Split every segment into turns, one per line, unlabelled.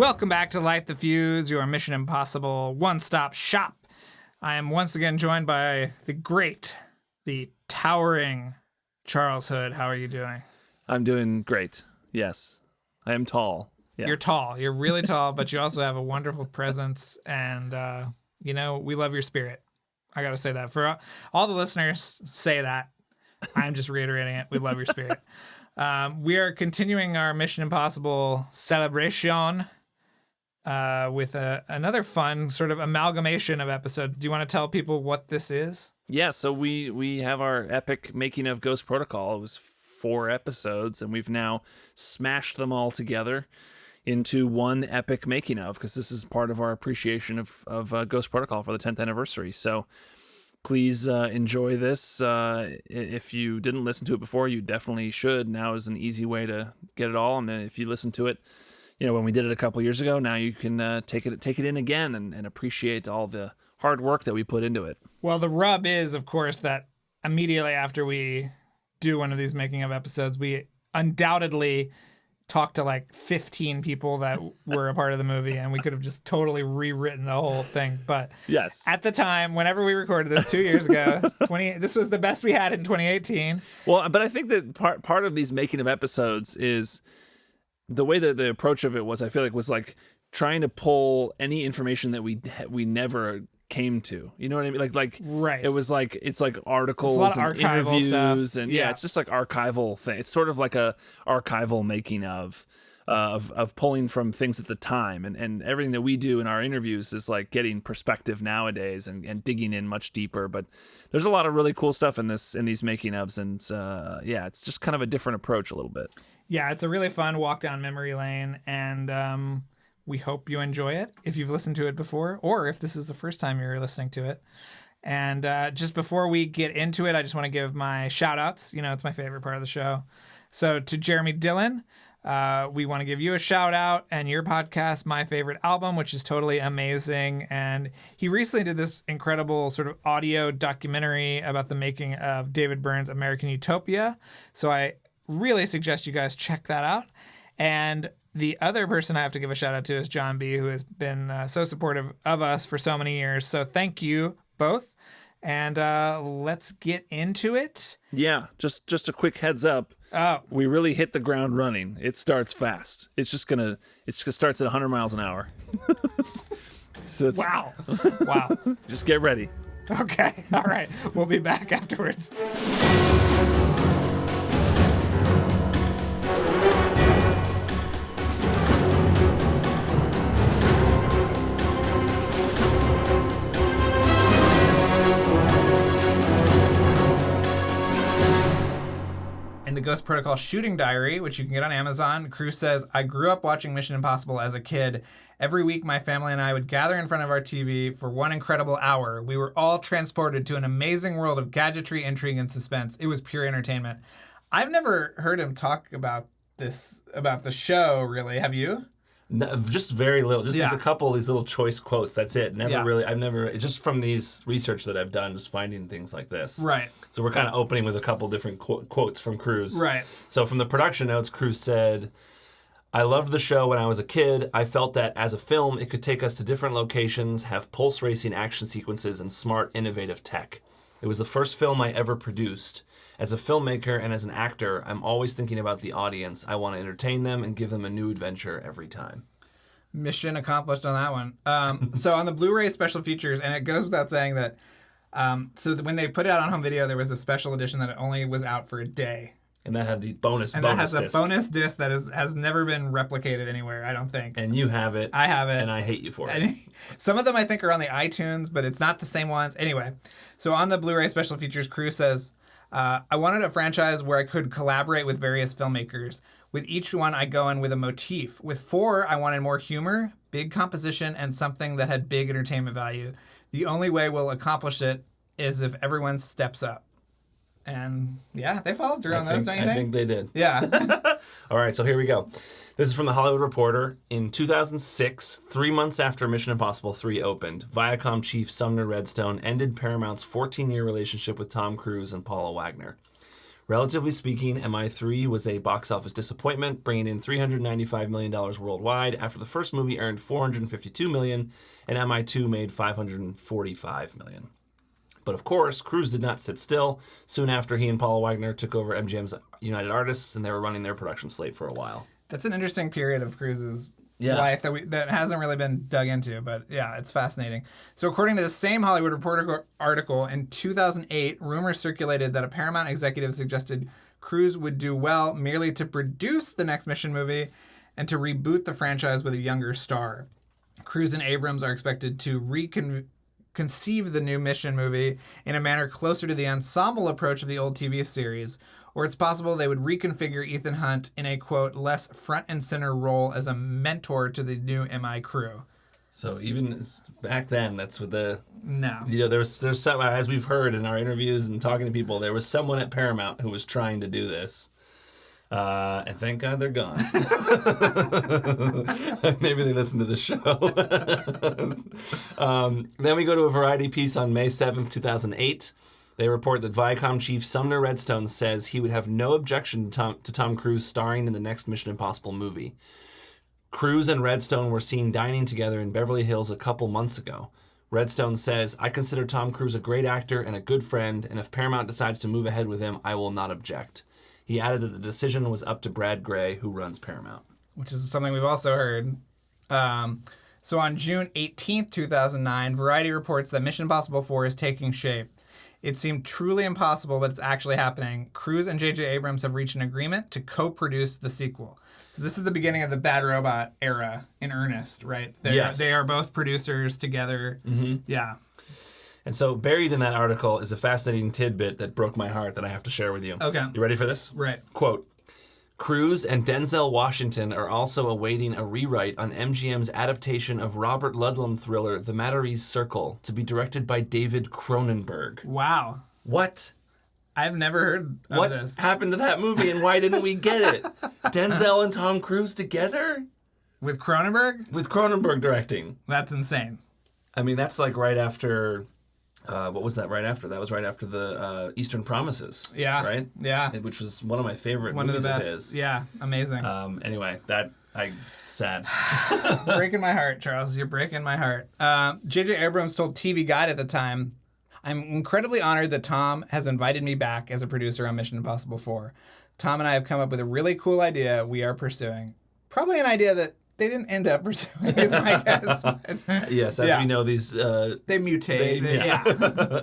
Welcome back to Light the Fuse, your Mission Impossible one-stop shop. I am once again joined by the great, the towering Charles Hood. How are you doing?
I'm doing great. Yes. I am tall. Yeah.
You're tall. You're really tall, but you also have a wonderful presence, and, we love your spirit. I got to say that. For all the listeners, say that. I'm just reiterating it. We love your spirit. We are continuing our Mission Impossible celebration with another fun sort of amalgamation of episodes. Do you want to tell people what this is?
Yeah, so we have our epic making of Ghost Protocol. It was 4 episodes, and we've now smashed them all together into one epic making of, because this is part of our appreciation of Ghost Protocol for the 10th anniversary. So please enjoy this. If you didn't listen to it before, you definitely should. Now is an easy way to get it all. And if you listen to it, when we did it a couple years ago, now you can take it in again and appreciate all the hard work that we put into it.
Well, the rub is, of course, that immediately after we do one of these making of episodes, we undoubtedly talked to like 15 people that were a part of the movie, and we could have just totally rewritten the whole thing. But
yes,
at the time, whenever we recorded this 2 years ago, this was the best we had in 2018.
Well, but I think that part of these making of episodes is the way that the approach of it was, I feel like, was like trying to pull any information that we never came to. You know what I mean? Like
right.
It was like, it's like articles
it's a lot
and
of archival
interviews
stuff.
And yeah, it's just like archival thing. It's sort of like a archival making of pulling from things at the time, and everything that we do in our interviews is like getting perspective nowadays and digging in much deeper. But there's a lot of really cool stuff in these making ofs, and it's just kind of a different approach a little bit.
Yeah, it's a really fun walk down memory lane, and we hope you enjoy it if you've listened to it before, or if this is the first time you're listening to it. And just before we get into it, I just want to give my shout outs. It's my favorite part of the show. So to Jeremy Dillon, we want to give you a shout out, and your podcast, My Favorite Album, which is totally amazing. And he recently did this incredible sort of audio documentary about the making of David Byrne's American Utopia. So I really suggest you guys check that out. And the other person I have to give a shout out to is John B., who has been so supportive of us for so many years. So thank you both. And let's get into it.
Yeah, just a quick heads up.
Oh.
We really hit the ground running. It starts fast. It just starts at 100 miles an hour.
Wow.
Just get ready.
Okay. All right. We'll be back afterwards. In the Ghost Protocol shooting diary, which you can get on Amazon, Crew says, I grew up watching Mission Impossible as a kid. Every week, my family and I would gather in front of our TV for one incredible hour. We were all transported to an amazing world of gadgetry, intrigue, and suspense. It was pure entertainment. I've never heard him talk about the show, really. Have you?
No, just very little. Just a couple of these little choice quotes. That's it. I've never, just from these research that I've done, just finding things like this.
Right.
So we're kind of opening with a couple different quotes from Cruise.
Right.
So from the production notes, Cruise said, I loved the show when I was a kid. I felt that as a film, it could take us to different locations, have pulse racing action sequences, and smart, innovative tech. It was the first film I ever produced. As a filmmaker and as an actor, I'm always thinking about the audience. I want to entertain them and give them a new adventure every time.
Mission accomplished on that one. So on the Blu-ray special features, and it goes without saying that, when they put it out on home video, there was a special edition that only was out for a day.
And that had the bonus
that has disc. A bonus disc that has never been replicated anywhere, I don't think.
And you have it.
I have it.
And I hate you for it.
Some of them I think are on the iTunes, but it's not the same ones. Anyway, so on the Blu-ray special features, Crew says, I wanted a franchise where I could collaborate with various filmmakers. With each one, I go in with a motif. With 4, I wanted more humor, big composition, and something that had big entertainment value. The only way we'll accomplish it is if everyone steps up. And yeah, they followed through on those, don't you think?
I think they did.
Yeah.
All right, so here we go. This is from The Hollywood Reporter. In 2006, 3 months after Mission Impossible 3 opened, Viacom chief Sumner Redstone ended Paramount's 14-year relationship with Tom Cruise and Paula Wagner. Relatively speaking, MI3 was a box office disappointment, bringing in $395 million worldwide after the first movie earned $452 million, and MI2 made $545 million. But of course, Cruise did not sit still. Soon after, he and Paula Wagner took over MGM's United Artists, and they were running their production slate for a while.
That's an interesting period of Cruise's life that hasn't really been dug into, but yeah, it's fascinating. So according to the same Hollywood Reporter article, in 2008, rumors circulated that a Paramount executive suggested Cruise would do well merely to produce the next Mission movie and to reboot the franchise with a younger star. Cruise and Abrams are expected to conceive the new Mission movie in a manner closer to the ensemble approach of the old TV series, or it's possible they would reconfigure Ethan Hunt in a, quote, less front and center role as a mentor to the new MI crew.
So even back then, that's what
No.
there's some, as we've heard in our interviews and talking to people, there was someone at Paramount who was trying to do this. And thank God they're gone. Maybe they listen to the show. Then we go to a Variety piece on May 7th, 2008. They report that Viacom chief Sumner Redstone says he would have no objection to Tom Cruise starring in the next Mission Impossible movie. Cruise and Redstone were seen dining together in Beverly Hills a couple months ago. Redstone says, "I consider Tom Cruise a great actor and a good friend, and if Paramount decides to move ahead with him, I will not object." He added that the decision was up to Brad Gray, who runs Paramount.
Which is something we've also heard. So on June 18th, 2009, Variety reports that Mission Impossible 4 is taking shape. It seemed truly impossible, but it's actually happening. Cruise and J.J. Abrams have reached an agreement to co-produce the sequel. So this is the beginning of the Bad Robot era in earnest, right?
Yes.
They are both producers together. Mm-hmm. Yeah.
And so buried in that article is a fascinating tidbit that broke my heart that I have to share with you.
Okay.
You ready for this?
Right.
Quote, Cruise and Denzel Washington are also awaiting a rewrite on MGM's adaptation of Robert Ludlum thriller The Matterese Circle to be directed by David Cronenberg.
Wow.
What?
I've never heard of
What
this.
happened to that movie and why didn't we get it? Denzel and Tom Cruise together?
With Cronenberg?
With Cronenberg directing.
That's insane.
I mean, that's like right after... what was that right after? That was right after the Eastern Promises.
Yeah.
Right?
Yeah.
Which was one of my favorite
One of
movies
the
of
best.
his.
Yeah. Amazing.
Anyway, sad.
Breaking my heart, Charles. You're breaking my heart. J.J. Abrams told TV Guide at the time, "I'm incredibly honored that Tom has invited me back as a producer on Mission Impossible 4. Tom and I have come up with a really cool idea we are pursuing. Probably an idea that they didn't end up pursuing, is my guess.
Yes, as we know, these...
they mutate. Yeah.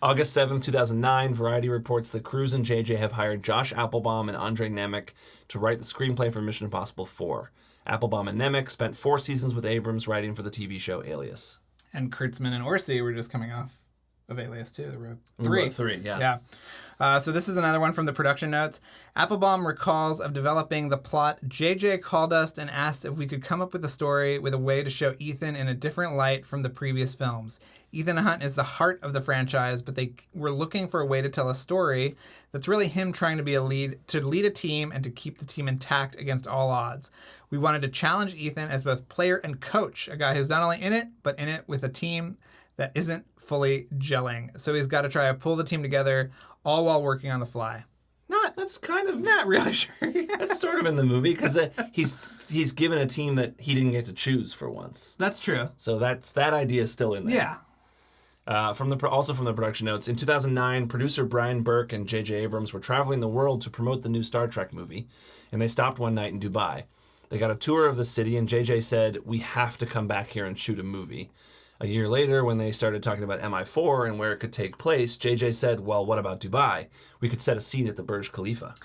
August 7th, 2009, Variety reports that Cruise and JJ have hired Josh Applebaum and Andre Nemec to write the screenplay for Mission Impossible 4. Applebaum and Nemec spent 4 seasons with Abrams writing for the TV show Alias.
And Kurtzman and Orsi were just coming off of Alias too. They wrote 3.
We wrote 3, yeah.
Yeah. So this is another one from the production notes. Applebaum recalls of developing the plot. JJ called us and asked if we could come up with a story with a way to show Ethan in a different light from the previous films. Ethan Hunt is the heart of the franchise, but they were looking for a way to tell a story that's really him trying to be to lead a team and to keep the team intact against all odds. We wanted to challenge Ethan as both player and coach, a guy who's not only in it, but in it with a team that isn't fully gelling. So he's got to try to pull the team together, all while working on the fly.
That's kind of...
Not really sure.
That's sort of in the movie, because he's given a team that he didn't get to choose for once.
That's true.
So that idea is still in there.
Yeah.
Also from the production notes, in 2009, producer Brian Burke and J.J. Abrams were traveling the world to promote the new Star Trek movie, and they stopped one night in Dubai. They got a tour of the city, and J.J. said, "We have to come back here and shoot a movie." A year later, when they started talking about MI4 and where it could take place, J.J. said, "Well, what about Dubai? We could set a scene at the Burj Khalifa."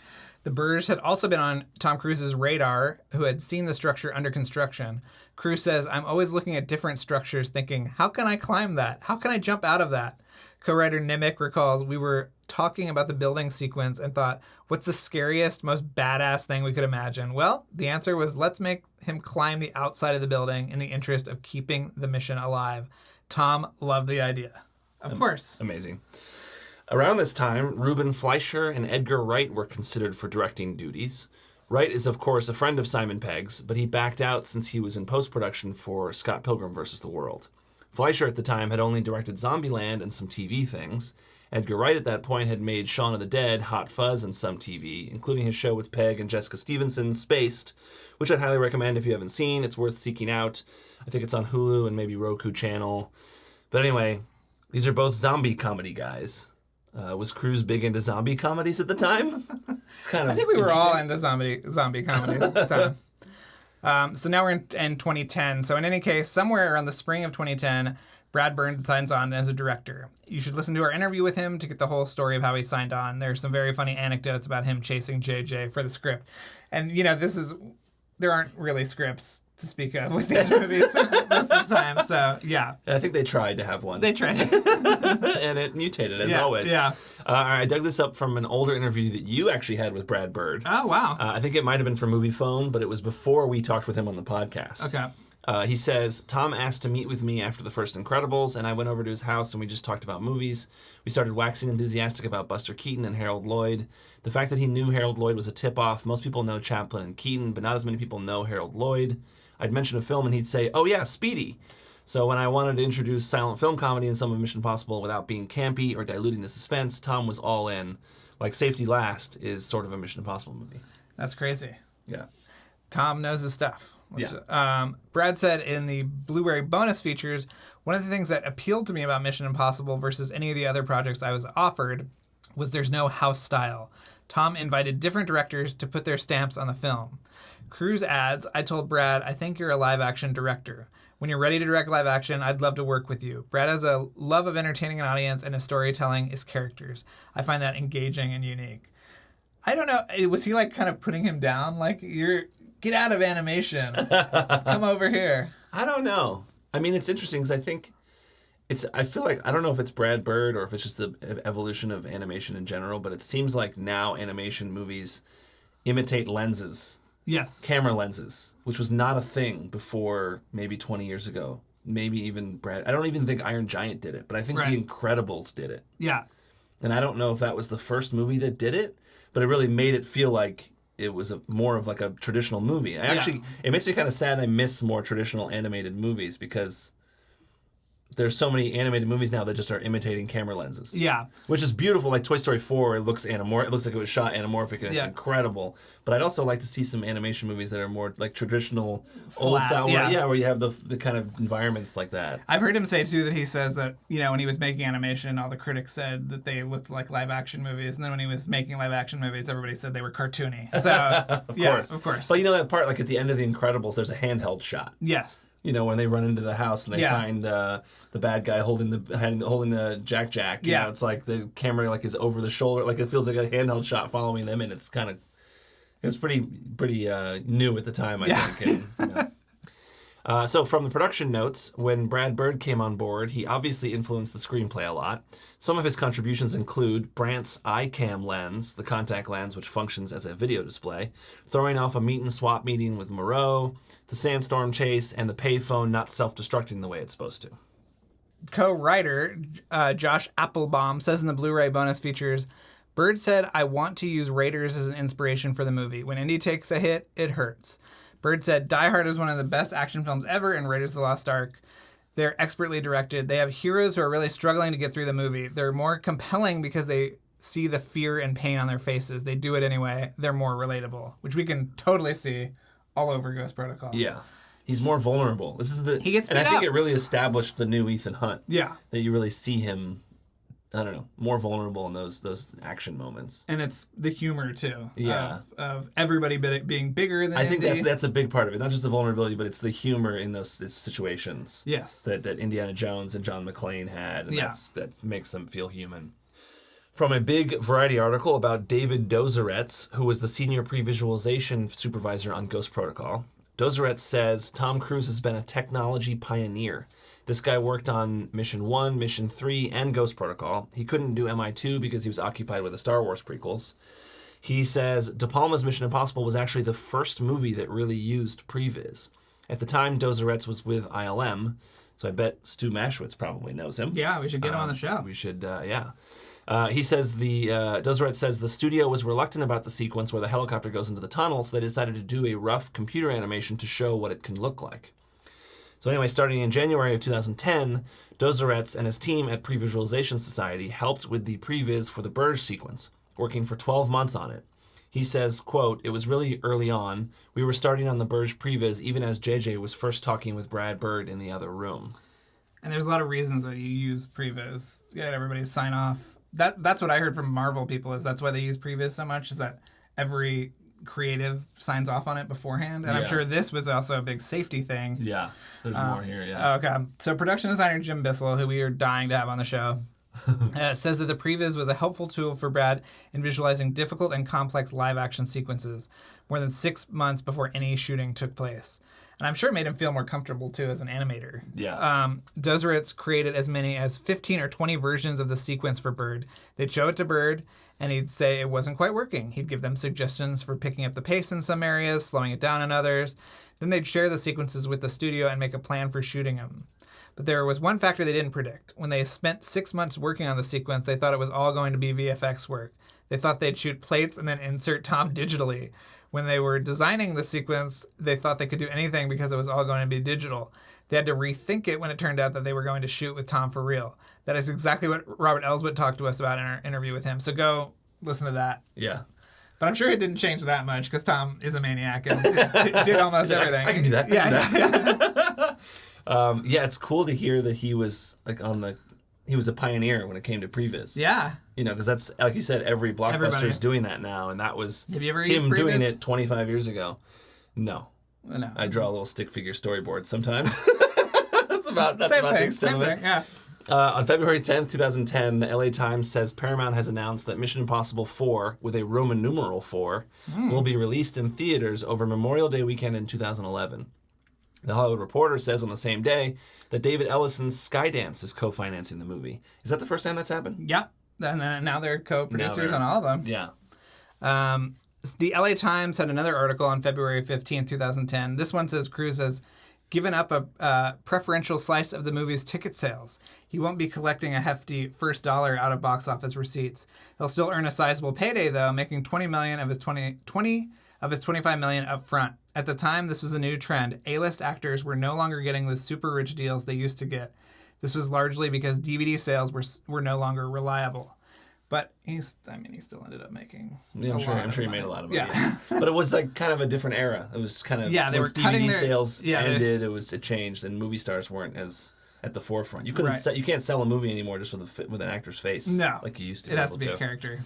The Burj had also been on Tom Cruise's radar, who had seen the structure under construction. Cruise says, "I'm always looking at different structures thinking, how can I climb that? How can I jump out of that?" Co-writer Nemec recalls, "We were talking about the building sequence and thought, what's the scariest, most badass thing we could imagine? Well, the answer was, let's make him climb the outside of the building in the interest of keeping the mission alive." Tom loved the idea. Of course.
Amazing. Around this time, Reuben Fleischer and Edgar Wright were considered for directing duties. Wright is, of course, a friend of Simon Pegg's, but he backed out since he was in post-production for Scott Pilgrim vs. the World. Fleischer at the time had only directed Zombieland and some TV things. Edgar Wright at that point had made Shaun of the Dead, Hot Fuzz, and some TV, including his show with Peg and Jessica Stevenson, Spaced, which I'd highly recommend if you haven't seen. It's worth seeking out. I think it's on Hulu and maybe Roku Channel. But anyway, these are both zombie comedy guys. Was Cruise big into zombie comedies at the time? It's kind of
I think we were all into zombie comedies at the time. So now we're in 2010. So in any case, somewhere around the spring of 2010, Brad Bird signs on as a director. You should listen to our interview with him to get the whole story of how he signed on. There's some very funny anecdotes about him chasing JJ for the script. And, there aren't really scripts to speak of with these movies most of the time. So, yeah.
I think they tried to have one.
They tried.
And it mutated, as always.
Yeah.
I dug this up from an older interview that you actually had with Brad Bird.
Oh, wow.
I think it might have been for Movie Phone, but it was before we talked with him on the podcast.
Okay.
He says, Tom asked to meet with me after the first Incredibles, and I went over to his house and we just talked about movies. We started waxing enthusiastic about Buster Keaton and Harold Lloyd. The fact that he knew Harold Lloyd was a tip-off. Most people know Chaplin and Keaton, but not as many people know Harold Lloyd. I'd mention a film and he'd say, oh yeah, Speedy. So when I wanted to introduce silent film comedy in some of Mission Impossible without being campy or diluting the suspense, Tom was all in. Like Safety Last is sort of a Mission Impossible movie.
That's crazy.
Yeah.
Tom knows his stuff.
Yeah.
Brad said in the Blu-ray bonus features, one of the things that appealed to me about Mission Impossible versus any of the other projects I was offered was there's no house style. Tom invited different directors to put their stamps on the film. Cruise adds, I told Brad, I think you're a live-action director. When you're ready to direct live action, I'd love to work with you. Brad has a love of entertaining an audience, and his storytelling is characters. I find that engaging and unique. I don't know, was he kind of putting him down? Get out of animation. Come over here.
I don't know. I mean, it's interesting because I feel like, I don't know if it's Brad Bird or if it's just the evolution of animation in general, but it seems like now animation movies imitate lenses.
Yes.
Camera lenses, which was not a thing before maybe 20 years ago. Maybe even Brad. I don't even think Iron Giant did it, but I think The Incredibles did it.
Yeah.
And I don't know if that was the first movie that did it, but it really made it feel like it was more of a traditional movie. It makes me kind of sad I miss more traditional animated movies because there's so many animated movies now that just are imitating camera lenses.
Yeah.
Which is beautiful. Like Toy Story 4, it looks anamorphic. It looks like it was shot anamorphic, and it's incredible. But I'd also like to see some animation movies that are more like traditional, old style. Where you have the kind of environments like that.
I've heard him say, too, that he says that, when he was making animation, all the critics said that they looked like live-action movies. And then when he was making live-action movies, everybody said they were cartoony. So, of course.
But that part, like at the end of The Incredibles, there's a handheld shot.
Yes.
When they run into the house and they find the bad guy holding the jack. It's like the camera is over the shoulder, like it feels like a handheld shot following them, and it's pretty new at the time, I think. And, so from the production notes, when Brad Bird came on board, he obviously influenced the screenplay a lot. Some of his contributions include Brandt's iCam lens, the contact lens which functions as a video display, throwing off a meet and swap meeting with Moreau, the sandstorm chase, and the payphone not self-destructing the way it's supposed to.
Co-writer Josh Applebaum says in the Blu-ray bonus features, Bird said, I want to use Raiders as an inspiration for the movie. When Indy takes a hit, it hurts. Bird said, Die Hard is one of the best action films ever, and Raiders of the Lost Ark. They're expertly directed. They have heroes who are really struggling to get through the movie. They're more compelling because they see the fear and pain on their faces. They do it anyway. They're more relatable, which we can totally see all over Ghost Protocol.
Yeah. He's more vulnerable.
He gets beat
and I think
up.
it really established the new Ethan Hunt.
Yeah.
That you really see him, I don't know, more vulnerable in those action moments.
And it's the humor, too.
Yeah.
Of everybody being bigger than
I think
Indy.
that's a big part of it. Not just the vulnerability, but it's the humor in those situations.
Yes.
That Indiana Jones and John McClane had. And that makes them feel human. From a big Variety article about David Dozeretz, who was the senior pre-visualization supervisor on Ghost Protocol, Dozeretz says, Tom Cruise has been a technology pioneer. This guy worked on Mission 1, Mission 3, and Ghost Protocol. He couldn't do MI2 because he was occupied with the Star Wars prequels. He says, De Palma's Mission Impossible was actually the first movie that really used previs. At the time, Dozeretz was with ILM, so I bet Stu Maschwitz probably knows him.
Yeah, we should get him on the show.
We should, he says Dozeretz says the studio was reluctant about the sequence where the helicopter goes into the tunnel, so they decided to do a rough computer animation to show what it can look like. So anyway, starting in January of 2010, Dozoretz and his team at Pre-Visualization Society helped with the previs for the Burge sequence, working for 12 months on it. He says, quote, "It was really early on. We were starting on the Burge previs even as JJ was first talking with Brad Bird in the other room."
And there's a lot of reasons that you use previs to get everybody to sign off. That's what I heard from Marvel people, is that's why they use previs so much, is that every creative signs off on it beforehand. And I'm sure this was also a big safety thing.
Yeah, there's more here, yeah.
Okay. So production designer Jim Bissell, who we are dying to have on the show, says that the previs was a helpful tool for Brad in visualizing difficult and complex live-action sequences more than 6 months before any shooting took place. And I'm sure it made him feel more comfortable, too, as an animator.
Yeah.
Dozoretz created as many as 15 or 20 versions of the sequence for Bird. They'd show it to Bird, and he'd say it wasn't quite working. He'd give them suggestions for picking up the pace in some areas, slowing it down in others. Then they'd share the sequences with the studio and make a plan for shooting them. But there was one factor they didn't predict. When they spent 6 months working on the sequence, they thought it was all going to be VFX work. They thought they'd shoot plates and then insert Tom digitally. When they were designing the sequence, they thought they could do anything because it was all going to be digital. They had to rethink it when it turned out that they were going to shoot with Tom for real. That is exactly what Robert Ellsworth talked to us about in our interview with him. So go listen to that.
Yeah.
But I'm sure it didn't change that much because Tom is a maniac and did almost everything.
I can do that.
Yeah.
Yeah, it's cool to hear that he was like he was a pioneer when it came to previs.
Yeah.
You know, because that's, like you said, every blockbuster is doing that now, and that was
Have you ever used
him
previs?
doing it 25 years ago. No.
No.
I draw a little stick figure storyboard sometimes. That's about the extent of it.
Yeah.
On February 10th, 2010, the LA Times says Paramount has announced that Mission Impossible 4, with a Roman numeral 4, will be released in theaters over Memorial Day weekend in 2011. The Hollywood Reporter says on the same day that David Ellison's Skydance is co-financing the movie. Is that the first time that's happened?
Yeah. And now they're co-producers on all of them.
Yeah.
The LA Times had another article on February 15th, 2010. This one says Cruise has given up a preferential slice of the movie's ticket sales. He won't be collecting a hefty first dollar out of box office receipts. He'll still earn a sizable payday, though, making $20 million of his $25 million up front. At the time, this was a new trend. A-list actors were no longer getting the super rich deals they used to get. This was largely because DVD sales were no longer reliable. But he still ended up making.
Yeah, I'm sure he made a lot of money.
Yeah.
But it was like kind of a different era. It was kind of
they were cutting
DVD
their
sales ended. It changed, and movie stars weren't as at the forefront. You couldn't you can't sell a movie anymore just with an actor's face.
No,
like you used to.
It has to be a character.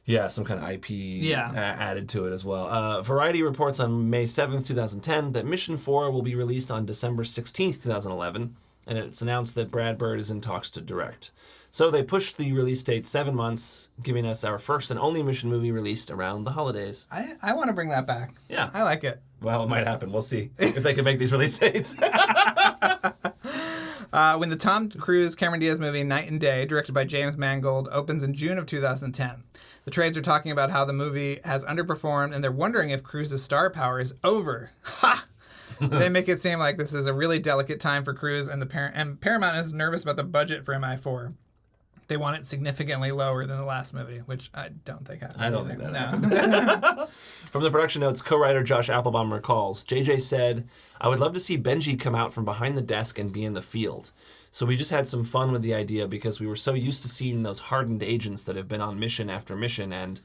Yeah, some kind of IP added to it as well. Variety reports on May 7th, 2010, that Mission 4 will be released on December 16th, 2011, and it's announced that Brad Bird is in talks to direct. So they pushed the release date 7 months, giving us our first and only Mission movie released around the holidays.
I want to bring that back.
Yeah.
I like it.
Well, it might happen. We'll see if they can make these release dates.
When the Tom Cruise Cameron Diaz movie Night and Day, directed by James Mangold, opens in June of 2010. The trades are talking about how the movie has underperformed, and they're wondering if Cruise's star power is over. Ha! They make it seem like this is a really delicate time for Cruise, and Paramount is nervous about the budget for MI4. They want it significantly lower than the last movie, which I don't think happened.
I don't think that happened. From the production notes, co-writer Josh Applebaum recalls, JJ said, "I would love to see Benji come out from behind the desk and be in the field. So we just had some fun with the idea because we were so used to seeing those hardened agents that have been on mission after mission, and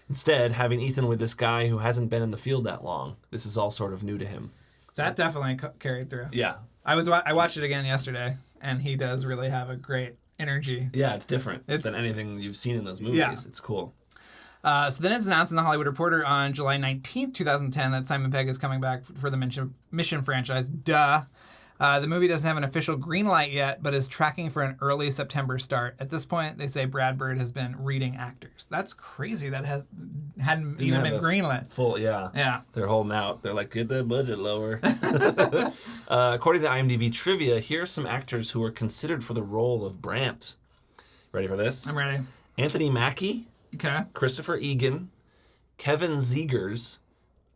instead having Ethan with this guy who hasn't been in the field that long. This is all sort of new to him."
That definitely carried through.
Yeah.
I watched it again yesterday, and he does really have a great energy.
Yeah, it's different than anything you've seen in those movies.
Yeah.
It's cool.
So then it's announced in The Hollywood Reporter on July 19th, 2010 that Simon Pegg is coming back for the Mission franchise. Duh. The movie doesn't have an official green light yet, but is tracking for an early September start. At this point, they say Brad Bird has been reading actors. That's crazy. That hadn't even been greenlit.
Yeah. They're holding out. They're like, get the budget lower. According to IMDb trivia, here are some actors who are considered for the role of Brandt. Ready for this?
I'm ready.
Anthony Mackie.
Okay.
Christopher Egan. Kevin Zegers.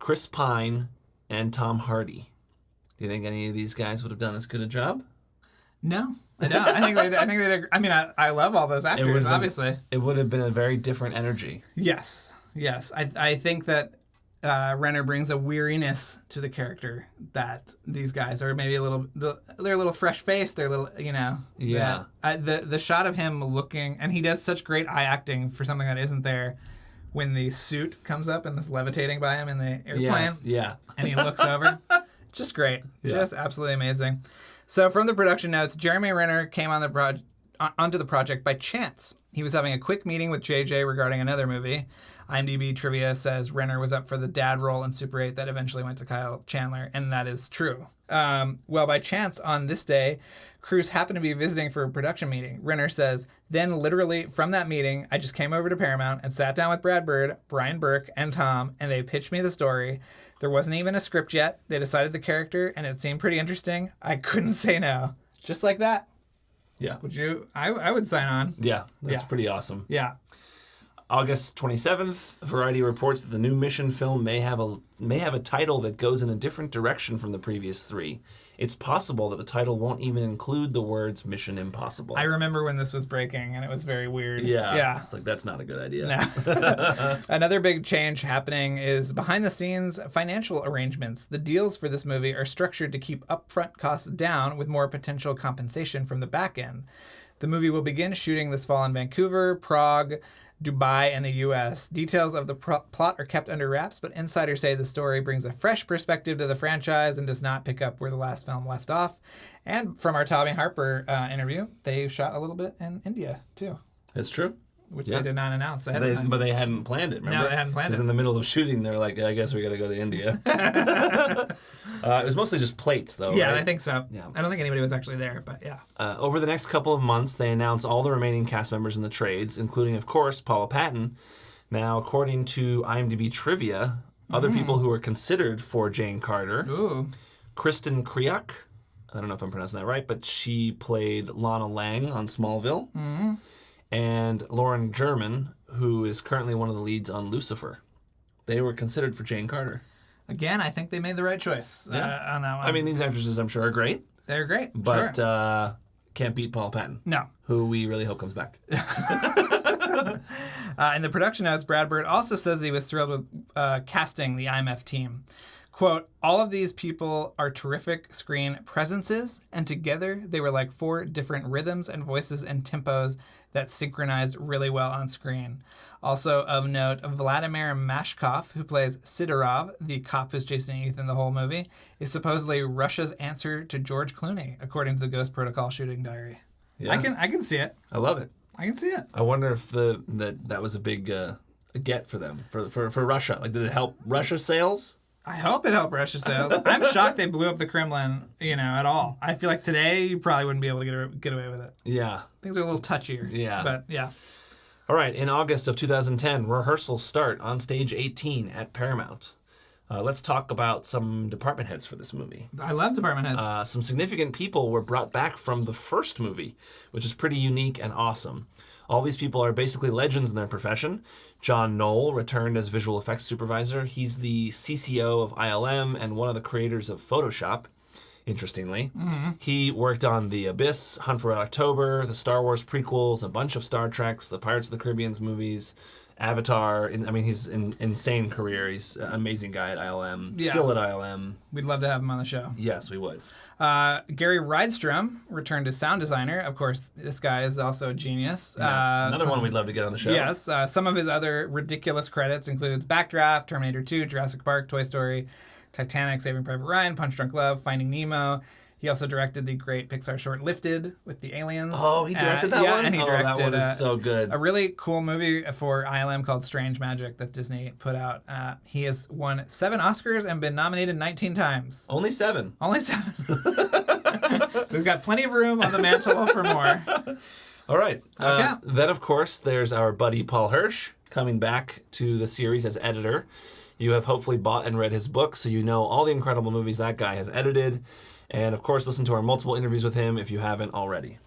Chris Pine. And Tom Hardy. Do you think any of these guys would have done as good a job?
No, I don't. I think they did. I mean, I love all those actors, obviously.
It would have been a very different energy.
Yes. I think that Renner brings a weariness to the character that these guys are maybe they're a little fresh-faced. They're a little,
Yeah.
The shot of him looking, and he does such great eye acting for something that isn't there. When the suit comes up and is levitating by him in the airplane,
Yes, yeah.
and he looks over, just great, just absolutely amazing. So from the production notes, Jeremy Renner came on onto the project by chance. He was having a quick meeting with JJ regarding another movie. IMDb trivia says Renner was up for the dad role in Super 8 that eventually went to Kyle Chandler, and that is true. Well, by chance, on this day, Cruise happened to be visiting for a production meeting. Renner says, then literally from that meeting, I just came over to Paramount and sat down with Brad Bird, Brian Burke, and Tom, and they pitched me the story. There wasn't even a script yet. They decided the character, and it seemed pretty interesting. I couldn't say no. Just like that.
Yeah.
Would you? I would sign on.
Yeah, that's pretty awesome.
Yeah.
August 27th, Variety reports that the new Mission film may have a title that goes in a different direction from the previous three. It's possible that the title won't even include the words Mission Impossible.
I remember when this was breaking, and it was very weird.
Yeah. It's like, that's not a good idea.
No. Another big change happening is behind-the-scenes financial arrangements. The deals for this movie are structured to keep upfront costs down with more potential compensation from the back end. The movie will begin shooting this fall in Vancouver, Prague, Dubai, and the U.S. Details of the plot are kept under wraps, but insiders say the story brings a fresh perspective to the franchise and does not pick up where the last film left off. And from our Tommy Harper interview, they shot a little bit in India, too.
It's true.
Which they did not announce ahead of time.
But they hadn't planned it, remember?
No, they hadn't planned it.
In the middle of shooting, they're like, I guess we got to go to India. It was mostly just plates, though,
Yeah,
right?
I think so.
Yeah.
I don't think anybody was actually there, but yeah.
Over the next couple of months, they announce all the remaining cast members in the trades, including, of course, Paula Patton. Now, according to IMDb trivia, other people who are considered for Jane Carter, Kristen Kriak, I don't know if I'm pronouncing that right, but she played Lana Lang on Smallville, and Lauren German, who is currently one of the leads on Lucifer. They were considered for Jane Carter.
Again, I think they made the right choice on that one.
I mean, these actresses, I'm sure, are great.
They're great,
But
sure.
can't beat Paul Patton.
No.
Who we really hope comes back.
In the production notes, Brad Bird also says he was thrilled with casting the IMF team. Quote, all of these people are terrific screen presences, and together they were like 4 different rhythms and voices and tempos that synchronized really well on screen. Also of note, Vladimir Mashkov, who plays Sidorov, the cop who's chasing Ethan the whole movie, is supposedly Russia's answer to George Clooney, according to the Ghost Protocol shooting diary.
Yeah.
I can see it.
I love it.
I can see it.
I wonder if that was a big a get for them, for Russia. Like, did it help Russia sales?
I hope it helped Russia sales. I'm shocked they blew up the Kremlin, at all. I feel like today you probably wouldn't be able to get away with it.
Yeah.
Things are a little touchier.
Yeah.
But, yeah.
All right. In August of 2010, rehearsals start on Stage 18 at Paramount. Let's talk about some department heads for this movie.
I love department heads.
Some significant people were brought back from the first movie, which is pretty unique and awesome. All these people are basically legends in their profession. John Knoll returned as visual effects supervisor. He's the CCO of ILM and one of the creators of Photoshop, interestingly. He worked on The Abyss, Hunt for Red October, the Star Wars prequels, a bunch of Star Treks, the Pirates of the Caribbean movies, Avatar. He's an insane career. He's an amazing guy at ILM, still at ILM.
We'd love to have him on the show.
Yes, we would.
Gary Rydstrom returned as sound designer. Of course, this guy is also a genius.
Yes. Another one we'd love to get on the show.
Yes. Some of his other ridiculous credits includes Backdraft, Terminator 2, Jurassic Park, Toy Story, Titanic, Saving Private Ryan, Punch Drunk Love, Finding Nemo. He also directed the great Pixar short Lifted with the aliens.
Oh, he directed that one?
Yeah, and he directed
that one is so good.
a really cool movie for ILM called Strange Magic that Disney put out. He has won 7 Oscars and been nominated 19 times.
Only 7.
Only 7. So he's got plenty of room on the mantle for more.
All right.
Okay.
Then, of course, there's our buddy Paul Hirsch coming back to the series as editor. You have hopefully bought and read his book, so you know all the incredible movies that guy has edited. And, of course, listen to our multiple interviews with him if you haven't already.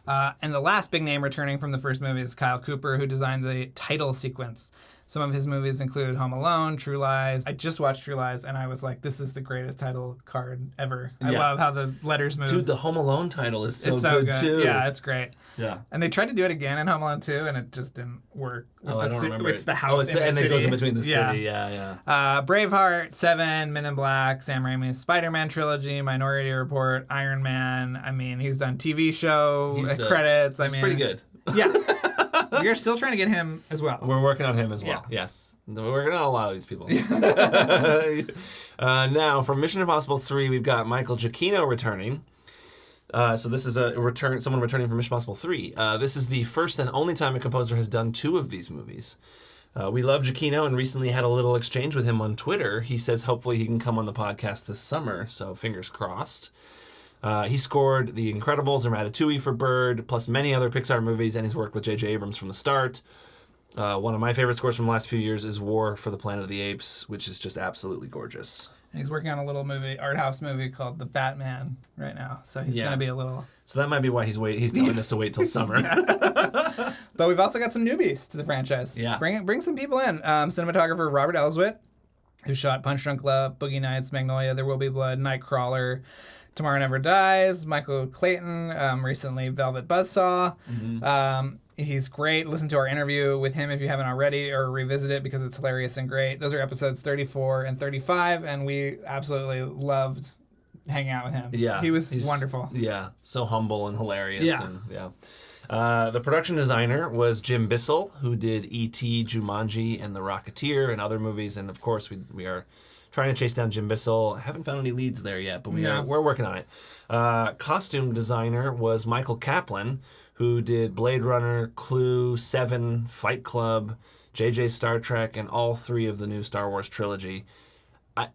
And the last big name returning from the first movie is Kyle Cooper, who designed the title sequence. Some of his movies include Home Alone, True Lies. I just watched True Lies, and I was like, this is the greatest title card ever. I love how the letters move.
Dude, the Home Alone title is
it's so
good, too.
Yeah, it's great.
Yeah.
And they tried to do it again in Home Alone 2, and it just didn't work.
I don't remember.
It's the house in the
and
city.
it goes in between the city. Yeah.
Braveheart, Seven, Men in Black, Sam Raimi's Spider-Man trilogy, Minority Report, Iron Man. I mean, he's done TV show credits.
He's pretty good.
Yeah. We are still trying to get him as well.
We're working on him as well.
Yeah.
Yes. We're working on a lot of these people. Now, from Mission Impossible 3, we've got Michael Giacchino returning. So this is someone returning from Mission Impossible 3. This is the first and only time a composer has done 2 of these movies. We love Giacchino and recently had a little exchange with him on Twitter. He says hopefully he can come on the podcast this summer, so fingers crossed. He scored The Incredibles and Ratatouille for Bird, plus many other Pixar movies, and he's worked with J.J. Abrams from the start. One of my favorite scores from the last few years is War for the Planet of the Apes, which is just absolutely gorgeous.
And he's working on a little art house movie called The Batman right now. So he's going to be a little...
So that might be why he's telling us to wait till summer.
But we've also got some newbies to the franchise.
Yeah.
Bring some people in. Cinematographer Robert Ellsworth, who shot Punch Drunk Love, Boogie Nights, Magnolia, There Will Be Blood, Nightcrawler, Tomorrow Never Dies, Michael Clayton, recently Velvet Buzzsaw. Mm-hmm. He's great. Listen to our interview with him if you haven't already, or revisit it because it's hilarious and great. Those are episodes 34 and 35, and we absolutely loved hanging out with him.
Yeah.
He's wonderful.
Yeah, so humble and hilarious.
Yeah.
And, the production designer was Jim Bissell, who did E.T., Jumanji, and The Rocketeer, and other movies. And, of course, we are trying to chase down Jim Bissell. I haven't found any leads there yet, but we're working on it. Costume designer was Michael Kaplan, who did Blade Runner, Clue, Seven, Fight Club, JJ Star Trek, and all 3 of the new Star Wars trilogy.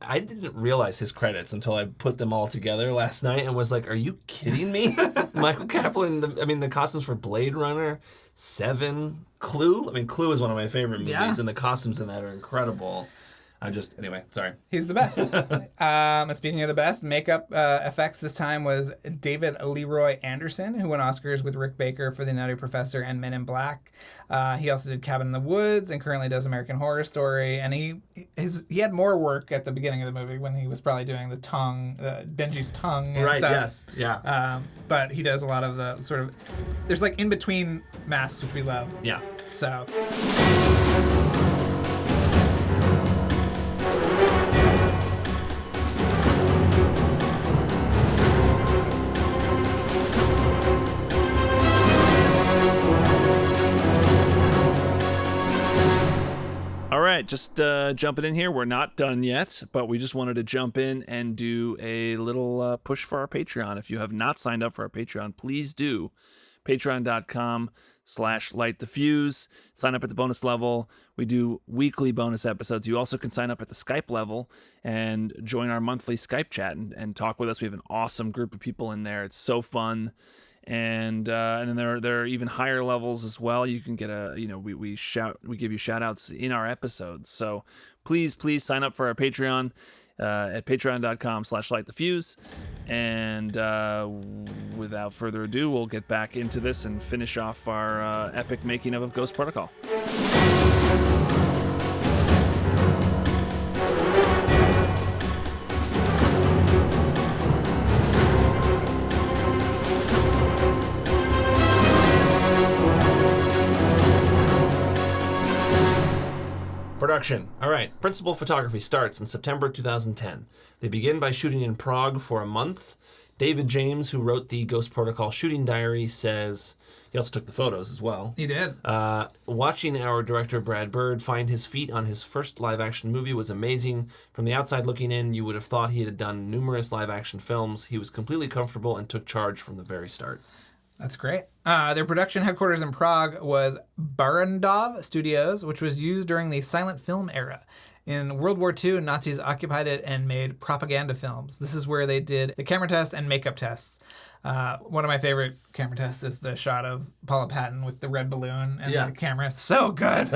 I didn't realize his credits until I put them all together last night and was like, are you kidding me? Michael Kaplan, the costumes for Blade Runner, Seven, Clue. Clue is one of my favorite movies, and the costumes in that are incredible. Anyway, sorry.
He's the best. Speaking of the best, makeup effects this time was David Leroy Anderson, who won Oscars with Rick Baker for The Nutty Professor and Men in Black. He also did Cabin in the Woods and currently does American Horror Story. And he had more work at the beginning of the movie when he was probably doing the tongue, Benji's tongue and
right,
stuff.
Yes, yeah.
But he does a lot of the sort of, there's like in-between masks, which we love.
Yeah.
So...
All right, just jumping in here. We're not done yet, but we just wanted to jump in and do a little push for our Patreon. If you have not signed up for our Patreon, please do. Patreon.com/LightTheFuse. Sign up at the bonus level. We do weekly bonus episodes. You also can sign up at the Skype level and join our monthly Skype chat and talk with us. We have an awesome group of people in there. It's so fun. And then there are even higher levels as well. You can get we give you shout outs in our episodes. So please sign up for our Patreon at patreon.com/lightthefuse. And without further ado, we'll get back into this and finish off our epic making of Ghost Protocol.
Production. All right. Principal photography starts in September 2010. They begin by shooting in Prague for a month. David James, who wrote the Ghost Protocol shooting diary, says he also took the photos as well.
He did.
Watching our director Brad Bird find his feet on his first live-action movie was amazing. From the outside looking in, you would have thought he had done numerous live-action films. He was completely comfortable and took charge from the very start.
That's great. Their production headquarters in Prague was Barrandov Studios, which was used during the silent film era. In World War II, Nazis occupied it and made propaganda films. This is where they did the camera test and makeup tests. One of my favorite camera tests is the shot of Paula Patton with the red balloon and the camera. So good.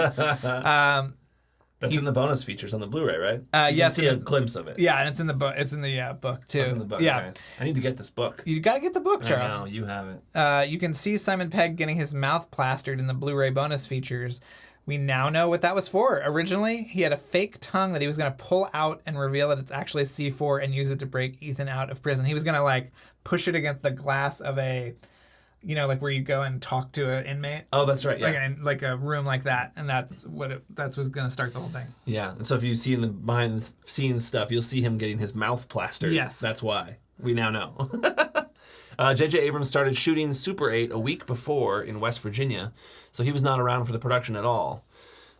That's in the bonus features on the Blu-ray, right? You
yes,
can see a glimpse of it.
Yeah, and it's in the book. It's in the book too.
It's in the book.
Yeah,
okay. I need to get this book.
You got to get the book, Charles.
No, you haven't.
You can see Simon Pegg getting his mouth plastered in the Blu-ray bonus features, We now know what that was for. Originally, he had a fake tongue that he was going to pull out and reveal that it's actually C4 and use it to break Ethan out of prison. He was going to like push it against the glass of a, like where you go and talk to an inmate.
Oh, that's right. Yeah.
Like a room like that, and that's what's going to start the whole thing.
Yeah, and so if you see in the behind the scenes stuff, you'll see him getting his mouth plastered.
Yes,
that's why we now know. J.J. Abrams started shooting Super 8 a week before in West Virginia, so he was not around for the production at all.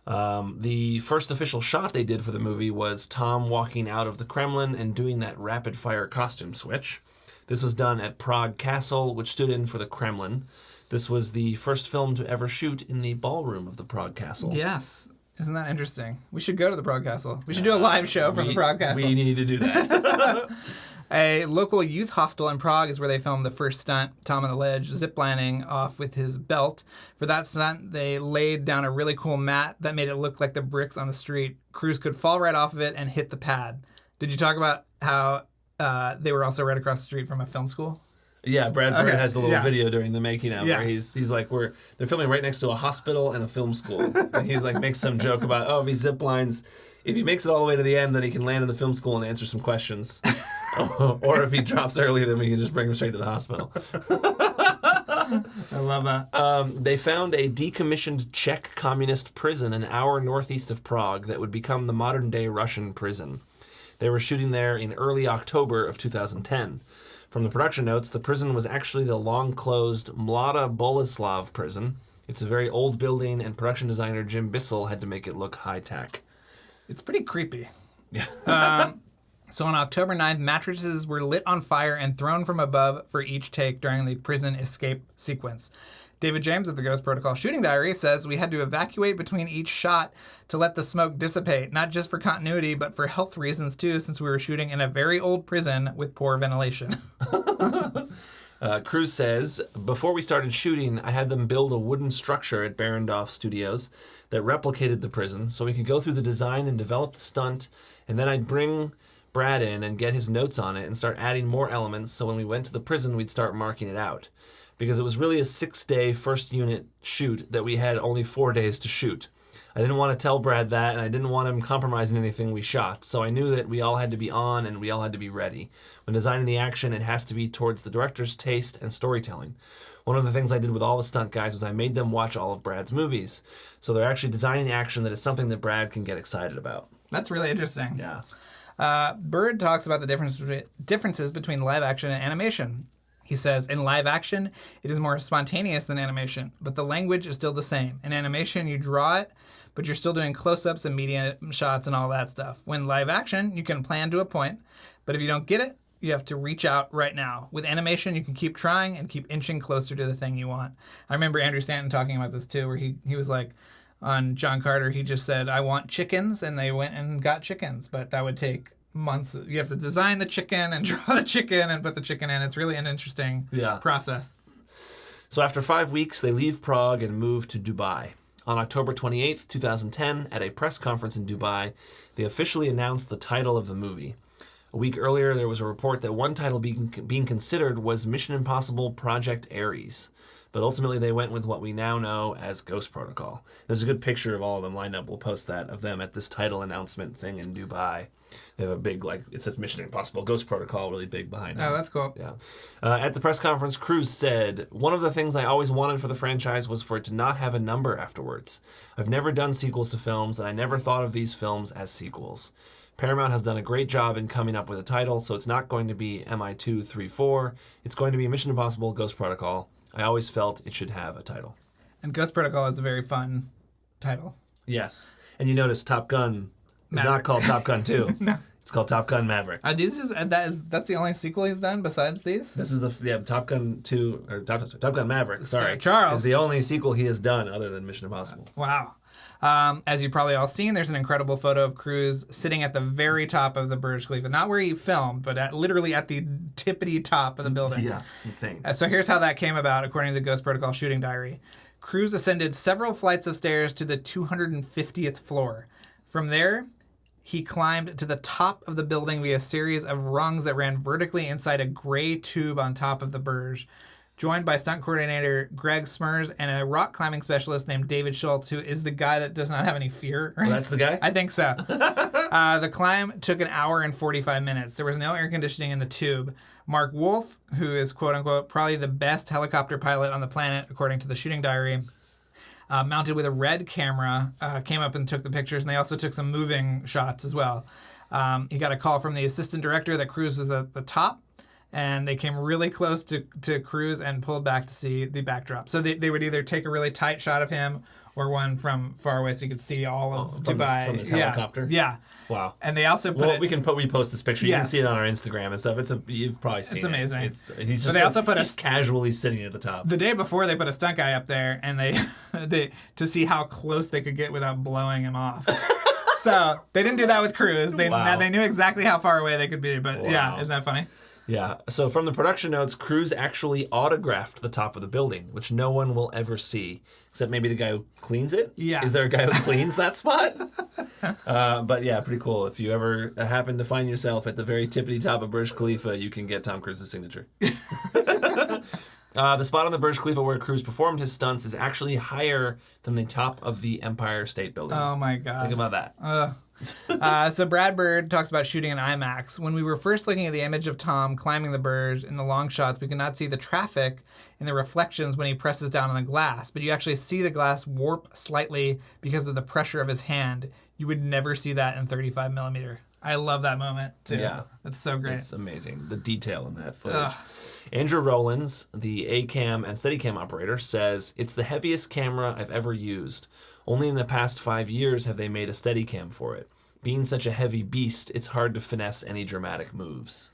The first official shot they did for the movie was Tom walking out of the Kremlin and doing that rapid-fire costume switch. This was done at Prague Castle, which stood in for the Kremlin. This was the first film to ever shoot in the ballroom of the Prague Castle.
Yes. Isn't that interesting? We should go to the Prague Castle. We should do a live show from the Prague Castle.
We need to do that.
A local youth hostel in Prague is where they filmed the first stunt, Tom on the ledge, ziplining off with his belt. For that stunt, they laid down a really cool mat that made it look like the bricks on the street. Crews could fall right off of it and hit the pad. Did you talk about how they were also right across the street from a film school?
Yeah, Brad Bird has a little video during the making of where he's like, they're filming right next to a hospital and a film school. And he like makes some joke about, if he zip lines, if he makes it all the way to the end, then he can land in the film school and answer some questions. Or if he drops early, then we can just bring him straight to the hospital.
I love that.
They found a decommissioned Czech communist prison an hour northeast of Prague that would become the modern-day Russian prison. They were shooting there in early October of 2010. From the production notes, the prison was actually the long-closed Mlada Boleslav prison. It's a very old building, and production designer Jim Bissell had to make it look high-tech.
It's pretty creepy.
Yeah.
So on October 9th, mattresses were lit on fire and thrown from above for each take during the prison escape sequence. David James of the Ghost Protocol Shooting Diary says we had to evacuate between each shot to let the smoke dissipate, not just for continuity, but for health reasons too, since we were shooting in a very old prison with poor ventilation.
Cruz says, before we started shooting, I had them build a wooden structure at Barrendorf Studios that replicated the prison so we could go through the design and develop the stunt, and then I'd bring Brad in and get his notes on it and start adding more elements so when we went to the prison, we'd start marking it out. Because it was really a 6-day first unit shoot that we had only 4 days to shoot. I didn't want to tell Brad that, and I didn't want him compromising anything we shot, so I knew that we all had to be on and we all had to be ready. When designing the action, it has to be towards the director's taste and storytelling. One of the things I did with all the stunt guys was I made them watch all of Brad's movies. So they're actually designing action that is something that Brad can get excited about.
That's really interesting.
Yeah.
Bird talks about the differences between live action and animation. He says, in live action, it is more spontaneous than animation, but the language is still the same. In animation, you draw it, but you're still doing close-ups and medium shots and all that stuff. When live action, you can plan to a point, but if you don't get it, you have to reach out right now. With animation, you can keep trying and keep inching closer to the thing you want. I remember Andrew Stanton talking about this too, where he was like, on John Carter, he just said, I want chickens, and they went and got chickens, but that would take months. You have to design the chicken and draw the chicken and put the chicken in. It's really an interesting process.
So after 5 weeks, they leave Prague and move to Dubai. On October 28th, 2010, at a press conference in Dubai, they officially announced the title of the movie. A week earlier, there was a report that one title being considered was Mission Impossible Project Ares. But ultimately, they went with what we now know as Ghost Protocol. There's a good picture of all of them lined up. We'll post that, of them at this title announcement thing in Dubai. They have a big, it says Mission Impossible Ghost Protocol really big behind it.
Oh, that's cool.
Yeah. At the press conference, Cruz said, one of the things I always wanted for the franchise was for it to not have a number afterwards. I've never done sequels to films, and I never thought of these films as sequels. Paramount has done a great job in coming up with a title, so it's not going to be MI2, 3, 4. It's going to be Mission Impossible Ghost Protocol. I always felt it should have a title.
And Ghost Protocol is a very fun title.
Yes. And you notice Top Gun is
Maverick.
not called Top Gun 2.
No.
It's called Top Gun Maverick.
That's the only sequel he's done besides these?
This is Top Gun 2, or Top Gun Maverick, sorry.
Charles.
Is the only sequel he has done other than Mission Impossible.
Wow. As you've probably all seen, there's an incredible photo of Cruise sitting at the very top of the Burj Khalifa. Not where he filmed, but literally at the tippity top of the building.
Yeah, it's insane.
So here's how that came about, according to the Ghost Protocol Shooting Diary. Cruise ascended several flights of stairs to the 250th floor. From there, he climbed to the top of the building via a series of rungs that ran vertically inside a gray tube on top of the Burj. joined by stunt coordinator Greg Smers and a rock climbing specialist named David Schultz, who is the guy that does not have any fear.
Well, that's the guy?
I think so. The climb took an hour and 45 minutes. There was no air conditioning in the tube. Mark Wolf, who is quote-unquote probably the best helicopter pilot on the planet, according to the shooting diary, mounted with a red camera, came up and took the pictures, and they also took some moving shots as well. He got a call from the assistant director that Cruise was at the top, and they came really close to Cruise and pulled back to see the backdrop. So they would either take a really tight shot of him or one from far away so you could see all of Dubai.
From this helicopter?
Yeah.
Wow.
And they also put
we can repost this picture. You can
Yes.
see it on our Instagram and stuff. You've probably seen it.
It's amazing.
He's just
they also put
he's casually sitting at the top.
the day before they put a stunt guy up there, and they to see how close they could get without blowing him off. So they didn't do that with Cruise. They knew exactly how far away they could be. But yeah, isn't that funny?
Yeah. So from the production notes, Cruise actually autographed the top of the building, which no one will ever see, except maybe the guy who cleans it.
Yeah.
Is there a guy who cleans that spot? But yeah, pretty cool. If you ever happen to find yourself at the very tippity top of Burj Khalifa, you can get Tom Cruise's signature. The spot on the Burj Khalifa where Cruise performed his stunts is actually higher than the top of the Empire State Building.
Oh my God.
Think about that.
So Brad Bird talks about shooting in IMAX. When we were first looking at the image of Tom climbing the Burj in the long shots, we could not see the traffic in the reflections when he presses down on the glass, but you actually see the glass warp slightly because of the pressure of his hand. You would never see that in 35 millimeter. I love that moment too.
Yeah.
That's so great.
It's amazing. The detail in that footage. Andrew Rowlands, the A-cam and Steadicam operator, says, "It's the heaviest camera I've ever used. Only in the past 5 years have they made a Steadicam for it. Being such a heavy beast, it's hard to finesse any dramatic moves."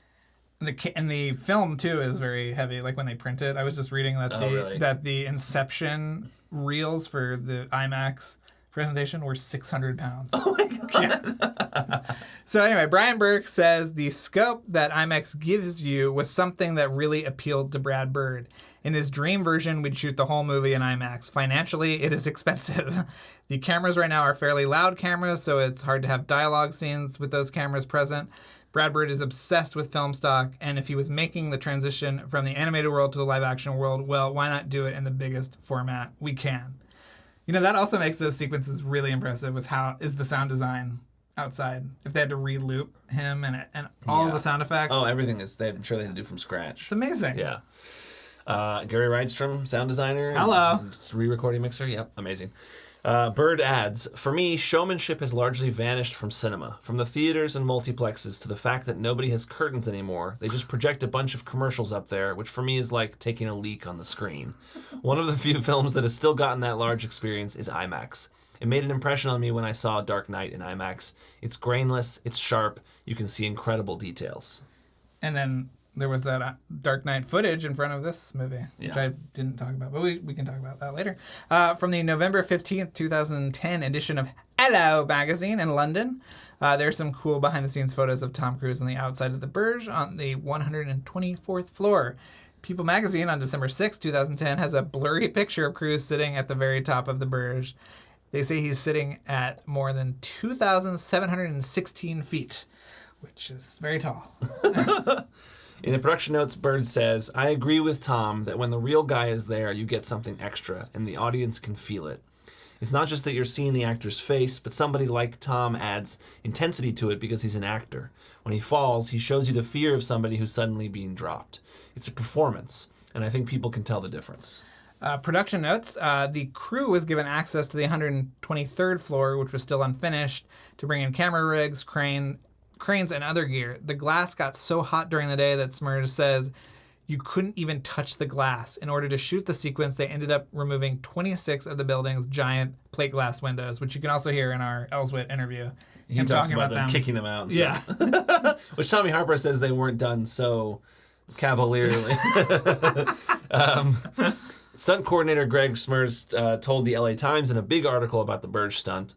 And the film too is very heavy. Like when they print it, I was just reading that
really?
that the Inception reels for the IMAX presentation were 600 pounds.
Oh my God.
Yeah. So anyway, Brian Burke says the scope that IMAX gives you was something that really appealed to Brad Bird. In his dream version, we'd shoot the whole movie in IMAX. Financially, it is expensive. The cameras right now are fairly loud cameras, so it's hard to have dialogue scenes with those cameras present. Brad Bird is obsessed with film stock, and if he was making the transition from the animated world to the live-action world, well, why not do it in the biggest format we can? You know, that also makes those sequences really impressive, was how is the sound design outside. If they had to re-loop him and all the sound effects.
Oh, everything is, I'm sure they had to do from scratch.
It's amazing.
Yeah. Gary Ridestrom, sound designer.
Hello.
Re-recording mixer. Yep, amazing. Bird adds, "For me, showmanship has largely vanished from cinema. From the theaters and multiplexes to the fact that nobody has curtains anymore. They just project a bunch of commercials up there, which for me is like taking a leak on the screen. One of the few films that has still gotten that large experience is IMAX. It made an impression on me when I saw Dark Knight in IMAX. It's grainless, it's sharp, you can see incredible details."
And then there was that Dark Knight footage in front of this movie, which I didn't talk about, but we can talk about that later. From the November 15th, 2010 edition of Hello magazine in London, there's some cool behind-the-scenes photos of Tom Cruise on the outside of the Burj on the 124th floor. People magazine on December 6, 2010 has a blurry picture of Cruise sitting at the very top of the Burj. They say he's sitting at more than 2,716 feet, which is very tall.
In the production notes, Bird says, "I agree with Tom that when the real guy is there, you get something extra, and the audience can feel it. It's not just that you're seeing the actor's face, but somebody like Tom adds intensity to it because he's an actor. When he falls, he shows you the fear of somebody who's suddenly being dropped. It's a performance, and I think people can tell the difference."
Production notes, the crew was given access to the 123rd floor, which was still unfinished, to bring in camera rigs, cranes, and other gear. The glass got so hot during the day that Smers says you couldn't even touch the glass. In order to shoot the sequence, they ended up removing 26 of the building's giant plate glass windows, which you can also hear in our Ellsworth interview.
He talks about them kicking them out and
yeah.
stuff. Which Tommy Harper says they weren't done so cavalierly. Stunt coordinator Greg Smers told the LA Times in a big article about the Burj stunt,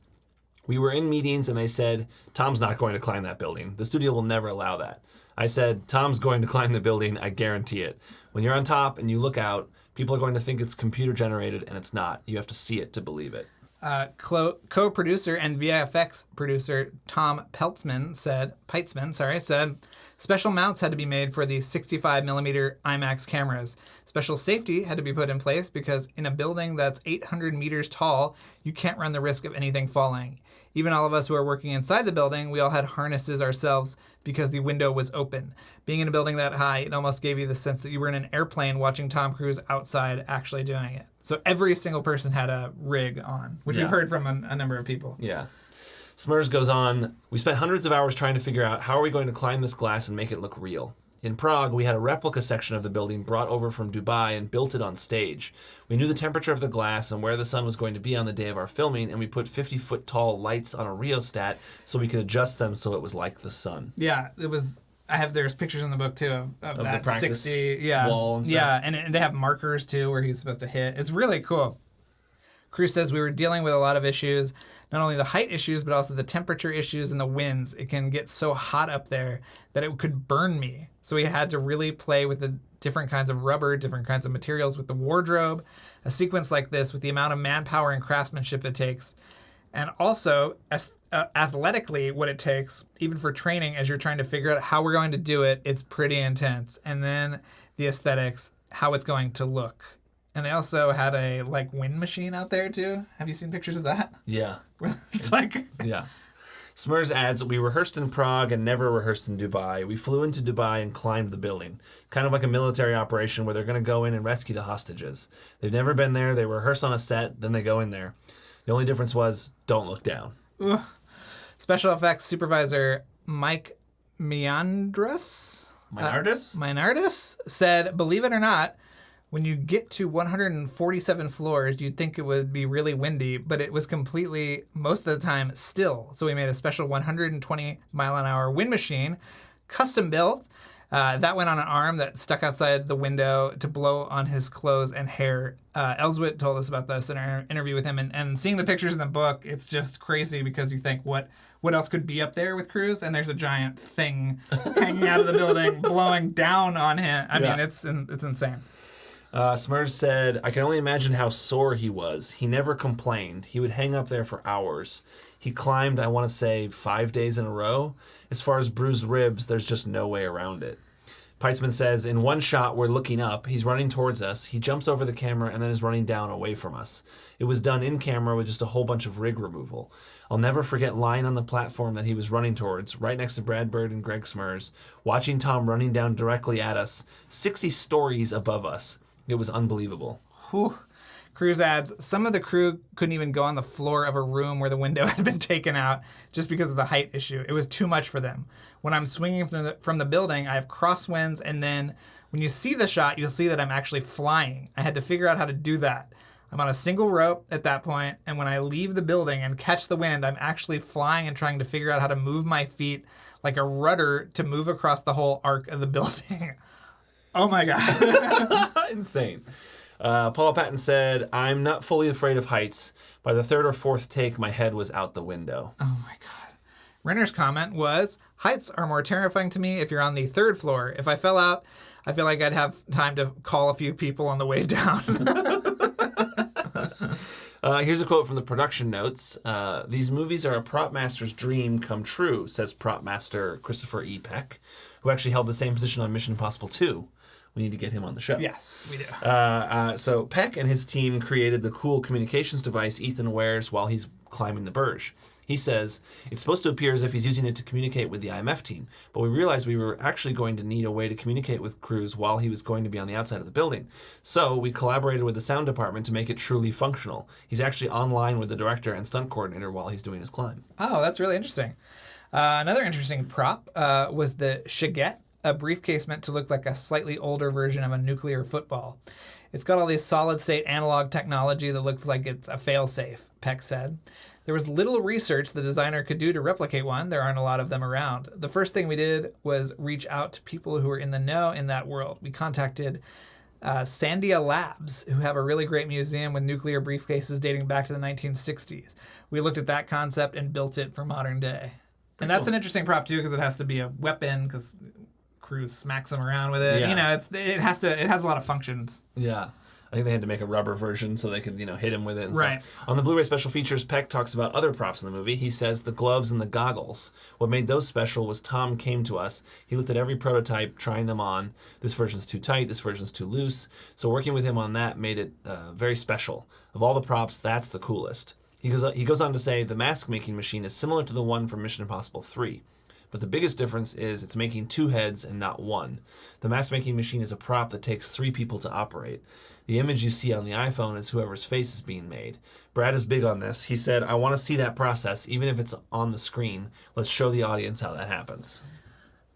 "We were in meetings and they said, Tom's not going to climb that building. The studio will never allow that. I said, Tom's going to climb the building, I guarantee it. When you're on top and you look out, people are going to think it's computer generated and it's not. You have to see it to believe it."
Co-producer and VFX producer Tom Peitzman said, special mounts had to be made for these 65mm IMAX cameras. Special safety had to be put in place because in a building that's 800 meters tall, you can't run the risk of anything falling. Even all of us who are working inside the building, we all had harnesses ourselves because the window was open. Being in a building that high, it almost gave you the sense that you were in an airplane watching Tom Cruise outside actually doing it. So every single person had a rig on, which we've heard from a number of people.
Yeah. Smurs goes on, we spent hundreds of hours trying to figure out how are we going to climb this glass and make it look real. In Prague, we had a replica section of the building brought over from Dubai and built it on stage. We knew the temperature of the glass and where the sun was going to be on the day of our filming, and we put 50-foot tall lights on a rheostat so we could adjust them so it was like the sun.
Yeah, it was. There's pictures in the book too of that
the practice
60
wall and stuff.
Yeah, and they have markers too where he's supposed to hit. It's really cool. Cruz says we were dealing with a lot of issues, not only the height issues, but also the temperature issues and the winds. It can get so hot up there that it could burn me. So we had to really play with the different kinds of rubber, different kinds of materials with the wardrobe. A sequence like this with the amount of manpower and craftsmanship it takes. And also, athletically, what it takes, even for training, as you're trying to figure out how we're going to do it, it's pretty intense. And then the aesthetics, how it's going to look. And they also had a wind machine out there too. Have you seen pictures of that?
Yeah.
It's like...
Yeah. Smurs adds, we rehearsed in Prague and never rehearsed in Dubai. We flew into Dubai and climbed the building. Kind of like a military operation where they're going to go in and rescue the hostages. They've never been there. They rehearse on a set, then they go in there. The only difference was, don't look down.
Ugh. Special effects supervisor Mike Minardis said, believe it or not, when you get to 147 floors, you'd think it would be really windy, but it was completely, most of the time, still. So we made a special 120-mile-an-hour wind machine, custom built. That went on an arm that stuck outside the window to blow on his clothes and hair. Ellsworth told us about this in our interview with him. And seeing the pictures in the book, it's just crazy because you think, what else could be up there with Cruise? And there's a giant thing hanging out of the building, blowing down on him. I mean, it's insane.
Smurs said, I can only imagine how sore he was. He never complained. He would hang up there for hours. He climbed, I want to say, 5 days in a row. As far as bruised ribs, there's just no way around it. Peitzman says, in one shot, we're looking up. He's running towards us. He jumps over the camera and then is running down away from us. It was done in camera with just a whole bunch of rig removal. I'll never forget lying on the platform that he was running towards, right next to Brad Bird and Greg Smurs, watching Tom running down directly at us, 60 stories above us. It was unbelievable.
Whew. Cruz adds, some of the crew couldn't even go on the floor of a room where the window had been taken out just because of the height issue. It was too much for them. When I'm swinging from the building, I have crosswinds, and then when you see the shot, you'll see that I'm actually flying. I had to figure out how to do that. I'm on a single rope at that point, and when I leave the building and catch the wind, I'm actually flying and trying to figure out how to move my feet like a rudder to move across the whole arc of the building. Oh my God.
Insane. Paula Patton said, I'm not fully afraid of heights. By the third or fourth take, my head was out the window.
Oh my God. Renner's comment was, heights are more terrifying to me if you're on the third floor. If I fell out, I feel like I'd have time to call a few people on the way down.
Here's a quote from the production notes. These movies are a prop master's dream come true, says prop master Christopher E. Peck, who actually held the same position on Mission Impossible 2. We need to get him on the show.
Yes, we do.
So Peck and his team created the cool communications device Ethan wears while he's climbing the Burj. He says, it's supposed to appear as if he's using it to communicate with the IMF team, but we realized we were actually going to need a way to communicate with Cruise while he was going to be on the outside of the building. So we collaborated with the sound department to make it truly functional. He's actually online with the director and stunt coordinator while he's doing his climb.
Oh, that's really interesting. Another interesting prop was the Shaget, a briefcase meant to look like a slightly older version of a nuclear football. It's got all this solid-state analog technology that looks like it's a fail-safe, Peck said. There was little research the designer could do to replicate one. There aren't a lot of them around. The first thing we did was reach out to people who were in the know in that world. We contacted Sandia Labs, who have a really great museum with nuclear briefcases dating back to the 1960s. We looked at that concept and built it for modern day. And that's an interesting prop, too, because it has to be a weapon, because Cruise smacks him around with it.
Yeah.
You know, it has a lot of functions.
Yeah. I think they had to make a rubber version so they could, hit him with it and
Right.
stuff. On the Blu-ray special features, Peck talks about other props in the movie. He says the gloves and the goggles. What made those special was Tom came to us. He looked at every prototype, trying them on. This version's too tight, this version's too loose. So working with him on that made it very special. Of all the props, that's the coolest. He goes on to say the mask-making machine is similar to the one from Mission Impossible 3. But the biggest difference is it's making 2 heads and not 1. The mask-making machine is a prop that takes 3 people to operate. The image you see on the iPhone is whoever's face is being made. Brad is big on this. He said, I want to see that process, even if it's on the screen. Let's show the audience how that happens.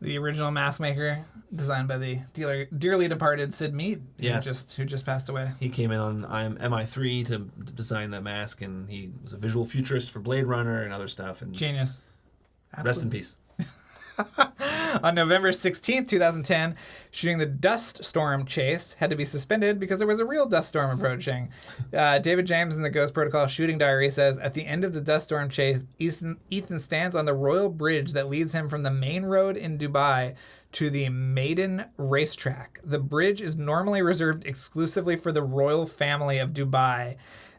The original mask maker, designed by the dearly departed Sid Mead,
Yes.
who just passed away.
He came in on MI3 to design that mask, and he was a visual futurist for Blade Runner and other stuff. And
Genius.
rest in peace.
On November 16th, 2010, shooting the dust storm chase had to be suspended because there was a real dust storm approaching. David James in the Ghost Protocol shooting diary says, at the end of the dust storm chase, Ethan stands on the royal bridge that leads him from the main road in Dubai to the Maiden racetrack. The bridge is normally reserved exclusively for the royal family of Dubai,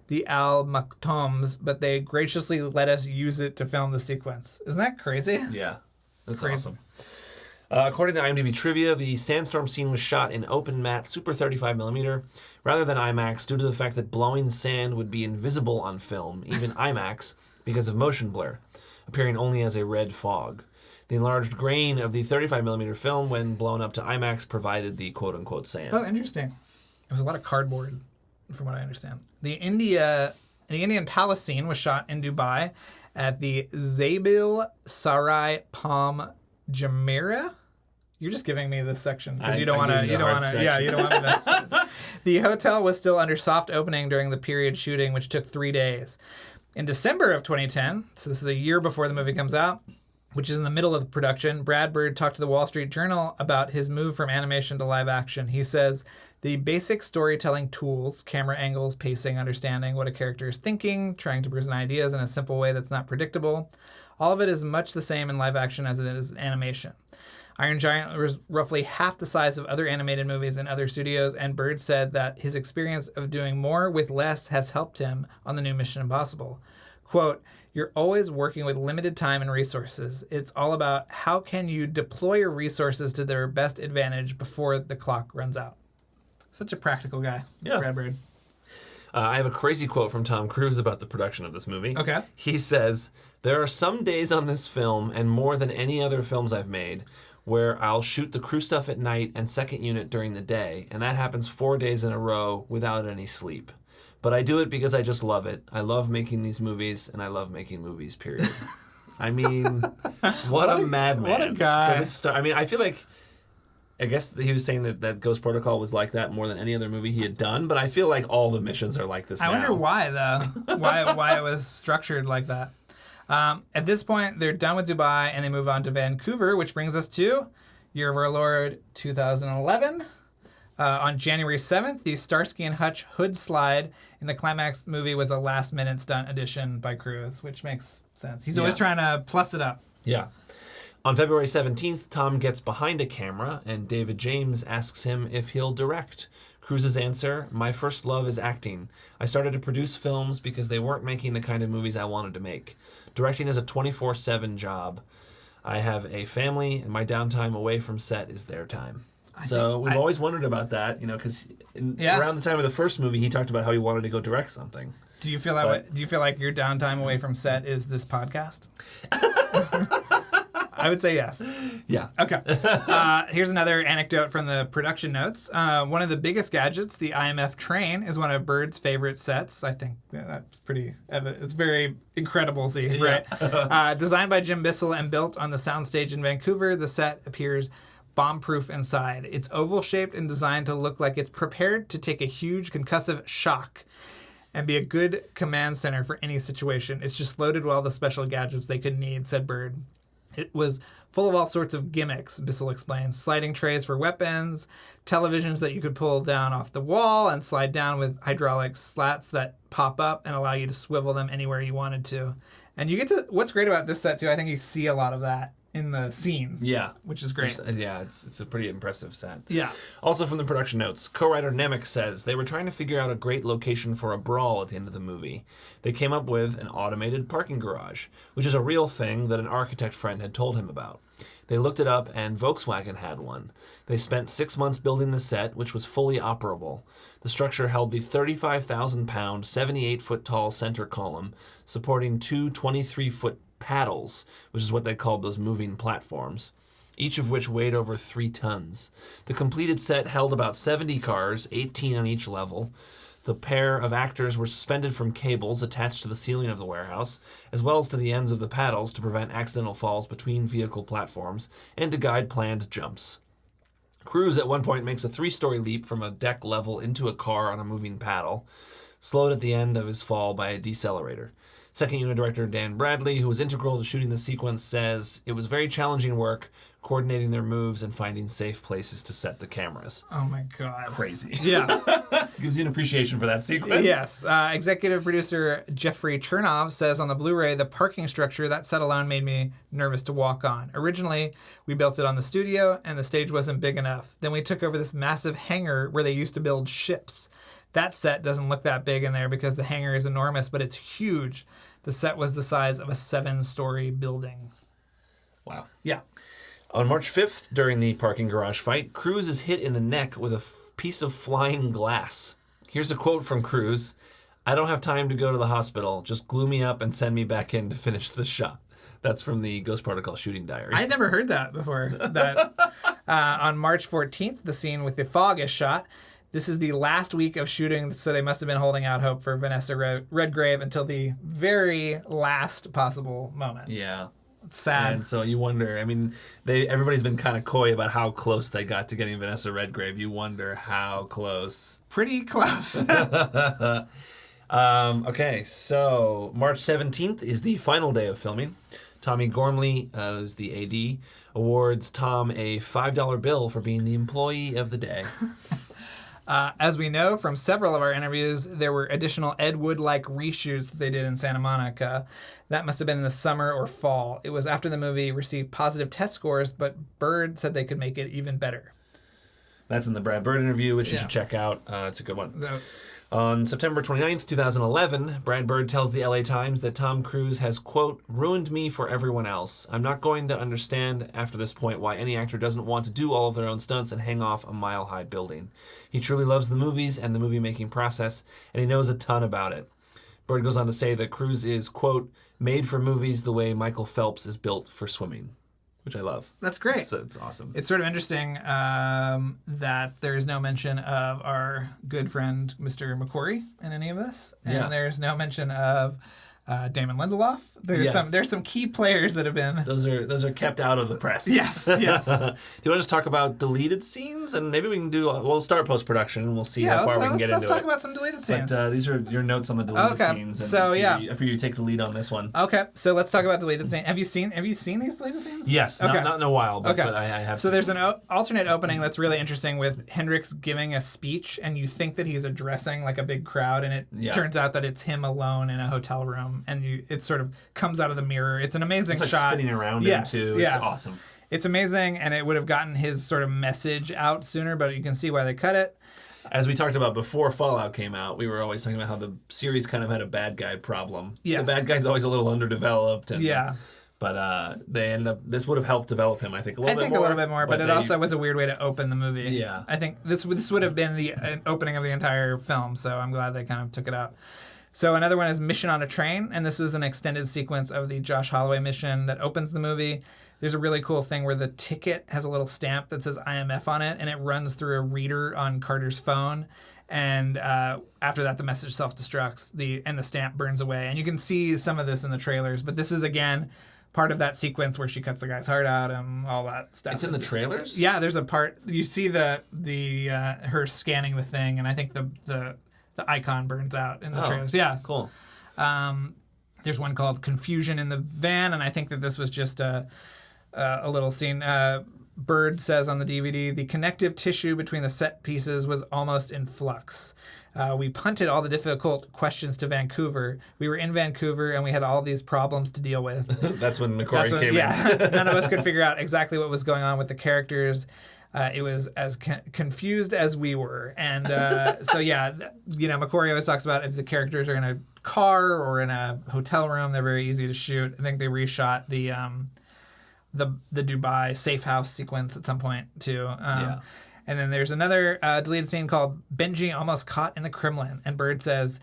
the Al Maktoums, but they graciously let us use it to film the sequence. Isn't that crazy?
Yeah, that's
Crazy.
awesome. According to IMDb Trivia, the sandstorm scene was shot in open matte Super 35mm rather than IMAX due to the fact that blowing sand would be invisible on film, even IMAX, because of motion blur, appearing only as a red fog. The enlarged grain of the 35mm film, when blown up to IMAX, provided the quote-unquote sand.
Oh, interesting. It was a lot of cardboard, from what I understand. The Indian Palace scene was shot in Dubai at the Zabil Sarai Palm Jumeirah. You're just giving me this section because you don't want to. You don't want to. Yeah, you don't want to. The hotel was still under soft opening during the period shooting, which took 3 days. In December of 2010, so this is a year before the movie comes out, which is in the middle of the production, Brad Bird talked to the Wall Street Journal about his move from animation to live action. He says, the basic storytelling tools, camera angles, pacing, understanding what a character is thinking, trying to present ideas in a simple way that's not predictable, all of it is much the same in live action as it is in animation. Iron Giant was roughly half the size of other animated movies in other studios, and Bird said that his experience of doing more with less has helped him on the new Mission Impossible. Quote, you're always working with limited time and resources. It's all about how can you deploy your resources to their best advantage before the clock runs out. Such a practical guy. That's Brad Bird.
I have a crazy quote from Tom Cruise about the production of this movie.
Okay.
He says, there are some days on this film, and more than any other films I've made, where I'll shoot the crew stuff at night and second unit during the day, and that happens 4 days in a row without any sleep. But I do it because I just love it. I love making these movies, and I love making movies, period. I mean, what a madman.
What a guy.
So I feel like, I guess that he was saying that Ghost Protocol was like that more than any other movie he had done, but I feel like all the missions are like this now.
I wonder why, though. why it was structured like that. At this point, they're done with Dubai, and they move on to Vancouver, which brings us to Year of Our Lord 2011. On January 7th, the Starsky and Hutch hood slide in the climax movie was a last-minute stunt addition by Cruise, which makes sense. He's always trying to plus it up.
Yeah. On February 17th, Tom gets behind a camera, and David James asks him if he'll direct. Cruise's answer, my first love is acting. I started to produce films because they weren't making the kind of movies I wanted to make. Directing is a 24/7 job. I have a family, and my downtime away from set is their time. So we've always wondered about that, because around the time of the first movie, he talked about how he wanted to go direct something.
Do you feel that way? Do you feel like your downtime away from set is this podcast? I would say yes.
Yeah.
Okay. Here's another anecdote from the production notes. One of the biggest gadgets, the Imf Train, is one of Bird's favorite sets. I think that's pretty evident. It's very incredible, right? Designed by Jim Bissell and built on the soundstage in Vancouver, the set appears bomb-proof inside. It's oval-shaped and designed to look like it's prepared to take a huge concussive shock and be a good command center for any situation. It's just loaded with all the special gadgets they could need, said Bird. It was full of all sorts of gimmicks, Bissell explains. Sliding trays for weapons, televisions that you could pull down off the wall and slide down with hydraulic slats that pop up and allow you to swivel them anywhere you wanted to. And you get to, what's great about this set too, I think you see a lot of that in the scene.
Yeah.
Which is great.
It's a pretty impressive set.
Yeah.
Also from the production notes, co-writer Nemec says they were trying to figure out a great location for a brawl at the end of the movie. They came up with an automated parking garage, which is a real thing that an architect friend had told him about. They looked it up, and Volkswagen had one. They spent 6 months building the set, which was fully operable. The structure held the 35,000-pound, 78-foot-tall center column, supporting two 23-foot paddles, which is what they called those moving platforms, each of which weighed over 3 tons. The completed set held about 70 cars, 18 on each level. The pair of actors were suspended from cables attached to the ceiling of the warehouse, as well as to the ends of the paddles to prevent accidental falls between vehicle platforms and to guide planned jumps. Cruise at one point makes a 3-story leap from a deck level into a car on a moving paddle, slowed at the end of his fall by a decelerator. Second unit director Dan Bradley, who was integral to shooting the sequence, says it was very challenging work coordinating their moves and finding safe places to set the cameras.
Oh my God.
Crazy.
Yeah.
Gives you an appreciation for that sequence.
Yes. Executive producer Jeffrey Chernov says on the Blu-ray, the parking structure, that set alone made me nervous to walk on. Originally, we built it on the studio and the stage wasn't big enough. Then we took over this massive hangar where they used to build ships. That set doesn't look that big in there because the hangar is enormous, but it's huge. The set was the size of a 7-story building.
Wow.
Yeah.
On March 5th, during the parking garage fight, Cruise is hit in the neck with a piece of flying glass. Here's a quote from Cruise. "I don't have time to go to the hospital. Just glue me up and send me back in to finish the shot." That's from the Ghost Protocol shooting diary.
I had never heard that before. On March 14th, the scene with the fog is shot. This is the last week of shooting, so they must have been holding out hope for Vanessa Redgrave until the very last possible moment.
Yeah.
It's sad.
And so you wonder, I mean, everybody's been kind of coy about how close they got to getting Vanessa Redgrave. You wonder how close.
Pretty close.
Okay, so March 17th is the final day of filming. Tommy Gormley, who's the AD, awards Tom a $5 bill for being the employee of the day.
As we know from several of our interviews, there were additional Ed Wood-like reshoots that they did in Santa Monica. That must have been in the summer or fall. It was after the movie received positive test scores, but Bird said they could make it even better.
That's in the Brad Bird interview, which you should check out. It's a good one. On September 29th, 2011, Brad Bird tells the LA Times that Tom Cruise has, quote, "ruined me for everyone else. I'm not going to understand after this point why any actor doesn't want to do all of their own stunts and hang off a mile-high building. He truly loves the movies and the movie-making process, and he knows a ton about it." Bird goes on to say that Cruise is, quote, "made for movies the way Michael Phelps is built for swimming," which I love.
That's great.
It's awesome.
It's sort of interesting that there is no mention of our good friend Mr. McQuarrie in any of this, and there's no mention of Damon Lindelof. There's some key players that have been.
Those are kept out of the press.
Yes. Do
you want to just talk about deleted scenes, and maybe we can we'll start post production and we'll see how far we can get into it.
Let's talk about some deleted scenes.
But these are your notes on the deleted scenes. And
so
if you take the lead on this one.
Okay, so let's talk about deleted scenes. Have you seen these deleted scenes?
Yes, not in a while, but I have.
So there's an alternate opening that's really interesting with Hendrix giving a speech, and you think that he's addressing like a big crowd, and it turns out that it's him alone in a hotel room, and it sort of comes out of the mirror. It's an amazing shot.
It's like spinning around him too. It's awesome.
It's amazing, and it would have gotten his sort of message out sooner, but you can see why they cut it.
As we talked about before Fallout came out, we were always talking about how the series kind of had a bad guy problem.
Yes.
The bad guy's always a little underdeveloped. And,
yeah.
But they end up. This would have helped develop him, I think, a little bit more.
But it also was a weird way to open the movie.
Yeah.
I think this would have been the opening of the entire film, so I'm glad they kind of took it out. So another one is Mission on a Train, and this was an extended sequence of the Josh Holloway mission that opens the movie. There's a really cool thing where the ticket has a little stamp that says IMF on it, and it runs through a reader on Carter's phone. And after that, the message self-destructs, and the stamp burns away. And you can see some of this in the trailers, but this is, again, part of that sequence where she cuts the guy's heart out and all that stuff.
It's in the trailers?
Yeah, there's a part. You see her scanning the thing, and I think the icon burns out in the trailers. Yeah.
Cool.
There's one called Confusion in the Van, and I think that this was just a little scene. Bird says on the DVD, the connective tissue between the set pieces was almost in flux. We punted all the difficult questions to Vancouver. We were in Vancouver and we had all these problems to deal with.
That's when McCory came in.
Yeah, none of us could figure out exactly what was going on with the characters. It was as confused as we were. And so, yeah, McCory always talks about if the characters are in a car or in a hotel room, they're very easy to shoot. I think they reshot the Dubai safe house sequence at some point, too. And then there's another deleted scene called Benji Almost Caught in the Kremlin. And Bird says,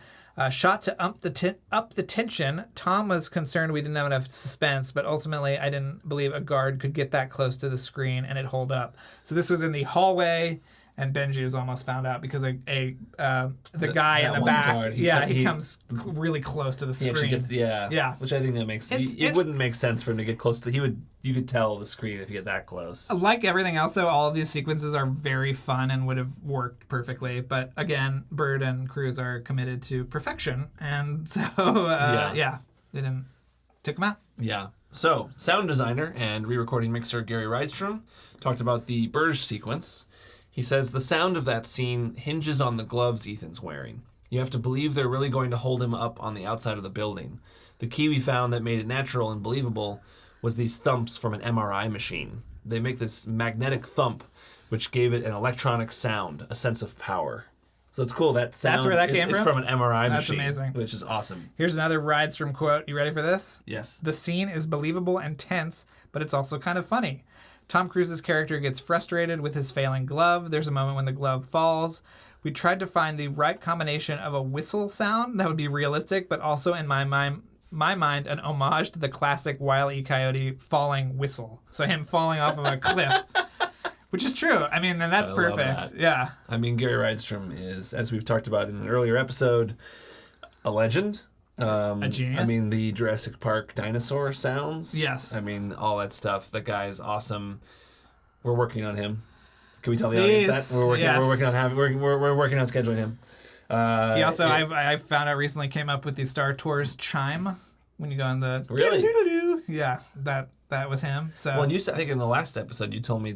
shot to up the tension. Tom was concerned we didn't have enough suspense, but ultimately I didn't believe a guard could get that close to the screen and it hold up. So this was in the hallway, and Benji is almost found out because the guy in the back, guard, he comes really close to the screen.
Which I think that makes it wouldn't make sense for him to get close to. You could tell the screen if you get that close.
Like everything else, though, all of these sequences are very fun and would have worked perfectly. But again, Bird and Cruz are committed to perfection, and so they took them out.
Yeah. So, sound designer and re-recording mixer Gary Ridestrom talked about the Burge sequence. He says, the sound of that scene hinges on the gloves Ethan's wearing. You have to believe they're really going to hold him up on the outside of the building. The key we found that made it natural and believable was these thumps from an MRI machine. They make this magnetic thump, which gave it an electronic sound, a sense of power. So it's cool. That sound
That's where that came from?
It's from an MRI
That's
machine.
Amazing.
Which is awesome.
Here's another Ridestrom quote. You ready for this?
Yes.
The scene is believable and tense, but it's also kind of funny. Tom Cruise's character gets frustrated with his failing glove. There's a moment when the glove falls. We tried to find the right combination of a whistle sound that would be realistic, but also in my mind, an homage to the classic Wile E. Coyote falling whistle. So him falling off of a cliff, which is true. I mean, then that's perfect. Yeah.
I mean, Gary Ridestrom is, as we've talked about in an earlier episode, a legend.
A genius.
I mean, the Jurassic Park dinosaur sounds.
Yes.
I mean, all that stuff. That guy is awesome. We're working on him. Can we tell the
Please.
audience that? We're working on scheduling him.
He also, I found out recently, came up with the Star Tours chime when you go on the...
Really?
Yeah, that was him. So.
Well, and you said, I think in the last episode, you told me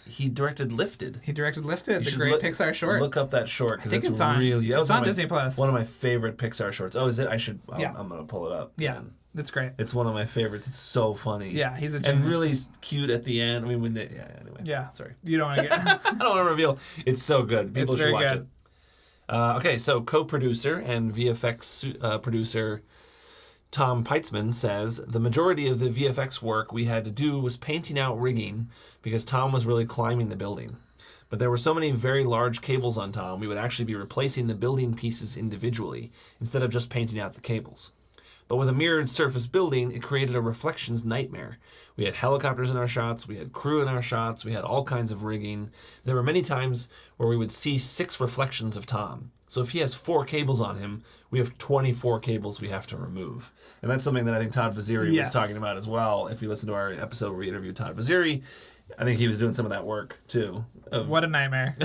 he directed Lifted.
He directed Lifted, the great Pixar short.
Look up that short because it's
on,
really...
It's on Disney Plus.
One of my favorite Pixar shorts. Oh, is it? I'm going to pull it up.
Yeah. Man. It's great.
It's one of my favorites. It's so funny.
Yeah, he's a genius.
And really cute at the end. I mean, anyway.
Yeah.
Sorry.
You don't want to get...
I don't want to reveal. It's so good. People should watch
good.
it. Okay, so co-producer and VFX producer Tom Peitzman says, the majority of the VFX work we had to do was painting out rigging because Tom was really climbing the building. But there were so many very large cables on Tom, we would actually be replacing the building pieces individually instead of just painting out the cables. But with a mirrored surface building, it created a reflections nightmare. We had helicopters in our shots, we had crew in our shots, we had all kinds of rigging. There were many times where we would see 6 reflections of Tom. So if he has 4 cables on him, we have 24 cables we have to remove. And that's something that I think Todd Vaziri was talking about as well. If you listen to our episode where we interviewed Todd Vaziri, I think he was doing some of that work too.
What a nightmare.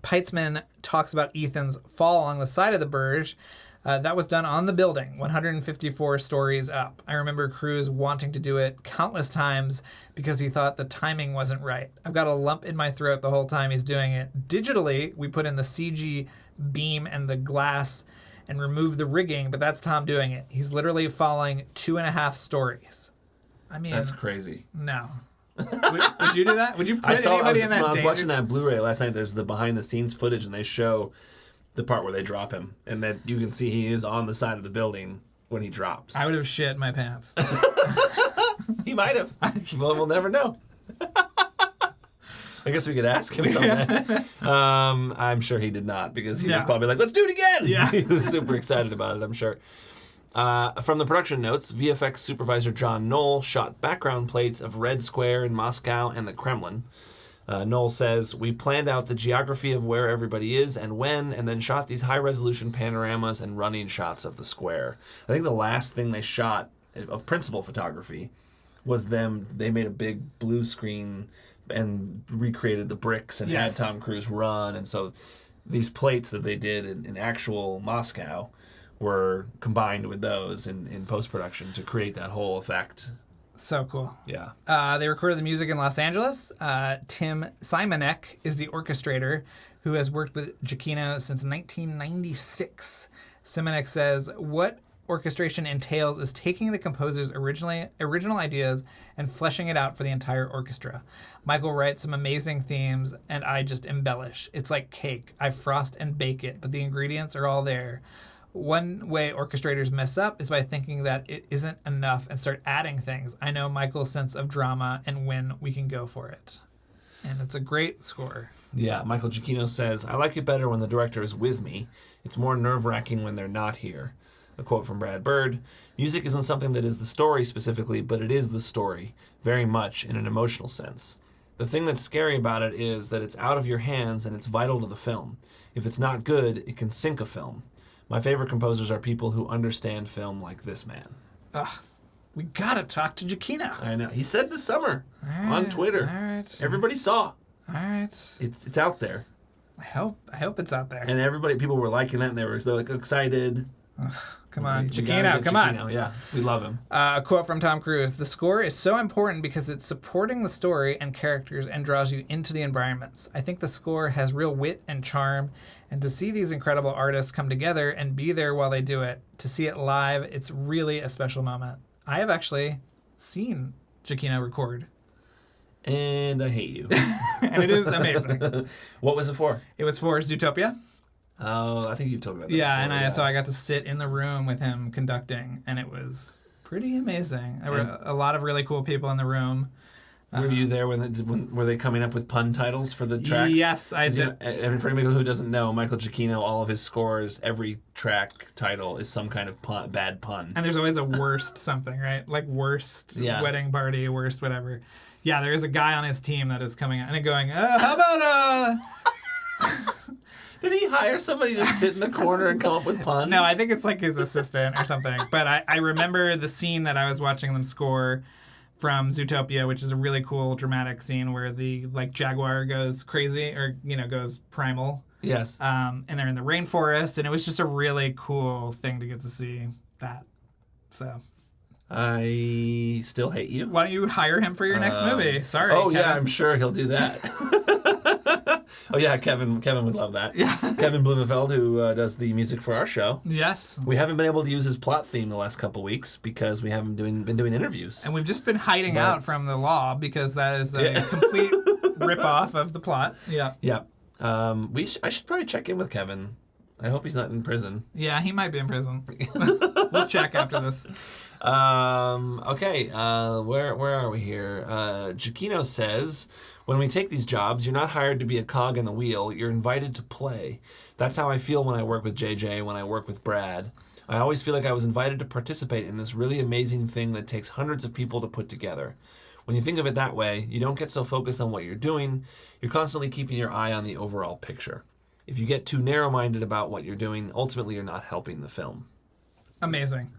Peitzman talks about Ethan's fall along the side of the Burge. That was done on the building, 154 stories up. I remember Cruise wanting to do it countless times because he thought the timing wasn't right. I've got a lump in my throat the whole time he's doing it. Digitally, we put in the CG beam and the glass and remove the rigging, but that's Tom doing it. He's literally falling 2.5 stories. I mean...
That's crazy.
No. Would you do that? Would you put anybody in that
I was
danger?
watching that Blu-ray last night. There's the behind-the-scenes footage, and they show the part where they drop him, and that you can see he is on the side of the building when he drops.
I would have shit my pants.
He might have. Well, we'll never know. I guess we could ask him someday. I'm sure he did not, because he was probably like, let's do it again!
Yeah.
He was super excited about it, I'm sure. From the production notes, VFX supervisor John Knoll shot background plates of Red Square in Moscow and the Kremlin. Knoll says, we planned out the geography of where everybody is and when, and then shot these high-resolution panoramas and running shots of the square. I think the last thing they shot of principal photography was they made a big blue screen and recreated the bricks and had Tom Cruise run. And so these plates that they did in actual Moscow were combined with those in post-production to create that whole effect.
So cool.
Yeah.
They recorded the music in Los Angeles. Tim Simonek is the orchestrator who has worked with Giacchino since 1996. Simonek says, what orchestration entails is taking the composer's original ideas and fleshing it out for the entire orchestra. Michael writes some amazing themes, and I just embellish. It's like cake. I frost and bake it, but the ingredients are all there. One way orchestrators mess up is by thinking that it isn't enough and start adding things. I know Michael's sense of drama and when we can go for it. And it's a great score.
Yeah, Michael Giacchino says, I like it better when the director is with me. It's more nerve-wracking when they're not here. A quote from Brad Bird, music isn't something that is the story specifically, but it is the story, very much in an emotional sense. The thing that's scary about it is that it's out of your hands and it's vital to the film. If it's not good, it can sink a film. My favorite composers are people who understand film like this man.
We gotta talk to Giacchino.
I know. He said this summer on Twitter.
All right.
Everybody saw.
All right.
It's out there.
I hope it's out there.
And people were liking that and they're like excited.
Come on,
We gotta
Giacchino,
get
come
Giacchino.
on.
Yeah, we love him.
A quote from Tom Cruise, the score is so important because it's supporting the story and characters and draws you into the environments. I think the score has real wit and charm, and to see these incredible artists come together and be there while they do it, to see it live, it's really a special moment. I have actually seen Giacchino record.
And I hate you.
And it is amazing.
What was it for?
It was for Zootopia.
Oh, I think you've told me about that.
Yeah,
before,
and so I got to sit in the room with him conducting, and it was pretty amazing. There were a lot of really cool people in the room.
Were you there when were they coming up with pun titles for the tracks?
Yes, I did.
And for anybody who doesn't know, Michael Giacchino, all of his scores, every track title is some kind of bad pun.
And there's always a worst something, right? Like worst wedding party, worst whatever. Yeah, there is a guy on his team that is coming out and going, how about
Did he hire somebody to sit in the corner and come up with puns?
No, I think it's like his assistant or something. But I remember the scene that I was watching them score from Zootopia, which is a really cool dramatic scene where the jaguar goes crazy or goes primal.
Yes.
And they're in the rainforest, and it was just a really cool thing to get to see that. So
I still hate you.
why don't you hire him for your next movie? Sorry.
Oh,
Kevin.
yeah, I'm sure he'll do that. Oh, yeah, Kevin would love that.
Yeah.
Kevin Blumenfeld, who does the music for our show.
Yes.
We haven't been able to use his plot theme the last couple weeks because we haven't been doing interviews.
And we've just been hiding out from the law because that is a complete rip-off of the plot. Yeah.
Yeah. I should probably check in with Kevin. I hope he's not in prison.
Yeah, he might be in prison. We'll check after this.
Okay, where are we here? Giacchino says, when we take these jobs, you're not hired to be a cog in the wheel, you're invited to play. That's how I feel when I work with JJ, when I work with Brad. I always feel like I was invited to participate in this really amazing thing that takes hundreds of people to put together. When you think of it that way, you don't get so focused on what you're doing, you're constantly keeping your eye on the overall picture. If you get too narrow-minded about what you're doing, ultimately you're not helping the film.
Amazing.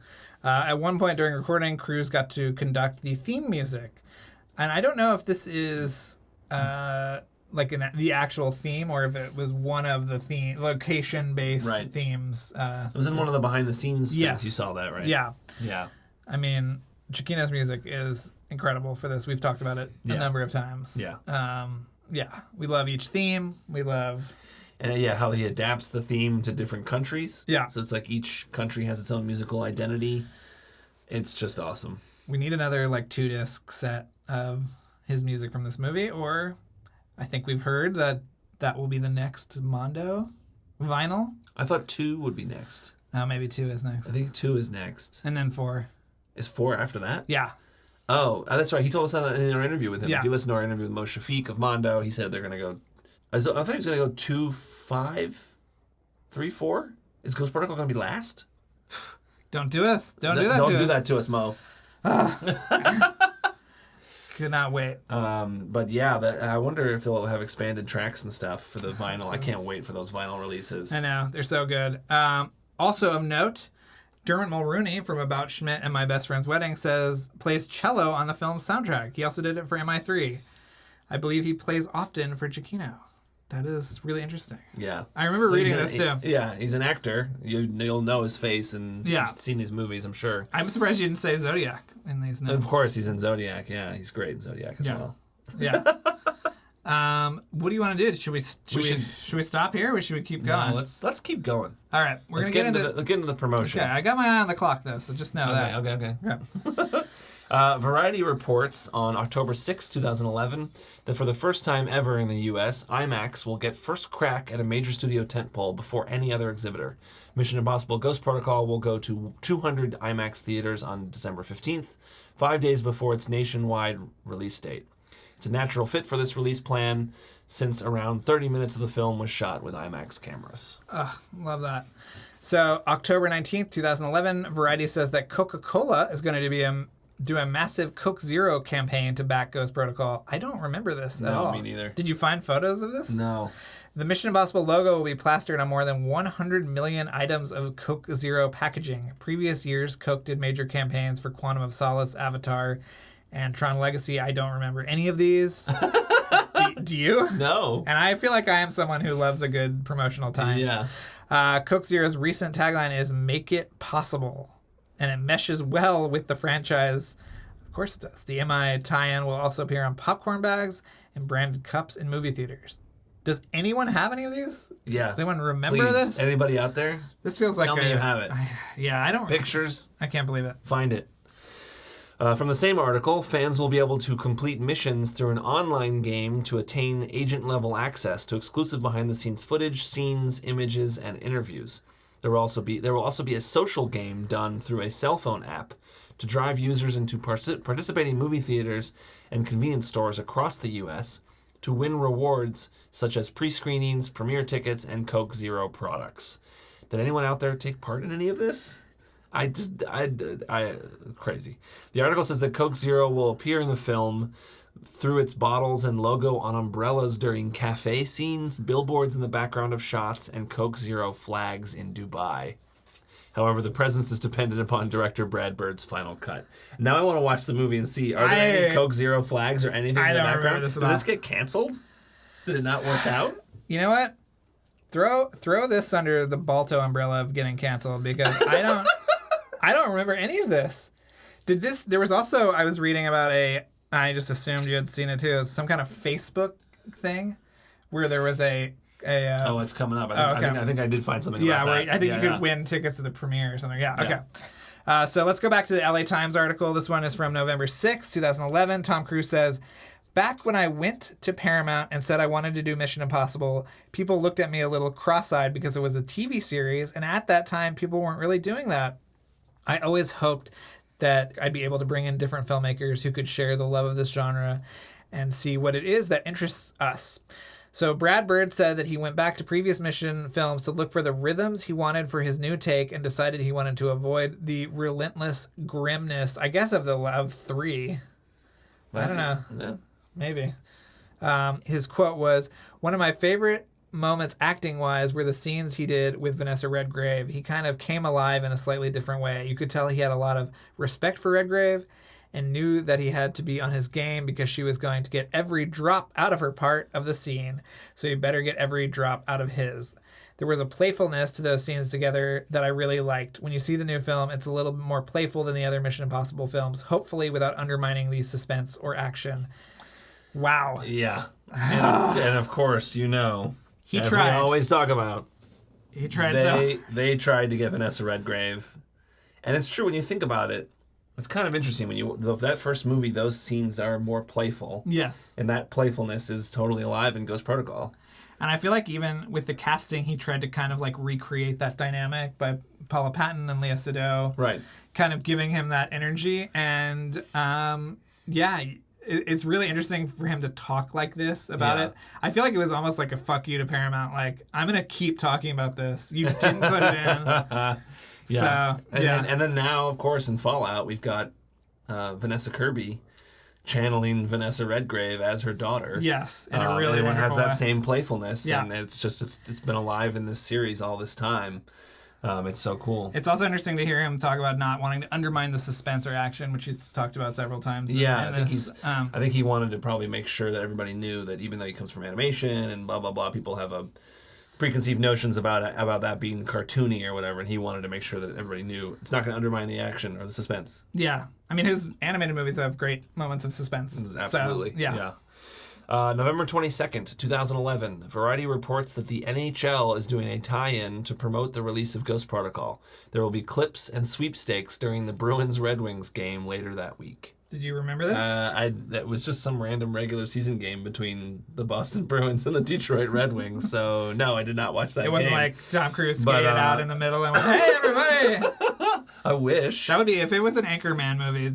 At one point during recording, Cruise got to conduct the theme music. And I don't know if this is the actual theme or if it was one of the location-based themes.
It was in one of the behind-the-scenes things. You saw that, right?
Yeah.
Yeah.
I mean, Giacchino's music is incredible for this. We've talked about it a number of times.
Yeah.
We love each theme. We love...
And how he adapts the theme to different countries.
Yeah.
So it's like each country has its own musical identity. It's just awesome.
We need another 2-disc set of his music from this movie, or I think we've heard that will be the next Mondo vinyl.
I thought 2 would be next.
Oh, maybe 2 is next.
I think 2 is next.
And then 4.
Is 4 after that?
Yeah.
Oh, that's right. He told us that in our interview with him.
Yeah.
If you listen to our interview with Mo Shafiq of Mondo, he said they're going to go... I thought he was going to go 2, 5, 3, 4. Is Ghost Protocol going to be last?
Don't do us. Don't do
that to us, Mo.
Could not wait.
But yeah, I wonder if they'll have expanded tracks and stuff for the vinyl. I can't wait for those vinyl releases.
I know. They're so good. Also of note, Dermot Mulrooney from About Schmidt and My Best Friend's Wedding plays cello on the film's soundtrack. He also did it for MI3. I believe he plays often for Giacchino. That is really interesting.
Yeah.
I remember reading this too.
Yeah, he's an actor. You'll know his face and
Yeah.
you've seen these movies, I'm sure.
I'm surprised you didn't say Zodiac in these notes.
And of course, he's in Zodiac. Yeah, he's great in Zodiac as well.
Yeah. What do you want to do? Should we stop here or should we keep going?
No, let's keep going.
All right,
Let's get into the promotion.
Okay, I got my eye on the clock though, so just know that.
Okay. Variety reports on October 6, 2011, that for the first time ever in the U.S., IMAX will get first crack at a major studio tentpole before any other exhibitor. Mission Impossible Ghost Protocol will go to 200 IMAX theaters on December 15th, 5 days before its nationwide release date. It's a natural fit for this release plan, since around 30 minutes of the film was shot with IMAX cameras.
Love that. So, October 19th, 2011, Variety says that Coca-Cola is going to do a massive Coke Zero campaign to back Ghost Protocol. I don't remember this at all.
No, me neither.
Did you find photos of this?
No.
The Mission Impossible logo will be plastered on more than 100 million items of Coke Zero packaging. Previous years, Coke did major campaigns for Quantum of Solace, Avatar, and Tron Legacy. I don't remember any of these. Do you?
No.
And I feel like I am someone who loves a good promotional time.
Yeah.
Coke Zero's recent tagline is "Make it possible," and it meshes well with the franchise. Of course it does. The MI tie-in will also appear on popcorn bags and branded cups in movie theaters. Does anyone have any of these?
Yeah.
Does anyone remember
Please.
this?
Anybody out there?
This feels like
Tell me you have it.
I don't.
Pictures?
I can't believe it.
Find it. From the same article, fans will be able to complete missions through an online game to attain agent-level access to exclusive behind-the-scenes footage, scenes, images, and interviews. There will also be a social game done through a cell phone app to drive users into participating movie theaters and convenience stores across the U.S. to win rewards such as pre-screenings, premiere tickets, and Coke Zero products. Did anyone out there take part in any of this? Crazy. The article says that Coke Zero will appear in the film through its bottles and logo on umbrellas during cafe scenes, billboards in the background of shots, and Coke Zero flags in Dubai. However, the presence is dependent upon director Brad Bird's final cut. Now I want to watch the movie and see, are there any Coke Zero flags or anything in the background? Did this get canceled? Did it not work out?
You know what? Throw this under the Balto umbrella of getting canceled, because I don't remember any of this. There was also, I was reading about I just assumed you had seen it too, some kind of Facebook thing where there was
it's coming up. I think I did find something about that.
Yeah, I think you could win tickets to the premiere or something. Yeah, okay. So let's go back to the LA Times article. This one is from November 6, 2011. Tom Cruise says, "Back when I went to Paramount and said I wanted to do Mission Impossible, people looked at me a little cross-eyed because it was a TV series, and at that time, people weren't really doing that. I always hoped that I'd be able to bring in different filmmakers who could share the love of this genre and see what it is that interests us." So Brad Bird said that he went back to previous Mission films to look for the rhythms he wanted for his new take and decided he wanted to avoid the relentless grimness, I guess, of 3. I don't know.
Yeah.
Maybe. His quote was, "One of my favorite moments acting-wise were the scenes he did with Vanessa Redgrave. He kind of came alive in a slightly different way. You could tell he had a lot of respect for Redgrave and knew that he had to be on his game because she was going to get every drop out of her part of the scene, so he better get every drop out of his. There was a playfulness to those scenes together that I really liked. When you see the new film, it's a little bit more playful than the other Mission Impossible films, hopefully without undermining the suspense or action." Wow.
Yeah. And of course,
he
as
tried.
we always talk about,
He tried
they tried to get Vanessa Redgrave. And it's true when you think about it. It's kind of interesting that first movie, those scenes are more playful.
Yes.
And that playfulness is totally alive in Ghost Protocol.
And I feel like even with the casting, he tried to kind of like recreate that dynamic by Paula Patton and Lea Seydoux.
Right.
Kind of giving him that energy. And it's really interesting for him to talk like this about it. I feel like it was almost like a fuck you to Paramount. Like, I'm going to keep talking about this. You didn't put it in.
Yeah.
So,
and then now, of course, in Fallout, we've got Vanessa Kirby channeling Vanessa Redgrave as her daughter.
Yes, in a really
everyone
wonderful
has that
way.
same playfulness,
Yeah.
and it's been alive in this series all this time. It's so cool.
It's also interesting to hear him talk about not wanting to undermine the suspense or action, which he's talked about several times.
Yeah, I think he wanted to probably make sure that everybody knew that even though he comes from animation and blah blah blah, people have a preconceived notions about that being cartoony or whatever, and he wanted to make sure that everybody knew it's not going to undermine the action or the suspense.
Yeah, I mean his animated movies have great moments of suspense.
Absolutely,
so, yeah.
November 22nd, 2011, Variety reports that the NHL is doing a tie-in to promote the release of Ghost Protocol. There will be clips and sweepstakes during the Bruins-Red Wings game later that week.
Did you remember this?
That was just some random regular season game between the Boston Bruins and the Detroit Red Wings, so no, I did not watch that game.
It wasn't like Tom Cruise skated out in the middle and went, hey, everybody!
I wish.
That would be, if it was an Anchorman movie,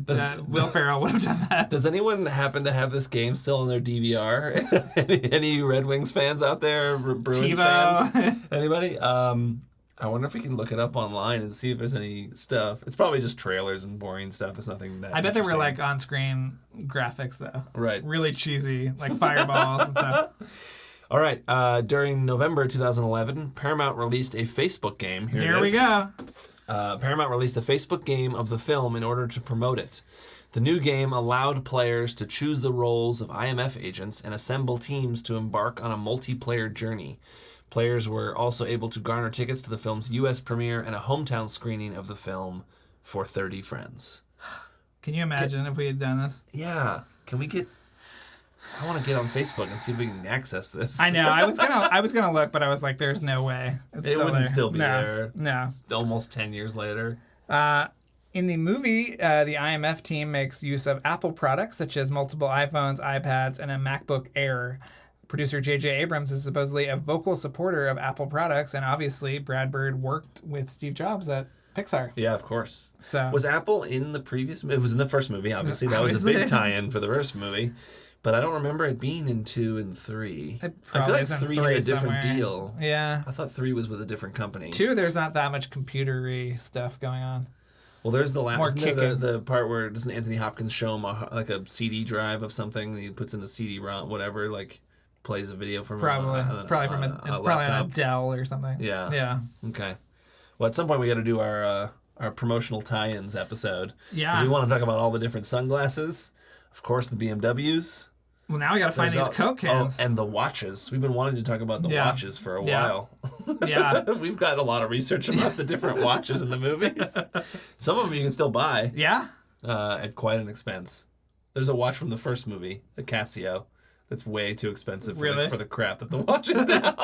Will Ferrell would have done that.
Does anyone happen to have this game still on their DVR? any Red Wings fans out there? Bruins fans? Anybody? I wonder if we can look it up online and see if there's any stuff. It's probably just trailers and boring stuff. It's nothing that
I bet there were like on-screen graphics though.
Right.
Really cheesy, like fireballs and stuff.
All right. During November 2011, Paramount released a Facebook game.
Here we go.
Paramount released a Facebook game of the film in order to promote it. The new game allowed players to choose the roles of IMF agents and assemble teams to embark on a multiplayer journey. Players were also able to garner tickets to the film's U.S. premiere and a hometown screening of the film for 30 friends.
Can you imagine if we had done this?
Yeah. Can we get... I want to get on Facebook and see if we can access this.
I know. I was gonna look, but I was like, "There's no way."
It wouldn't still be there.
No.
Almost 10 years later.
In the movie, the IMF team makes use of Apple products such as multiple iPhones, iPads, and a MacBook Air. Producer J.J. Abrams is supposedly a vocal supporter of Apple products, and obviously Brad Bird worked with Steve Jobs at Pixar.
Yeah, of course.
So
was Apple in the previous movie? It was in the first movie, obviously. That was a big tie-in for the first movie. But I don't remember it being in 2 and 3. I feel like 3 had a different deal.
Yeah.
I thought 3 was with a different company.
2, there's not that much computer-y stuff going on.
Well, there's the last the part where doesn't Anthony Hopkins show him a CD drive of something he puts in a CD-ROM, whatever, like plays a video from
it's probably on a Dell or something.
Yeah.
Yeah.
Okay. Well, at some point we got to do our promotional tie-ins episode.
Yeah.
'Cause we want to talk about all the different sunglasses, of course, the BMWs.
Well, now we got to find these Coke cans.
Oh, and the watches. We've been wanting to talk about the watches for a while.
Yeah.
We've got a lot of research about the different watches in the movies. Some of them you can still buy.
Yeah.
At quite an expense. There's a watch from the first movie, a Casio, that's way too expensive for the crap that the watch is now.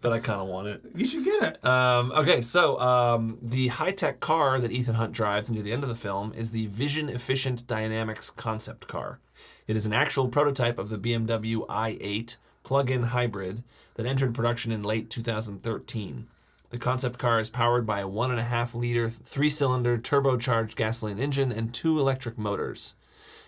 But I kind of want it.
You should get it.
Okay, so the high-tech car that Ethan Hunt drives near the end of the film is the Vision Efficient Dynamics concept car. It is an actual prototype of the Bmw i8 plug-in hybrid that entered production in late 2013. The concept car is powered by a 1.5-liter, 3-cylinder turbocharged gasoline engine and 2 electric motors.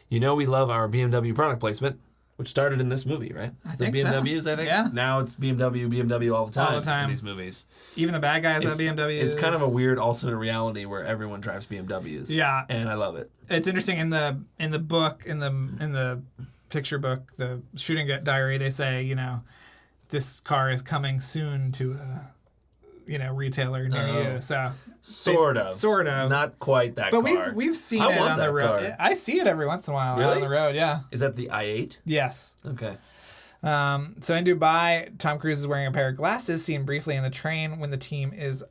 You know we love our BMW product placement, which started in this movie, right?
I think
BMWs,
so.
I think.
Yeah.
Now it's BMW all the time.
All the time.
In these movies.
Even the bad guys have BMWs.
It's kind of a weird alternate reality where everyone drives BMWs.
Yeah.
And I love it.
It's interesting in the book, in the picture book, the shooting diary, they say, this car is coming soon to a retailer near you. So
Sort of. Not quite that car.
But we've seen it on the road.
Car.
I see it every once in a while out on the road, yeah.
Is that the i8?
Yes.
Okay.
So in Dubai, Tom Cruise is wearing a pair of glasses seen briefly in the train when the team is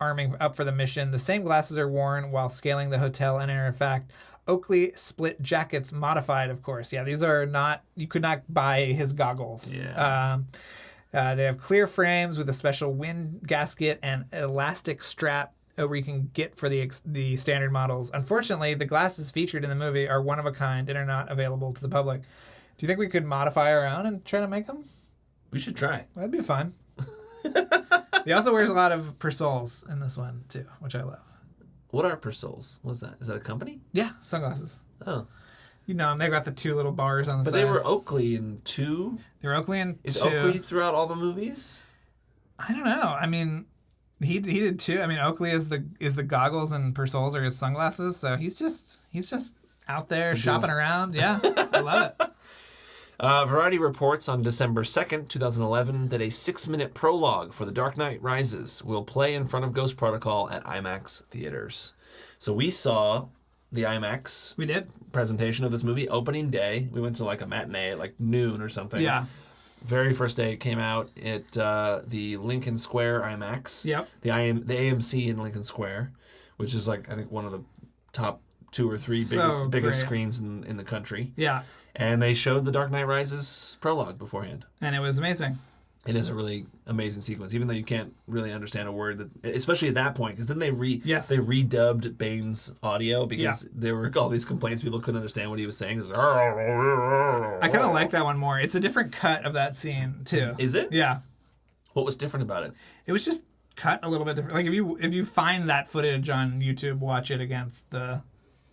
arming up for the mission. The same glasses are worn while scaling the hotel and are in fact Oakley split jackets modified, of course. Yeah, these are not, you could not buy his goggles.
Yeah.
They have clear frames with a special wind gasket and elastic strap where you can get for the standard models. Unfortunately, the glasses featured in the movie are one of a kind and are not available to the public. Do you think we could modify our own and try to make them?
We should try.
That'd be fun. He also wears a lot of Persols in this one, too, which I love.
What are Persols? What's that? Is that a company?
Yeah, sunglasses.
Oh.
You know them. They've got the 2 little bars on the side.
But they were Oakley in 2?
They were Oakley in 2.
Is Oakley throughout all the movies?
I don't know. I mean, he did 2. I mean, Oakley is the goggles and Persols are his sunglasses. So he's just out there shopping around. Yeah, I love it.
Variety reports on December 2nd, 2011, that a 6-minute prologue for The Dark Knight Rises will play in front of Ghost Protocol at IMAX theaters. So we saw the IMAX
We did.
presentation of this movie opening day. We went to like a matinee at like noon or something.
Yeah.
Very first day it came out at the Lincoln Square IMAX.
Yep.
The AMC in Lincoln Square, which is like I think one of the top 2 or 3
So
biggest
great.
screens in the country.
Yeah.
And they showed The Dark Knight Rises prologue beforehand.
And it was amazing.
It is a really amazing sequence, even though you can't really understand a word, that, especially at that point, because then they
Yes.
they redubbed Bane's audio because
Yeah.
there were all these complaints, people couldn't understand what he was saying. It was,
I kind of like that one more. It's a different cut of that scene too.
Is it?
Yeah.
What was different about it?
It was just cut a little bit different. Like if you find that footage on YouTube, watch it against the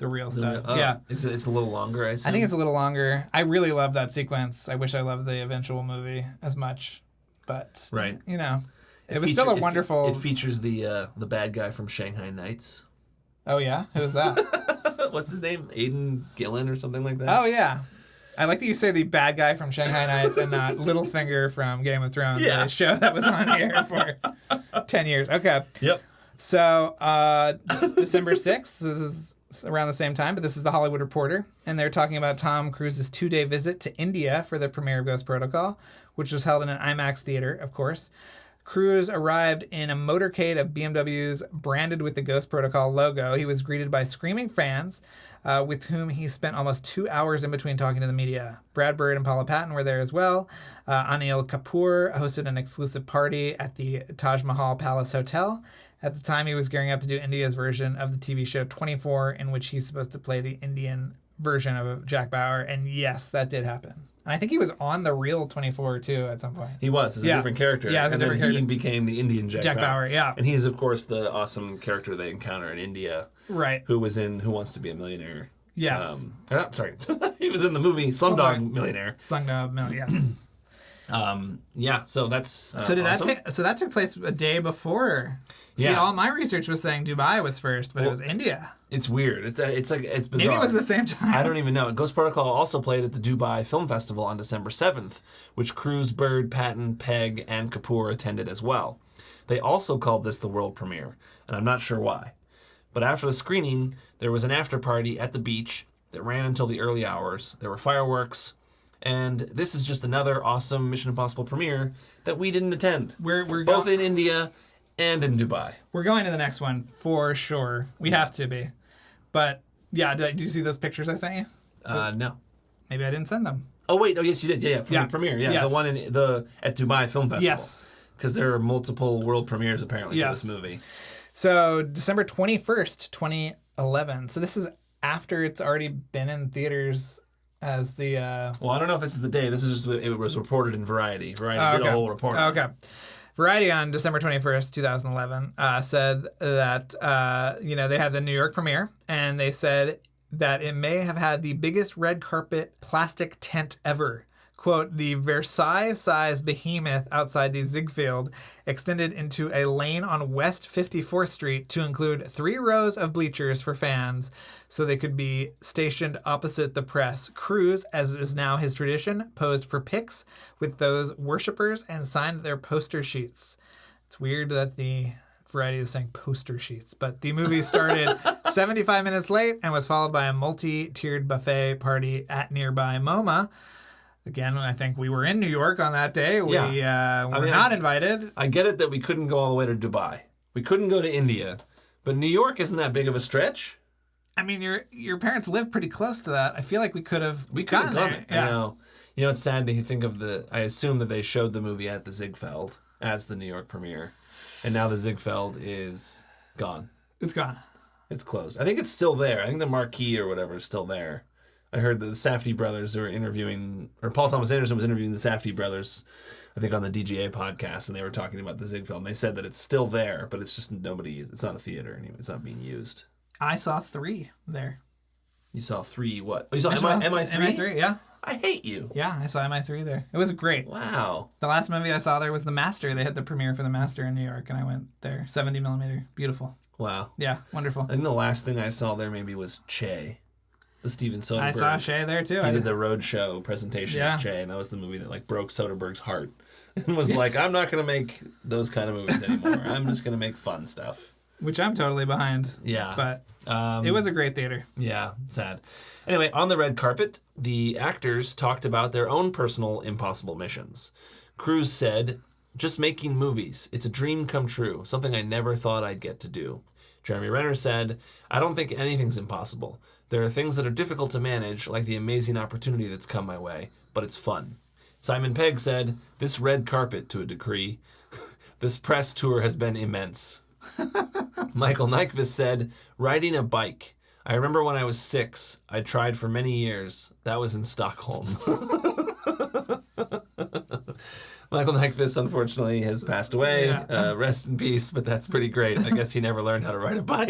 real stuff. Yeah.
It's a little longer, I assume.
I think it's a little longer. I really love that sequence. I wish I loved the eventual movie as much, but
Right.
you know, it was still a wonderful.
It features the bad guy from Shanghai Nights.
Oh yeah, who was that?
What's his name? Aiden Gillen or something like that?
Oh yeah, I like that you say the bad guy from Shanghai Nights and not Littlefinger from Game of Thrones.
Yeah.
The show that was on here for 10 years. Okay,
Yep.
so December 6th. This is around the same time, but this is the Hollywood Reporter, and they're talking about Tom Cruise's 2-day visit to India for the premiere of Ghost Protocol, which was held in an IMAX theater, of course. Cruise arrived in a motorcade of BMWs branded with the Ghost Protocol logo. He was greeted by screaming fans, with whom he spent almost 2 hours in between talking to the media. Brad Bird and Paula Patton were there as well. Anil Kapoor hosted an exclusive party at the Taj Mahal Palace Hotel. At the time, he was gearing up to do India's version of the TV show 24, in which he's supposed to play the Indian version of Jack Bauer. And yes, that did happen. And I think he was on the real 24 too at some point.
He was as a
Yeah.
different character.
Yeah, as a
and
different
then
character.
he became the Indian Jack
Bauer, yeah.
And he's, of course, the awesome character they encounter in India,
Right.
who was in Who Wants to Be a Millionaire.
Yes.
Sorry. He was in the movie Slumdog Millionaire.
Slumdog Millionaire, yes.
Yeah, so that's
So did
awesome.
that took place a day before? See,
Yeah.
all my research was saying Dubai was first, but it was India.
It's weird. It's like it's bizarre.
Maybe it was the same time.
I don't even know. Ghost Protocol also played at the Dubai Film Festival on December 7th, which Cruise, Bird, Patton, Pegg, and Kapoor attended as well. They also called this the world premiere, and I'm not sure why. But after the screening, there was an after party at the beach that ran until the early hours. There were fireworks, and this is just another awesome Mission Impossible premiere that we didn't attend.
We're
Both in India and in Dubai.
We're going to the next one for sure. We have to be. But yeah, did you see those pictures I sent you?
No.
Maybe I didn't send them.
Oh wait, yes you did. Yeah, from
Yeah.
the premiere. Yeah,
Yes.
the one at Dubai Film Festival.
Yes.
Because there are multiple world premieres apparently
Yes.
for this movie.
So December 21st, 2011. So this is after it's already been in theaters as the...
Well, I don't know if this is the day. This is just it was reported in Variety. Variety did a whole report.
Okay. Variety on December 21st, 2011 said that, they had the New York premiere, and they said that it may have had the biggest red carpet plastic tent ever. Quote, the Versailles-sized behemoth outside the Ziegfeld extended into a lane on West 54th Street to include 3 rows of bleachers for fans so they could be stationed opposite the press. Cruise, as is now his tradition, posed for pics with those worshippers and signed their poster sheets. It's weird that the Variety is saying poster sheets, but the movie started 75 minutes late and was followed by a multi-tiered buffet party at nearby MoMA. Again, I think we were in New York on that day. We were not invited.
I get it that we couldn't go all the way to Dubai. We couldn't go to India. But New York isn't that big of a stretch.
I mean, your parents live pretty close to that. I feel like we could have
Gone
there.
it.
Yeah.
I know. You know, it's sad to think of I assume that they showed the movie at the Ziegfeld as the New York premiere. And now the Ziegfeld is gone.
It's gone.
It's closed. I think it's still there. I think the marquee or whatever is still there. I heard that the Safdie brothers were interviewing, or Paul Thomas Anderson was interviewing the Safdie brothers, I think on the DGA podcast, and they were talking about the Ziegfeld, and they said that it's still there, but it's just it's not a theater anymore. It's not being used.
I saw 3 there.
You saw 3 what? Oh, you saw
I saw
MI3?
MI3, yeah.
I hate you.
Yeah, I saw MI3 there. It was great.
Wow.
The last movie I saw there was The Master. They had the premiere for The Master in New York, and I went there. 70 millimeter. Beautiful.
Wow.
Yeah, wonderful.
I think the last thing I saw there maybe was Che. the Steven Soderbergh.
I saw Shay there too.
He did the Roadshow presentation of Shay, and that was the movie that like broke Soderbergh's heart and was like, I'm not going to make those kind of movies anymore. I'm just going to make fun stuff.
Which I'm totally behind.
Yeah.
But it was a great theater.
Yeah, sad. Anyway, on the red carpet, the actors talked about their own personal impossible missions. Cruise said, "Just making movies. It's a dream come true, something I never thought I'd get to do." Jeremy Renner said, "I don't think anything's impossible. There are things that are difficult to manage, like the amazing opportunity that's come my way, but it's fun." Simon Pegg said, "This red carpet to a degree. This press tour has been immense." Michael Nyquist said, "Riding a bike. I remember when I was 6. I tried for many years. That was in Stockholm." Michael Nyquist, unfortunately, has passed away.
Yeah.
Rest in peace, but that's pretty great. I guess he never learned how to ride a bike.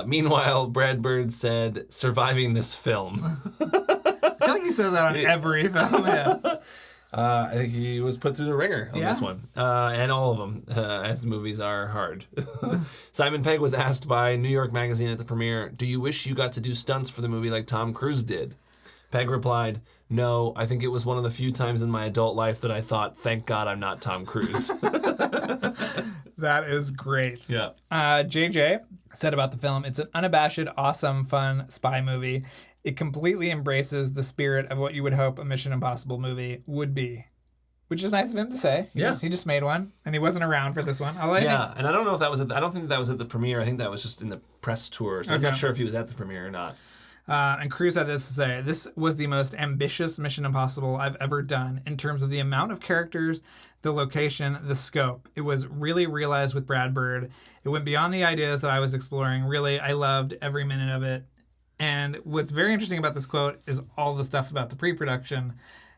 Meanwhile, Brad Bird said, "Surviving this film."
I feel like he says that on every film. Yeah.
I think he was put through the ringer on this one. And all of them, as movies are hard. Simon Pegg was asked by New York Magazine at the premiere, "Do you wish you got to do stunts for the movie like Tom Cruise did?" Pegg replied, "No, I think it was one of the few times in my adult life that I thought, thank God I'm not Tom Cruise."
That is great.
Yeah.
JJ said about the film, "It's an unabashed, awesome, fun spy movie. It completely embraces the spirit of what you would hope a Mission Impossible movie would be." Which is nice of him to say. He just made one, and he wasn't around for this one.
And I don't know if that was I don't think that was at the premiere. I think that was just in the press tour. So I'm
Okay.
not sure if he was at the premiere or not.
And Cruise had this to say, "This was the most ambitious Mission Impossible I've ever done in terms of the amount of characters, the location, the scope. It was really realized with Brad Bird. It went beyond the ideas that I was exploring. Really, I loved every minute of it." And what's very interesting about this quote is all the stuff about the pre-production,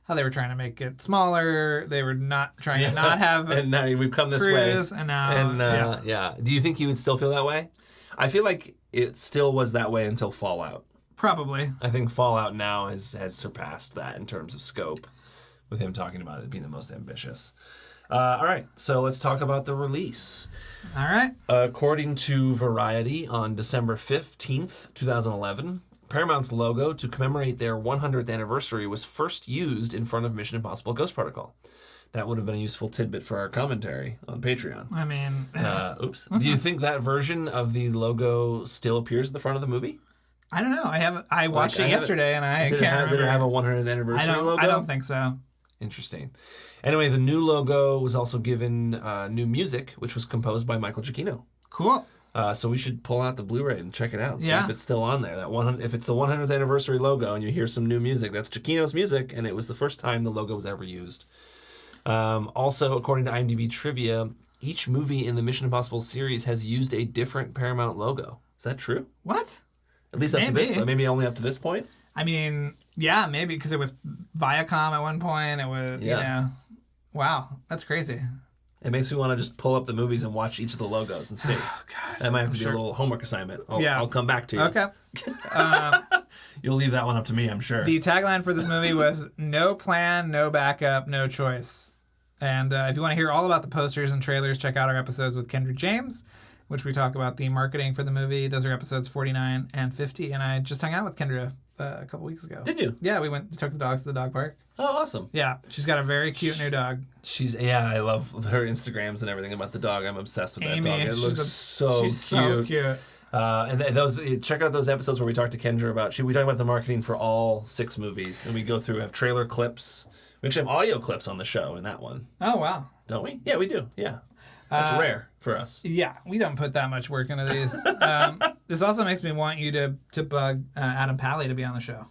how they were trying to make it smaller. They were not trying to not have
and now we've come this way.
Cruise, and now,
yeah. Do you think he would still feel that way? I feel like it still was that way until Fallout.
Probably.
I think Fallout now has surpassed that in terms of scope, with him talking about it being the most ambitious. All right, so let's talk about the release.
All right.
According to Variety, on December 15th, 2011, Paramount's logo to commemorate their 100th anniversary was first used in front of Mission Impossible Ghost Protocol. That would have been a useful tidbit for our commentary on Patreon.
I mean...
Oops. Do you think that version of the logo still appears at the front of the movie?
I don't know. I watched it yesterday, and I
Did
can't remember.
Did it have a 100th anniversary logo?
I don't think so.
Interesting. Anyway, the new logo was also given new music, which was composed by Michael Giacchino.
Cool.
So we should pull out the Blu-ray and check it out. See
Yeah.
if it's still on there. If it's the 100th anniversary logo and you hear some new music, that's Giacchino's music, and it was the first time the logo was ever used. Also, according to IMDb trivia, each movie in the Mission Impossible series has used a different Paramount logo. Is that true?
What?
At least up to this point. Maybe only up to this point?
I mean, yeah, maybe, because it was Viacom at one point. It was, you know. Wow, that's crazy.
It makes me want to just pull up the movies and watch each of the logos and see.
Oh, God.
That might have to be a little homework assignment. I'll come back to you.
Okay.
You'll leave that one up to me, I'm sure.
The tagline for this movie was, "No plan, no backup, no choice." And if you want to hear all about the posters and trailers, check out our episodes with Kendra James, which we talk about the marketing for the movie. Those are episodes 49 and 50. And I just hung out with Kendra a couple weeks ago.
Did you?
Yeah, we took the dogs to the dog park.
Oh, awesome.
Yeah, she's got a very cute new dog.
I love her Instagrams and everything about the dog. I'm obsessed with that
Amy,
dog. It looks so cute.
So cute.
And those, check out those episodes where we talk to Kendra about, we talk about the marketing for all 6 movies, and we go through, have trailer clips. We actually have audio clips on the show in that one.
Oh, wow.
Don't we? Yeah, we do. Yeah. That's rare for us.
Yeah, we don't put that much work into these. This also makes me want you to bug Adam Pally to be on the show.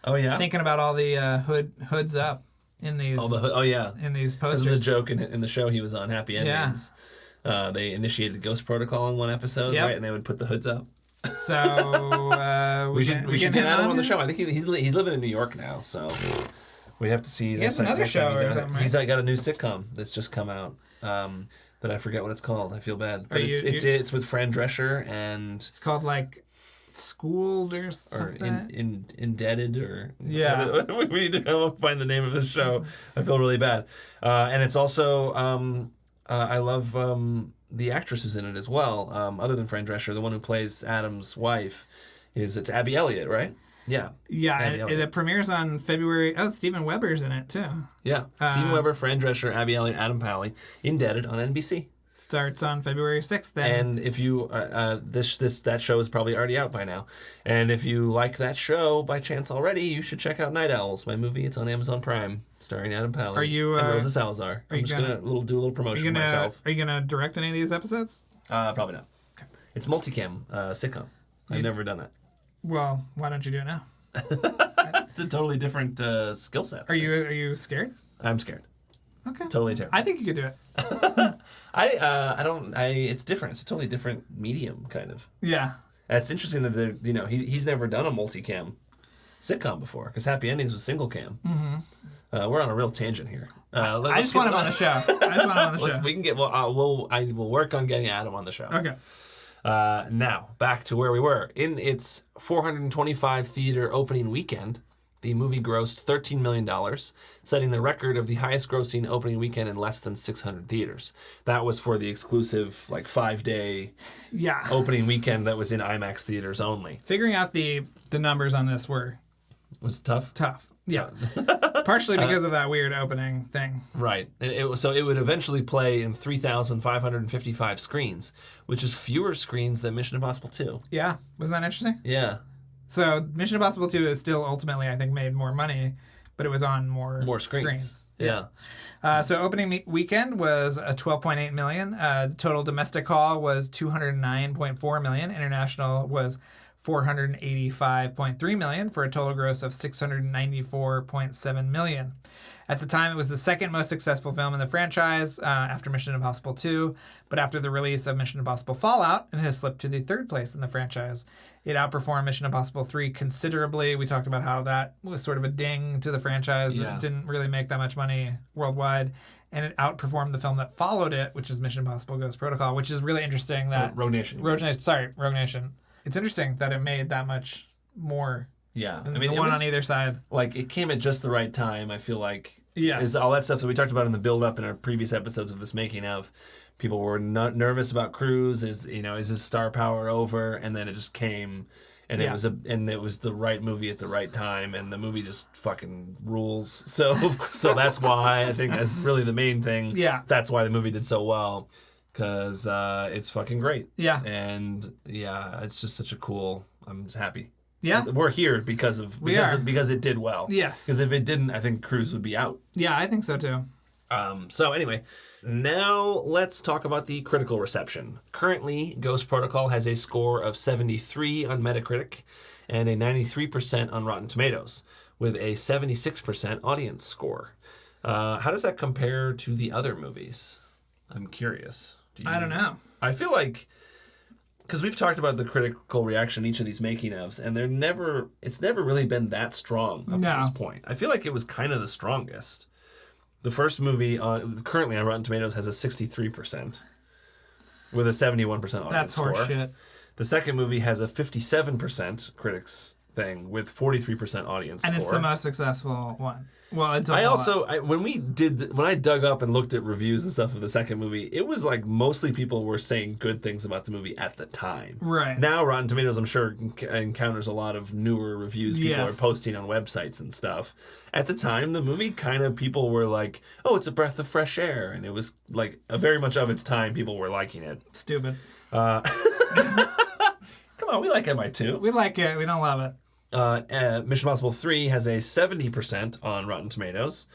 Oh, yeah?
Thinking about all the hoods up in these. In these posters.
There's a joke in the show he was on, Happy Endings. Yeah. They initiated Ghost Protocol in one episode, right? And they would put the hoods up.
So
we should get Adam on the show. I think he's living in New York now, so we have to see.
He has another show.
He's got a new sitcom that's just come out. That I forget what it's called. I feel bad, but it's with Fran Drescher, and
it's called like Schooled or something.
Or Indebted, or
we
need to come up and find the name of this show. I feel really bad, and it's also I love the actress who's in it as well. Other than Fran Drescher, the one who plays Adam's wife It's Abby Elliott, right? Yeah.
Yeah,
Abby Elliott.
it premieres on February. Oh, Steven Weber's in it too.
Yeah. Steven Weber, Fran Drescher, Abby Elliott, Adam Pally, Indebted on NBC.
Starts on February 6th then.
And if you that show is probably already out by now. And if you like that show by chance already, you should check out Night Owls, my movie. It's on Amazon Prime, starring Adam Pally and Rosa Salazar. I'm just gonna do a little promotion for myself.
Are you gonna direct any of these episodes?
Probably not.
Okay.
It's multicam sitcom. I've never done that.
Well, why don't you do it now?
It's a totally different skill set.
Are you scared?
I'm scared.
Okay.
Totally terrified.
I think you could do it.
It's different. It's a totally different medium, kind of.
Yeah.
It's interesting that he's never done a multicam sitcom before because Happy Endings was single cam. Mm-hmm. We're on a real tangent here.
I just want him on the show.
We can get. I will work on getting Adam on the show.
Okay.
Now back to where we were. In its 425 theater opening weekend, the movie grossed $13 million, setting the record of the highest grossing opening weekend in less than 600 theaters. That was for the exclusive 5-day opening weekend that was in IMAX theaters only.
Figuring out the numbers on this
was tough.
Yeah. Partially because of that weird opening thing.
Right. So it would eventually play in 3,555 screens, which is fewer screens than Mission Impossible 2.
Yeah. Wasn't that interesting?
Yeah.
So Mission Impossible 2 is still ultimately, I think, made more money, but it was on more screens.
Yeah.
So opening weekend was a $12.8 million. Total domestic haul was $209.4 million. International was $485.3 million for a total gross of $694.7 million. At the time, it was the second most successful film in the franchise after Mission Impossible 2, but after the release of Mission Impossible Fallout, it has slipped to the third place in the franchise. It outperformed Mission Impossible 3 considerably. We talked about how that was sort of a ding to the franchise.
Yeah.
It didn't really make that much money worldwide. And it outperformed the film that followed it, which is Mission Impossible Ghost Protocol, which is really interesting that...
Rogue Nation.
Rogue Nation. It's interesting that it made that much more than the one on either side.
It came at just the right time, I feel like.
Yes.
Is all that stuff that we talked about in the build-up in our previous episodes of this making of. People were nervous about Cruise. Is his star power over? And then it just came, and it was the right movie at the right time, and the movie just fucking rules. So that's why I think that's really the main thing.
Yeah.
That's why the movie did so well, because it's fucking great.
Yeah.
And it's just such a cool. I'm just happy.
Yeah.
We're here because it did well.
Yes.
Because if it didn't, I think Cruise would be out.
Yeah, I think so too.
So anyway, now let's talk about the critical reception. Currently, Ghost Protocol has a score of 73 on Metacritic and a 93% on Rotten Tomatoes, with a 76% audience score. How does that compare to the other movies? I'm curious.
I don't know.
I feel like, because we've talked about the critical reaction in each of these making ofs, and it's never really been that strong up to this point. I feel like it was kind of the strongest. The first movie currently on Rotten Tomatoes has a 63% with a 71% audience
That's
score.
horseshit.
The second movie has a 57% critics thing with 43% audience
And
score.
it's the most successful one. Well, until
when I dug up and looked at reviews and stuff of the second movie, it was like mostly people were saying good things about the movie at the time.
Right.
Now Rotten Tomatoes, I'm sure, encounters a lot of newer reviews people are posting on websites and stuff. At the time, the movie people were like, oh, it's a breath of fresh air. And it was like very much of its time, people were liking it.
Stupid.
Come on, we like MI2.
We like it. We don't love it.
Mission Impossible 3 has a 70% on Rotten Tomatoes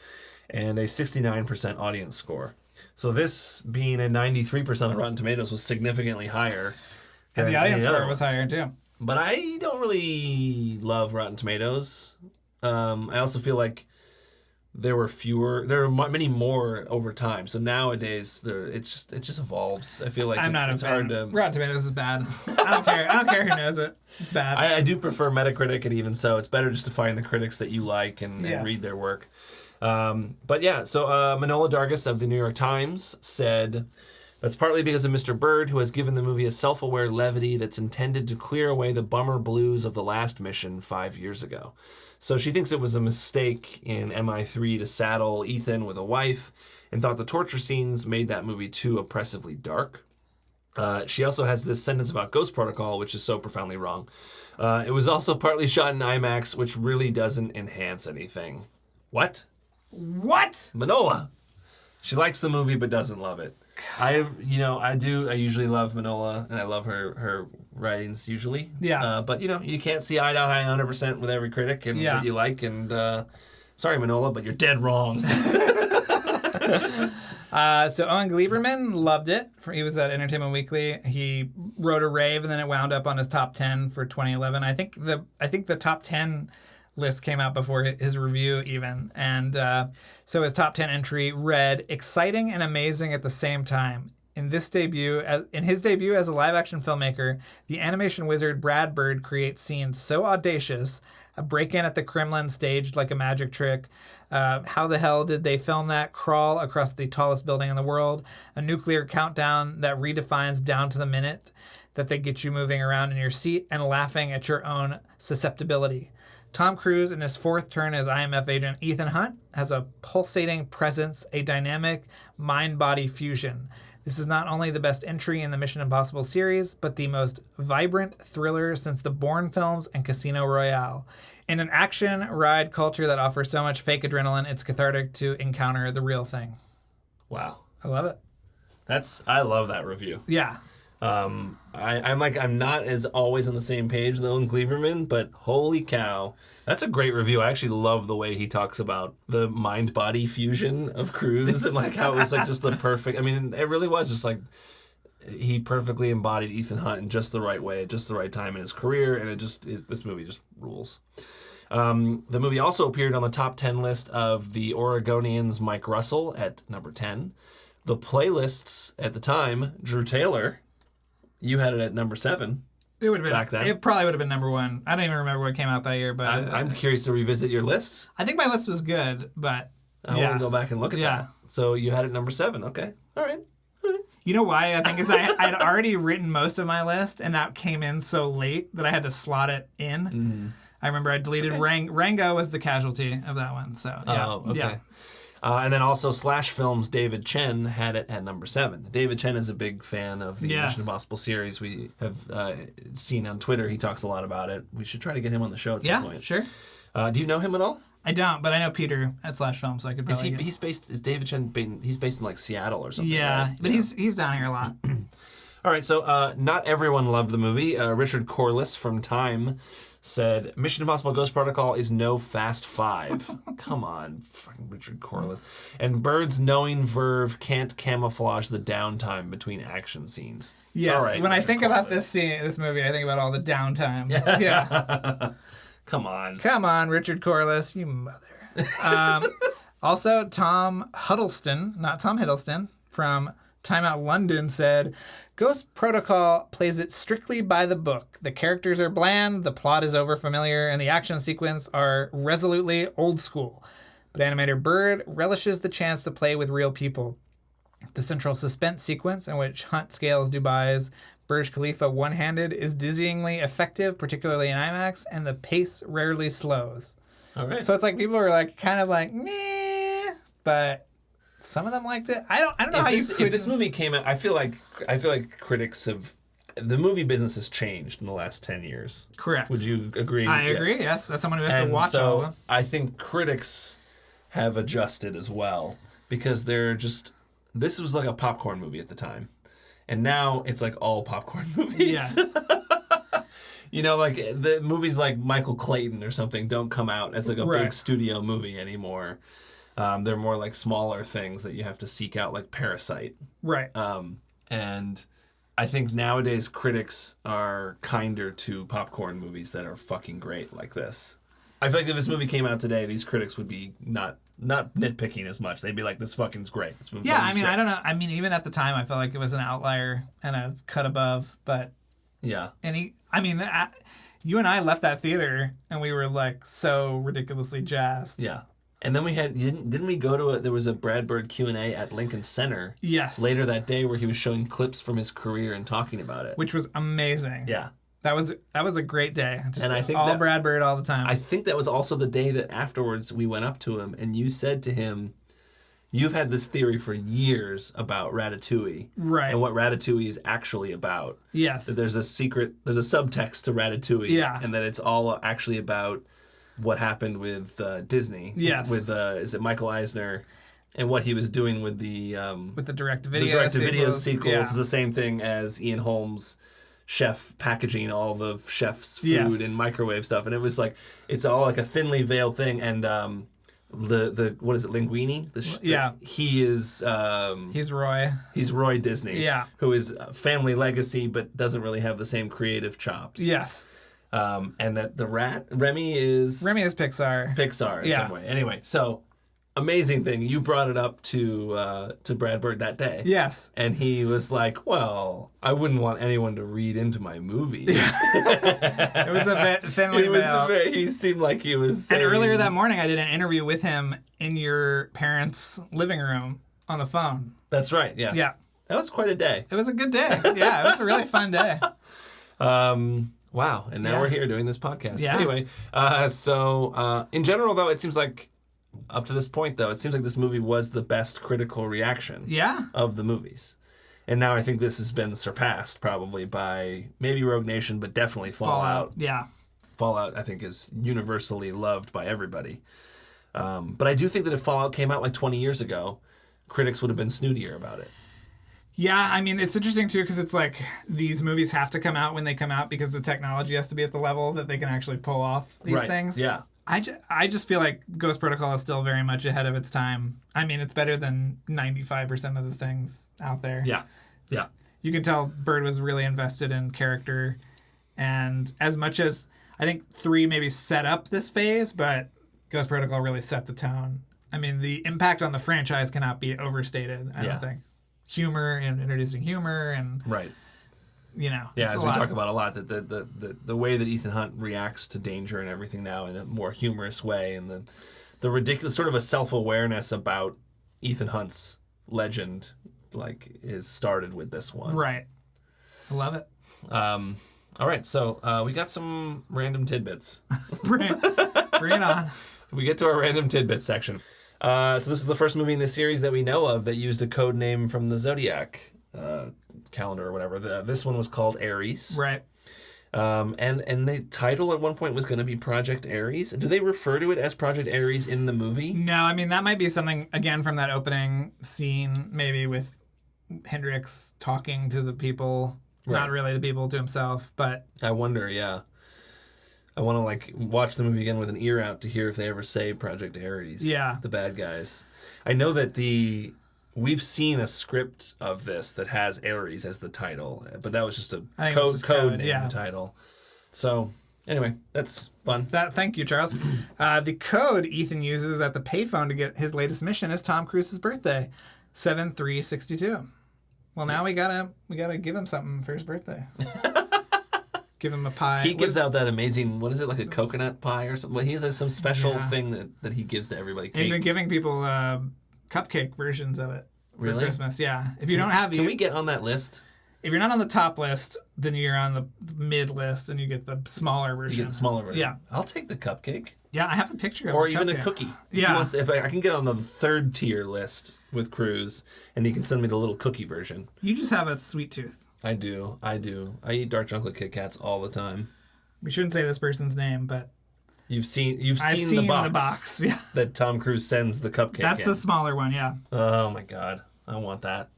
and a 69% audience score. So this being a 93% on Rotten Tomatoes was significantly higher.
And the audience score was higher too.
But I don't really love Rotten Tomatoes. I also feel like there were many more over time. So nowadays, it just evolves. I feel like it's hard to.
Rotten Tomatoes is bad. I don't care who knows it. It's bad.
I do prefer Metacritic, and even so, it's better just to find the critics that you like and read their work. But yeah, so Manohla Dargis of the New York Times said, that's partly because of Mr. Bird, who has given the movie a self-aware levity that's intended to clear away the bummer blues of the last mission 5 years ago. So she thinks it was a mistake in MI3 to saddle Ethan with a wife, and thought the torture scenes made that movie too oppressively dark. She also has this sentence about Ghost Protocol, which is so profoundly wrong. It was also partly shot in IMAX, which really doesn't enhance anything. What?
What?
Manola. She likes the movie but doesn't love it. I usually love Manola, and I love her writings usually.
Yeah.
But you can't see eye to eye 100% with every critic and what you like. And sorry, Manola, but you're dead wrong.
So Owen Gleiberman loved it. He was at Entertainment Weekly. He wrote a rave, and then it wound up on his top 10 for 2011. I think the top 10 list came out before his review even. And so his top 10 entry read, "Exciting and amazing at the same time. In his debut as a live-action filmmaker, the animation wizard Brad Bird creates scenes so audacious, a break-in at the Kremlin staged like a magic trick. How the hell did they film that? Crawl across the tallest building in the world. A nuclear countdown that redefines down to the minute, that they get you moving around in your seat and laughing at your own susceptibility. Tom Cruise, in his fourth turn as IMF agent Ethan Hunt, has a pulsating presence, a dynamic mind-body fusion. This is not only the best entry in the Mission Impossible series, but the most vibrant thriller since the Bourne films and Casino Royale. In an action ride culture that offers so much fake adrenaline, it's cathartic to encounter the real thing."
Wow.
I love it.
I love that review.
Yeah.
I'm not as always on the same page though in Gleiberman, but holy cow, that's a great review. I actually love the way he talks about the mind-body fusion of Cruise and like how it was like just the perfect. I mean, it really was just like he perfectly embodied Ethan Hunt in just the right way, at just the right time in his career, and this movie just rules. The movie also appeared on the top 10 list of the Oregonian's Mike Russell at number 10. The playlists at the time, Drew Taylor. You had it at number 7.
It would have been
back then.
It probably would have been number 1. I don't even remember what came out that year, but
I'm curious to revisit your lists.
I think my list was good, but
I want to go back and look at that. So you had it number 7. Okay. All right.
You know why? I think is I'd already written most of my list, and that came in so late that I had to slot it in. Mm-hmm. I remember I deleted Rango was the casualty of that one. So yeah.
Oh, okay.
Yeah.
And then also Slash Films' David Chen had it at number 7. David Chen is a big fan of the Mission Impossible series. We have seen on Twitter. He talks a lot about it. We should try to get him on the show at some point.
Sure.
Do you know him at all?
I don't, but I know Peter at Slash Films, so I could probably.
Is David Chen? He's based in like Seattle or something.
Yeah,
right?
but he's down here a lot.
All right, so not everyone loved the movie. Richard Corliss from Time said, "Mission Impossible Ghost Protocol is no Fast Five." Come on, fucking Richard Corliss. And Bird's knowing verve can't camouflage the downtime between action scenes.
Yes,
all right,
when
Richard
I think
Corliss.
about this movie, I think about all the downtime. Yeah.
Come on,
Richard Corliss, you mother. Also, Tom Huddleston, not Tom Hiddleston, from Time Out London said, "Ghost Protocol plays it strictly by the book. The characters are bland, the plot is overfamiliar, and the action sequence are resolutely old school. But animator Bird relishes the chance to play with real people. The central suspense sequence in which Hunt scales Dubai's Burj Khalifa one-handed is dizzyingly effective, particularly in IMAX, and the pace rarely slows."
All right.
So it's like people are like kind of like meh, but some of them liked it. I don't know if
this movie came out, I feel like critics have. The movie business has changed in the last 10 years.
Correct.
Would you agree?
I agree. Yes, as someone who has to watch all of them.
I think critics have adjusted as well because this was like a popcorn movie at the time. And now it's like all popcorn movies.
Yes.
Like the movies like Michael Clayton or something don't come out as like a big studio movie anymore. They're more like smaller things that you have to seek out, like Parasite.
Right.
And I think nowadays critics are kinder to popcorn movies that are fucking great like this. I feel like if this movie came out today, these critics would be not nitpicking as much. They'd be like, "This fucking's great." This movie's
I mean,
great.
I don't know. I mean, even at the time, I felt like it was an outlier and a cut above. But
yeah,
you and I left that theater and we were like so ridiculously jazzed.
Yeah. And then we had didn't we go to there was a Brad Bird Q&A at Lincoln Center.
Yes.
Later that day where he was showing clips from his career and talking about it,
which was amazing.
Yeah.
That was a great day. Just
and I think
all Brad Bird all the time.
I think that was also the day that afterwards we went up to him and you said to him, you've had this theory for years about Ratatouille.
Right.
And what Ratatouille is actually about.
Yes.
That there's a subtext to Ratatouille.
Yeah.
And that it's all actually about what happened with Disney.
Yes.
With, is it Michael Eisner? And what he was doing with the
direct-to-video
sequels
yeah.
is the same thing as Ian Holmes' chef packaging all the chef's food
Yes.
and microwave stuff. And it was like, it's all like a thinly veiled thing. And the what is it, Linguini? He is...
he's Roy.
He's Roy Disney.
Yeah.
Who is family legacy, but doesn't really have the same creative chops.
Yes.
And that the Remy is
Pixar.
Pixar in some way. Anyway, so... Amazing thing. You brought it up to Brad Bird that day.
Yes.
And he was like, well, I wouldn't want anyone to read into my movie.
It was a bit thinly veiled.
He seemed like he was saying...
And earlier that morning, I did an interview with him in your parents' living room on the phone.
That's right, yes.
Yeah.
That was quite a day.
It was a good day. Yeah, it was a really fun day.
Wow. And now we're here doing this podcast.
Yeah.
Anyway, in general, though, it seems like up to this point, though, it seems like this movie was the best critical reaction of the movies. And now I think this has been surpassed probably by maybe Rogue Nation, but definitely Fallout.
Yeah.
Fallout, I think, is universally loved by everybody. But I do think that if Fallout came out like 20 years ago, critics would have been snootier about it.
Yeah, I mean, it's interesting, too, because it's like these movies have to come out when they come out because the technology has to be at the level that they can actually pull off these things.
Yeah.
I just feel like Ghost Protocol is still very much ahead of its time. I mean, it's better than 95% of the things out there.
Yeah, yeah.
You can tell Bird was really invested in character. And as much as I think 3 maybe set up this phase, but Ghost Protocol really set the tone. I mean, the impact on the franchise cannot be overstated, I don't think. Humor and introducing humor and...
Right.
You know,
yeah, as we talk about a lot, that the way that Ethan Hunt reacts to danger and everything now in a more humorous way, and the ridiculous sort of a self-awareness about Ethan Hunt's legend, like, is started with this one.
Right. I love it.
All right, so we got some random tidbits.
Bring it on.
We get to our random tidbits section. So this is the first movie in the series that we know of that used a code name from the Zodiac calendar or whatever. This one was called Aries.
Right.
And the title at one point was going to be Project Aries. Do they refer to it as Project Aries in the movie?
No, I mean, that might be something, again, from that opening scene, maybe with Hendrix talking to the people. Right. Not really the people, to himself, but...
I wonder, yeah. I want to, like, watch the movie again with an ear out to hear if they ever say Project Aries.
Yeah.
The bad guys. I know that we've seen a script of this that has Aries as the title, but that was just a code name title. So, anyway, that's fun.
Thank you, Charles. The code Ethan uses at the payphone to get his latest mission is Tom Cruise's birthday, 7/3/62. Well, now we gotta give him something for his birthday. Give him a pie.
He gives out that amazing, what is it, like a coconut pie or something? He has some special thing that he gives to everybody.
He's been giving people cupcake versions of it for Christmas. Yeah. If you don't have...
Can we get on that list?
If you're not on the top list, then you're on the mid list and you get the smaller version.
You get the smaller version.
Yeah.
I'll take the cupcake.
Yeah, I have a picture of
or
a
even
cupcake.
A cookie.
Yeah.
If I can get on the third tier list with Cruise, and he can send me the little cookie version.
You just have a sweet tooth.
I do. I eat dark chocolate Kit Kats all the time.
We shouldn't say this person's name, but
I've seen the box
yeah.
that Tom Cruise sends the cupcake.
That's the smaller one, yeah.
Oh my God, I want that.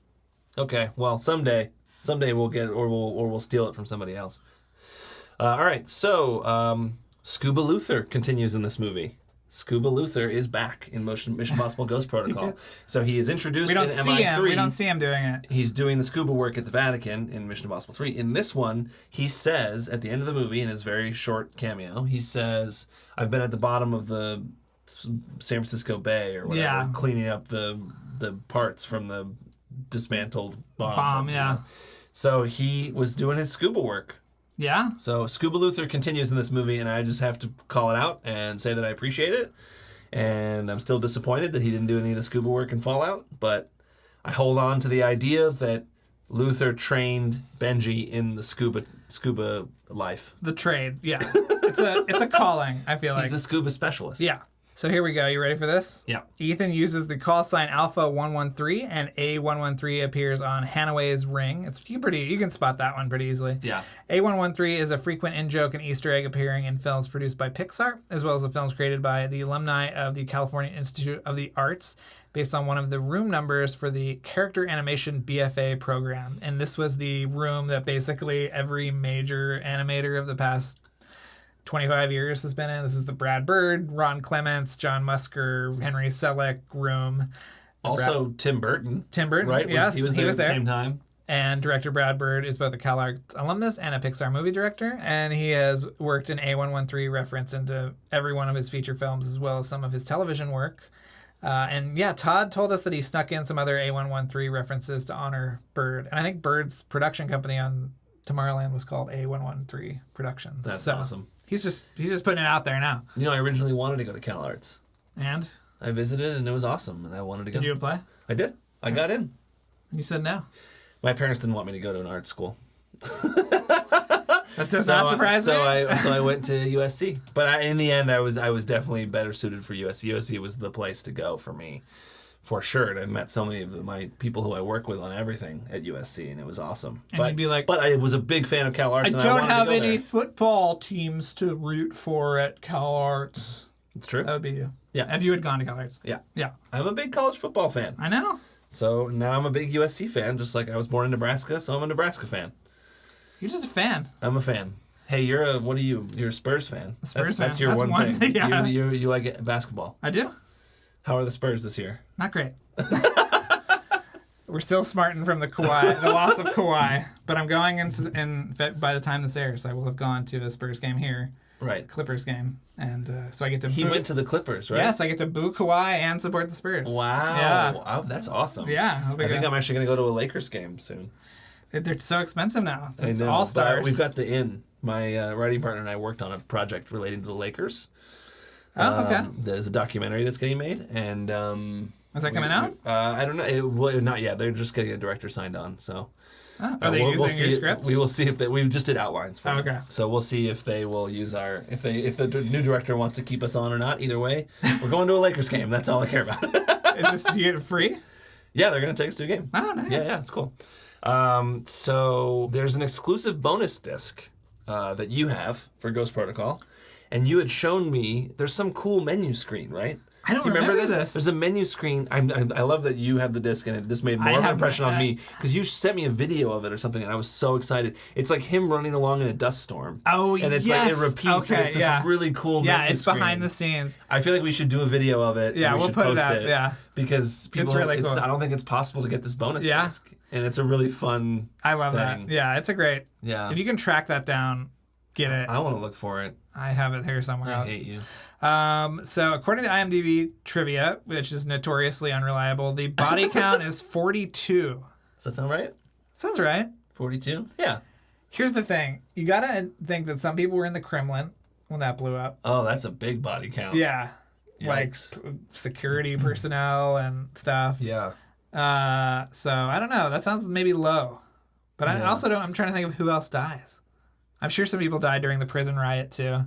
Okay, well someday we'll get or we'll steal it from somebody else. All right, so Scuba Luther continues in this movie. Scuba Luther is back in Mission Impossible Ghost Protocol. Yes. So he is introduced in MI3.
We don't see him doing it.
He's doing the scuba work at the Vatican in Mission Impossible 3. In this one, he says, at the end of the movie, in his very short cameo, he says, I've been at the bottom of the San Francisco Bay or whatever, cleaning up the parts from the dismantled bomb. So he was doing his scuba work.
Yeah.
So Scuba Luther continues in this movie, and I just have to call it out and say that I appreciate it. And I'm still disappointed that he didn't do any of the scuba work in Fallout, but I hold on to the idea that Luther trained Benji in the scuba life.
The trade, yeah. It's a calling, I feel like.
He's the scuba specialist.
Yeah. So here we go. You ready for this?
Yeah.
Ethan uses the call sign Alpha 113, and A113 appears on Hanaway's ring. You can spot that one pretty easily.
Yeah.
A113 is a frequent in-joke and Easter egg appearing in films produced by Pixar, as well as the films created by the alumni of the California Institute of the Arts, based on one of the room numbers for the character animation BFA program. And this was the room that basically every major animator of the past 25 years has been in. This is the Brad Bird, Ron Clements, John Musker, Henry Selick room.
Also, Tim Burton.
Tim Burton,
right?
yes.
He was there at the same time.
And director Brad Bird is both a CalArts alumnus and a Pixar movie director. And he has worked in A113 reference into every one of his feature films, as well as some of his television work. And yeah, Todd told us that he snuck in some other A113 references to honor Bird. And I think Bird's production company on Tomorrowland was called A113 Productions.
That's awesome.
He's just putting it out there now.
You know, I originally wanted to go to CalArts.
And?
I visited and it was awesome and I wanted to go.
Did you apply?
I did. I got in.
You said no.
My parents didn't want me to go to an art school.
That does not surprise me.
So I went to USC. But in the end, I was definitely better suited for USC. USC was the place to go for me, for sure. And I met so many of my people who I work with on everything at USC, and it was awesome.
And you'd be like,
but I was a big fan of CalArts.
I don't have any football teams to root for at CalArts.
It's true.
That would be you.
Yeah.
If you had gone to CalArts.
Yeah.
Yeah.
I'm a big college football fan.
I know.
So now I'm a big USC fan, just like I was born in Nebraska, so I'm a Nebraska fan.
You're just a fan.
I'm a fan. Hey, you're a Spurs fan.
A Spurs fan.
That's your one thing.
Yeah.
You like basketball.
I do.
How are the Spurs this year?
Not great. We're still smarting from the loss of Kawhi. But I'm going in by the time this airs, I will have gone to a Spurs game here.
Right.
Clippers game. And so I get to
He went to the Clippers, right?
Yes, I get to boo Kawhi and support the Spurs.
Wow.
Yeah.
Wow, that's awesome.
Yeah.
I think I'm actually going to go to a Lakers game soon.
They're so expensive now. It's
I know,
all-stars.
but we've got the in. My writing partner and I worked on a project relating to the Lakers.
Oh, okay.
There's a documentary that's getting made, and
is that coming out?
I don't know. Not yet. They're just getting a director signed on. So
are they using your script?
We will see if we just did outlines for
okay.
them. So we'll see if they will use if the new director wants to keep us on or not. Either way, we're going to a Lakers game. That's all I care about.
Do you get it free?
Yeah, they're going to take us to a game.
Oh, nice.
Yeah, it's cool. So there's an exclusive bonus disc that you have for Ghost Protocol, and you had shown me there's some cool menu screen, right?
I don't
Do you remember
this.
There's a menu screen. I love that you have the disc, and this made more of an impression on me because you sent me a video of it or something, and I was so excited. It's like him running along in a dust storm.
Oh,
and it's
yes.
like it repeats.
Okay,
and it's this really cool menu
it's
screen.
behind the scenes.
I feel like we should do a video of it.
Yeah,
and
we'll
should
put
post
it out. Yeah,
because people.
It's really cool.
I don't think it's possible to get this bonus disc, and it's a really fun.
I love
thing.
that. Yeah, it's a great.
Yeah.
If you can track that down, get it.
I want to look for it.
I have it here somewhere.
I hate you.
So according to IMDb trivia, which is notoriously unreliable, the body count is 42.
Does that sound right?
Sounds right.
42? Yeah.
Here's the thing. You gotta think that some people were in the Kremlin when that blew up.
Oh, that's a big body count.
Yeah.
Yikes.
Like security personnel and stuff.
Yeah.
So I don't know. That sounds maybe low. But I also don't. I'm trying to think of who else dies. I'm sure some people died during the prison riot too.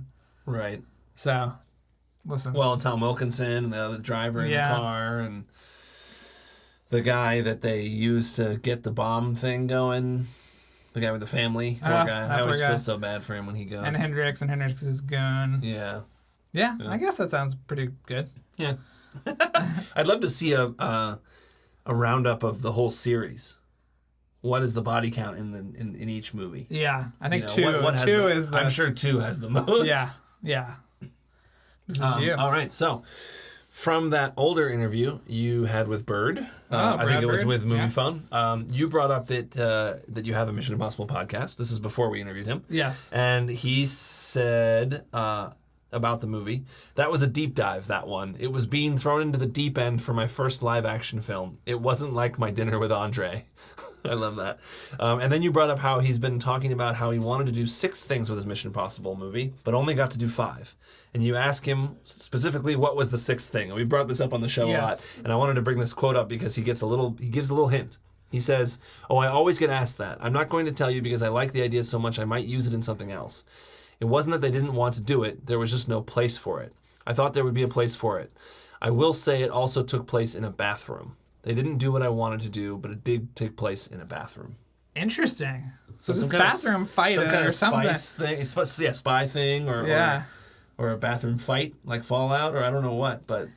Right.
So, listen.
Well, Tom Wilkinson, the other driver in the car, and the guy that they used to get the bomb thing going. The guy with the family. Poor guy. I always feel so bad for him when he goes.
And Hendrix is goon.
Yeah.
Yeah, I guess that sounds pretty good.
Yeah. I'd love to see a roundup of the whole series. What is the body count in each movie?
Yeah, I think two.
Two
is the.
I'm sure 2 has the most.
Yeah. This is you.
All right, so from that older interview you had with Bird, I think it was with Movie Phone. You brought up that you have a Mission Impossible podcast. This is before we interviewed him.
Yes.
And he said about the movie, that was a deep dive, that one. It was being thrown into the deep end for my first live action film. It wasn't like my dinner with Andre. I love that. And then you brought up how he's been talking about how he wanted to do 6 things with his Mission Impossible movie, but only got to do 5. And you ask him specifically what was the 6th thing. And we've brought this up on the show a lot. And I wanted to bring this quote up because he gives a little hint. He says, "Oh, I always get asked that. I'm not going to tell you because I like the idea so much I might use it in something else. It wasn't that they didn't want to do it, there was just no place for it. I thought there would be a place for it. I will say it also took place in a bathroom. They didn't do what I wanted to do, but it did take place in a bathroom.
Interesting. So this
some kind
bathroom fight
some kind
or
of
something.
Spy thing, or a bathroom fight like Fallout, or I don't know what, but.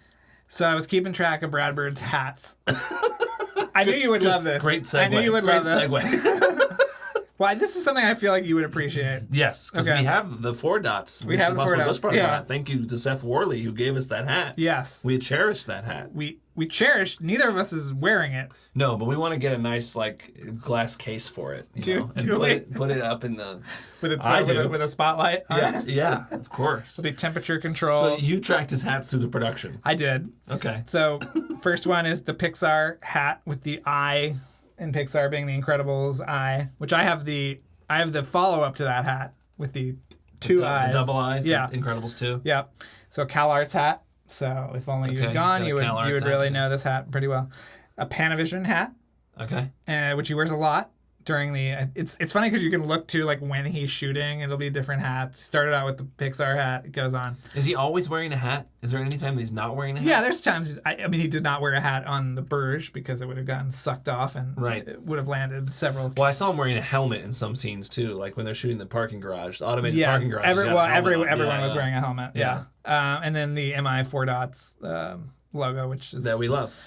So I was keeping track of Brad Bird's hats. I knew you would love this.
Great segue.
I knew you would love this.
Segue.
Well, this is something I feel like you would appreciate.
Yes, because we have the 4 dots.
We have the 4 dots.
Yeah. Thank you to Seth Worley who gave us that hat.
Yes.
We cherish that hat.
We cherished. Neither of us is wearing it.
No, but we want to get a nice glass case for it. Put it up in the
with a spotlight.
Yeah, of course.
It'll be temperature control.
So you tracked his hats through the production.
I did.
Okay.
So first one is the Pixar hat with the eye, in Pixar being the Incredibles eye, which I have the follow up to that hat with the 2 eyes.
The double eye.
Yeah.
Incredibles 2.
Yeah. So CalArts hat. So if only you had gone, you would really know this hat pretty well. A Panavision hat.
Okay.
Which he wears a lot during the. It's funny because you can look to like when he's shooting. It'll be different hats. He started out with the Pixar hat. It goes on.
Is he always wearing a hat? Is there any time that he's not wearing a hat?
Yeah, there's times. I mean, he did not wear a hat on the Burj because it would have gotten sucked off and it would have landed several.
Well, I saw him wearing a helmet in some scenes too, like when they're shooting the parking garage, the automated parking garage.
Everyone was wearing a helmet. Yeah. And then the MI 4 dots logo, which is
that we love.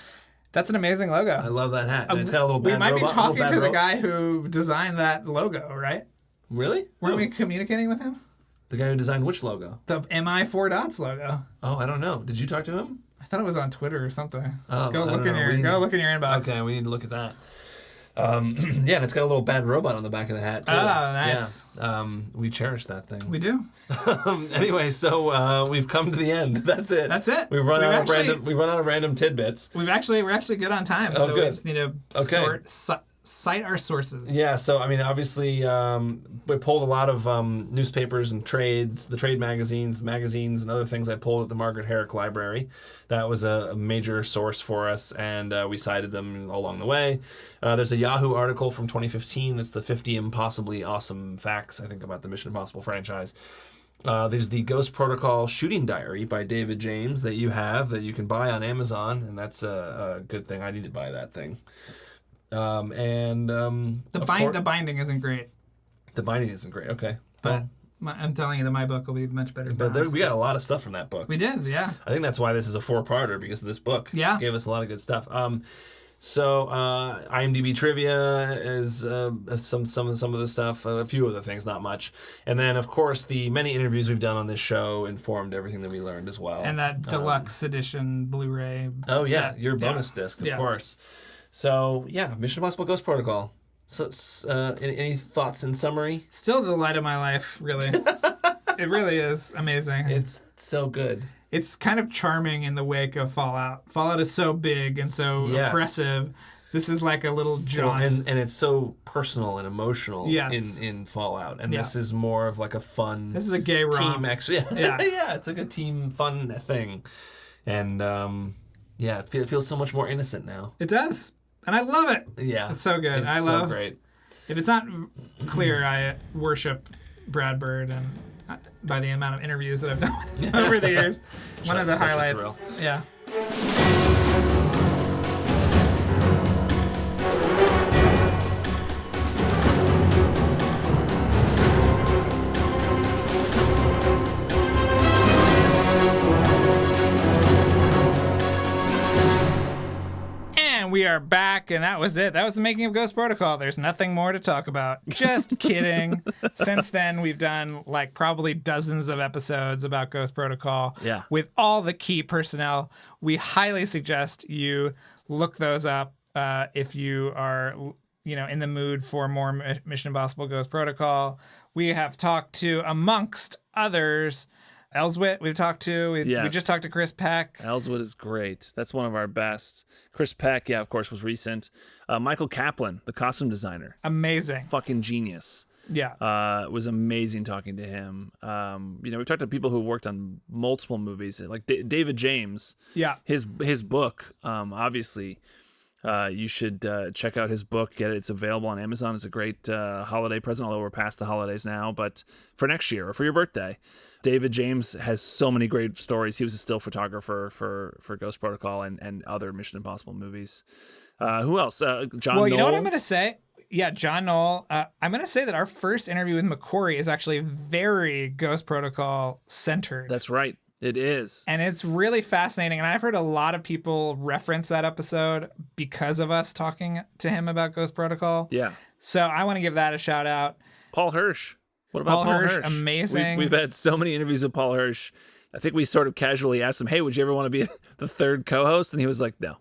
That's an amazing logo.
I love that hat. And it's got a little bad robot.
We might be talking to the guy who designed that logo, right?
Really?
Weren't we communicating with him?
The guy who designed which logo?
The MI 4 dots logo.
Oh, I don't know. Did you talk to him?
I thought it was on Twitter or something.
Oh,
go look in your inbox.
Okay, we need to look at that. Yeah, and it's got a little bad robot on the back of the hat too.
Oh, nice.
Yeah. We cherish that thing.
We do.
Anyway, so we've come to the end. That's it.
That's it.
We've run out of random tidbits.
We're actually good on time.
Oh,
so
good.
We just need to cite our sources.
Yeah, so I mean, obviously, we pulled a lot of newspapers and trades, the trade magazines, and other things I pulled at the Margaret Herrick Library. That was a major source for us, and we cited them along the way. There's a Yahoo article from 2015 that's the 50 impossibly awesome facts, I think, about the Mission Impossible franchise. There's the Ghost Protocol shooting diary by David James that you can buy on Amazon, and that's a good thing. I need to buy that thing.
The binding isn't great.
The binding isn't great. Okay,
but I'm telling you that my book will be much better.
But we got a lot of stuff from that book.
We did, yeah.
I think that's why this is a 4-parter, because of this book.
Yeah,
gave us a lot of good stuff. So IMDb trivia is some of the stuff, a few other things, not much. And then, of course, the many interviews we've done on this show informed everything that we learned as well.
And that deluxe edition Blu-ray.
Oh yeah, your bonus disc, of course. So yeah, Mission Impossible Ghost Protocol. So, any thoughts in summary?
Still the light of my life, really. It really is amazing.
It's so good.
It's kind of charming in the wake of Fallout. Fallout is so big and so oppressive. This is like a little jaunt.
Well, and it's so personal and emotional in Fallout. And this is more of like a fun...
This is a gay romp.
Team, yeah, it's like a team fun thing. And it feels so much more innocent now.
It does. And I love it.
Yeah.
It's so good.
It's so great.
If it's not clear, I worship Brad Bird, and by the amount of interviews that I've done with him over the years. One of the highlights. Yeah. We are back, and that was it. That was the making of Ghost Protocol. There's nothing more to talk about. Just kidding. Since then, we've done like probably dozens of episodes about Ghost Protocol with all the key personnel. We highly suggest you look those up if you are, in the mood for more Mission Impossible Ghost Protocol. We have talked to, amongst others, Ellsworth we've talked to. We just talked to Chris Peck.
Ellsworth is great. That's one of our best. Chris Peck, of course, was recent. Michael Kaplan, the costume designer.
Amazing.
Fucking genius.
Yeah.
It was amazing talking to him. We've talked to people who worked on multiple movies, like David James.
Yeah.
His book, obviously, You should check out his book. Get it. It's available on Amazon. It's a great holiday present, although we're past the holidays now. But for next year or for your birthday, David James has so many great stories. He was a still photographer for Ghost Protocol and other Mission Impossible movies. Who else? John
Well, you know what
Knoll.
I'm going to say? Yeah, John Knoll. I'm going to say that our first interview with McQuarrie is actually very Ghost Protocol centered.
That's right. It is.
And it's really fascinating. And I've heard a lot of people reference that episode because of us talking to him about Ghost Protocol.
Yeah.
So I want to give that a shout out.
Paul Hirsch. What about Paul Hirsch?
Amazing.
We've had so many interviews with Paul Hirsch. I think we sort of casually asked him, hey, would you ever want to be the third co-host? And he was like, no.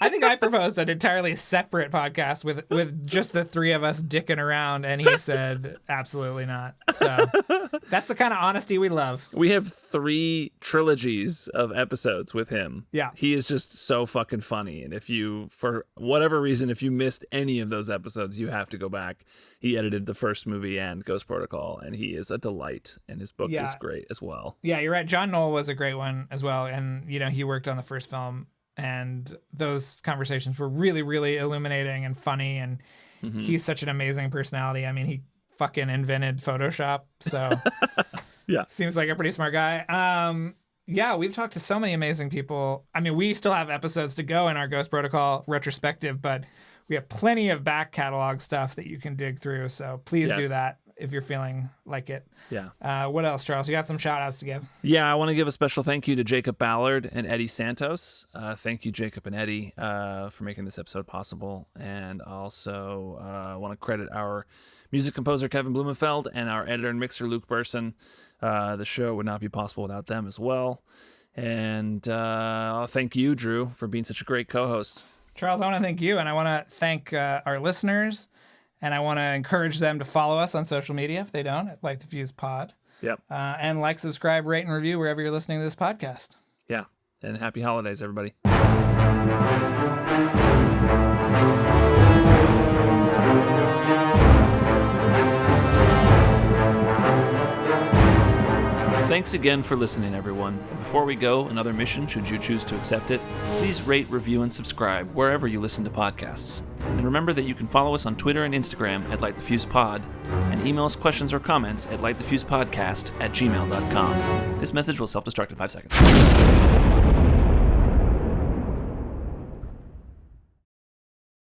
I think I proposed an entirely separate podcast with just the three of us dicking around, and he said absolutely not. So that's the kind of honesty we love.
We have 3 trilogies of episodes with him.
Yeah.
He is just so fucking funny. And if you, for whatever reason, if you missed any of those episodes, you have to go back. He edited the first movie and Ghost Protocol, and he is a delight. And his book is great as well.
Yeah, you're right. John Knoll was a great one as well. And, you know, he worked on the first film. And those conversations were really, really illuminating and funny. And he's such an amazing personality. I mean, he fucking invented Photoshop. So
yeah,
seems like a pretty smart guy. Yeah, we've talked to so many amazing people. I mean, we still have episodes to go in our Ghost Protocol retrospective, but we have plenty of back catalog stuff that you can dig through. So please do that if you're feeling like it.
Yeah.
What else, Charles? You got some shout outs to give?
Yeah, I want to give a special thank you to Jacob Ballard and Eddie Santos. Thank you, Jacob and Eddie, for making this episode possible. And also want to credit our music composer, Kevin Blumenfeld, and our editor and mixer, Luke Burson. The show would not be possible without them as well. And I'll thank you, Drew, for being such a great co-host.
Charles, I want to thank you, and I want to thank our listeners. And I want to encourage them to follow us on social media if they don't, at LightTheFuse-Pod.
Yep.
And like, subscribe, rate, and review wherever you're listening to this podcast.
Yeah. And happy holidays, everybody. Thanks again for listening, everyone. Before we go, another mission, should you choose to accept it, please rate, review, and subscribe wherever you listen to podcasts. And remember that you can follow us on Twitter and Instagram at LightTheFusePod, and email us questions or comments at lightthefusepodcast@gmail.com. This message will self-destruct in 5 seconds.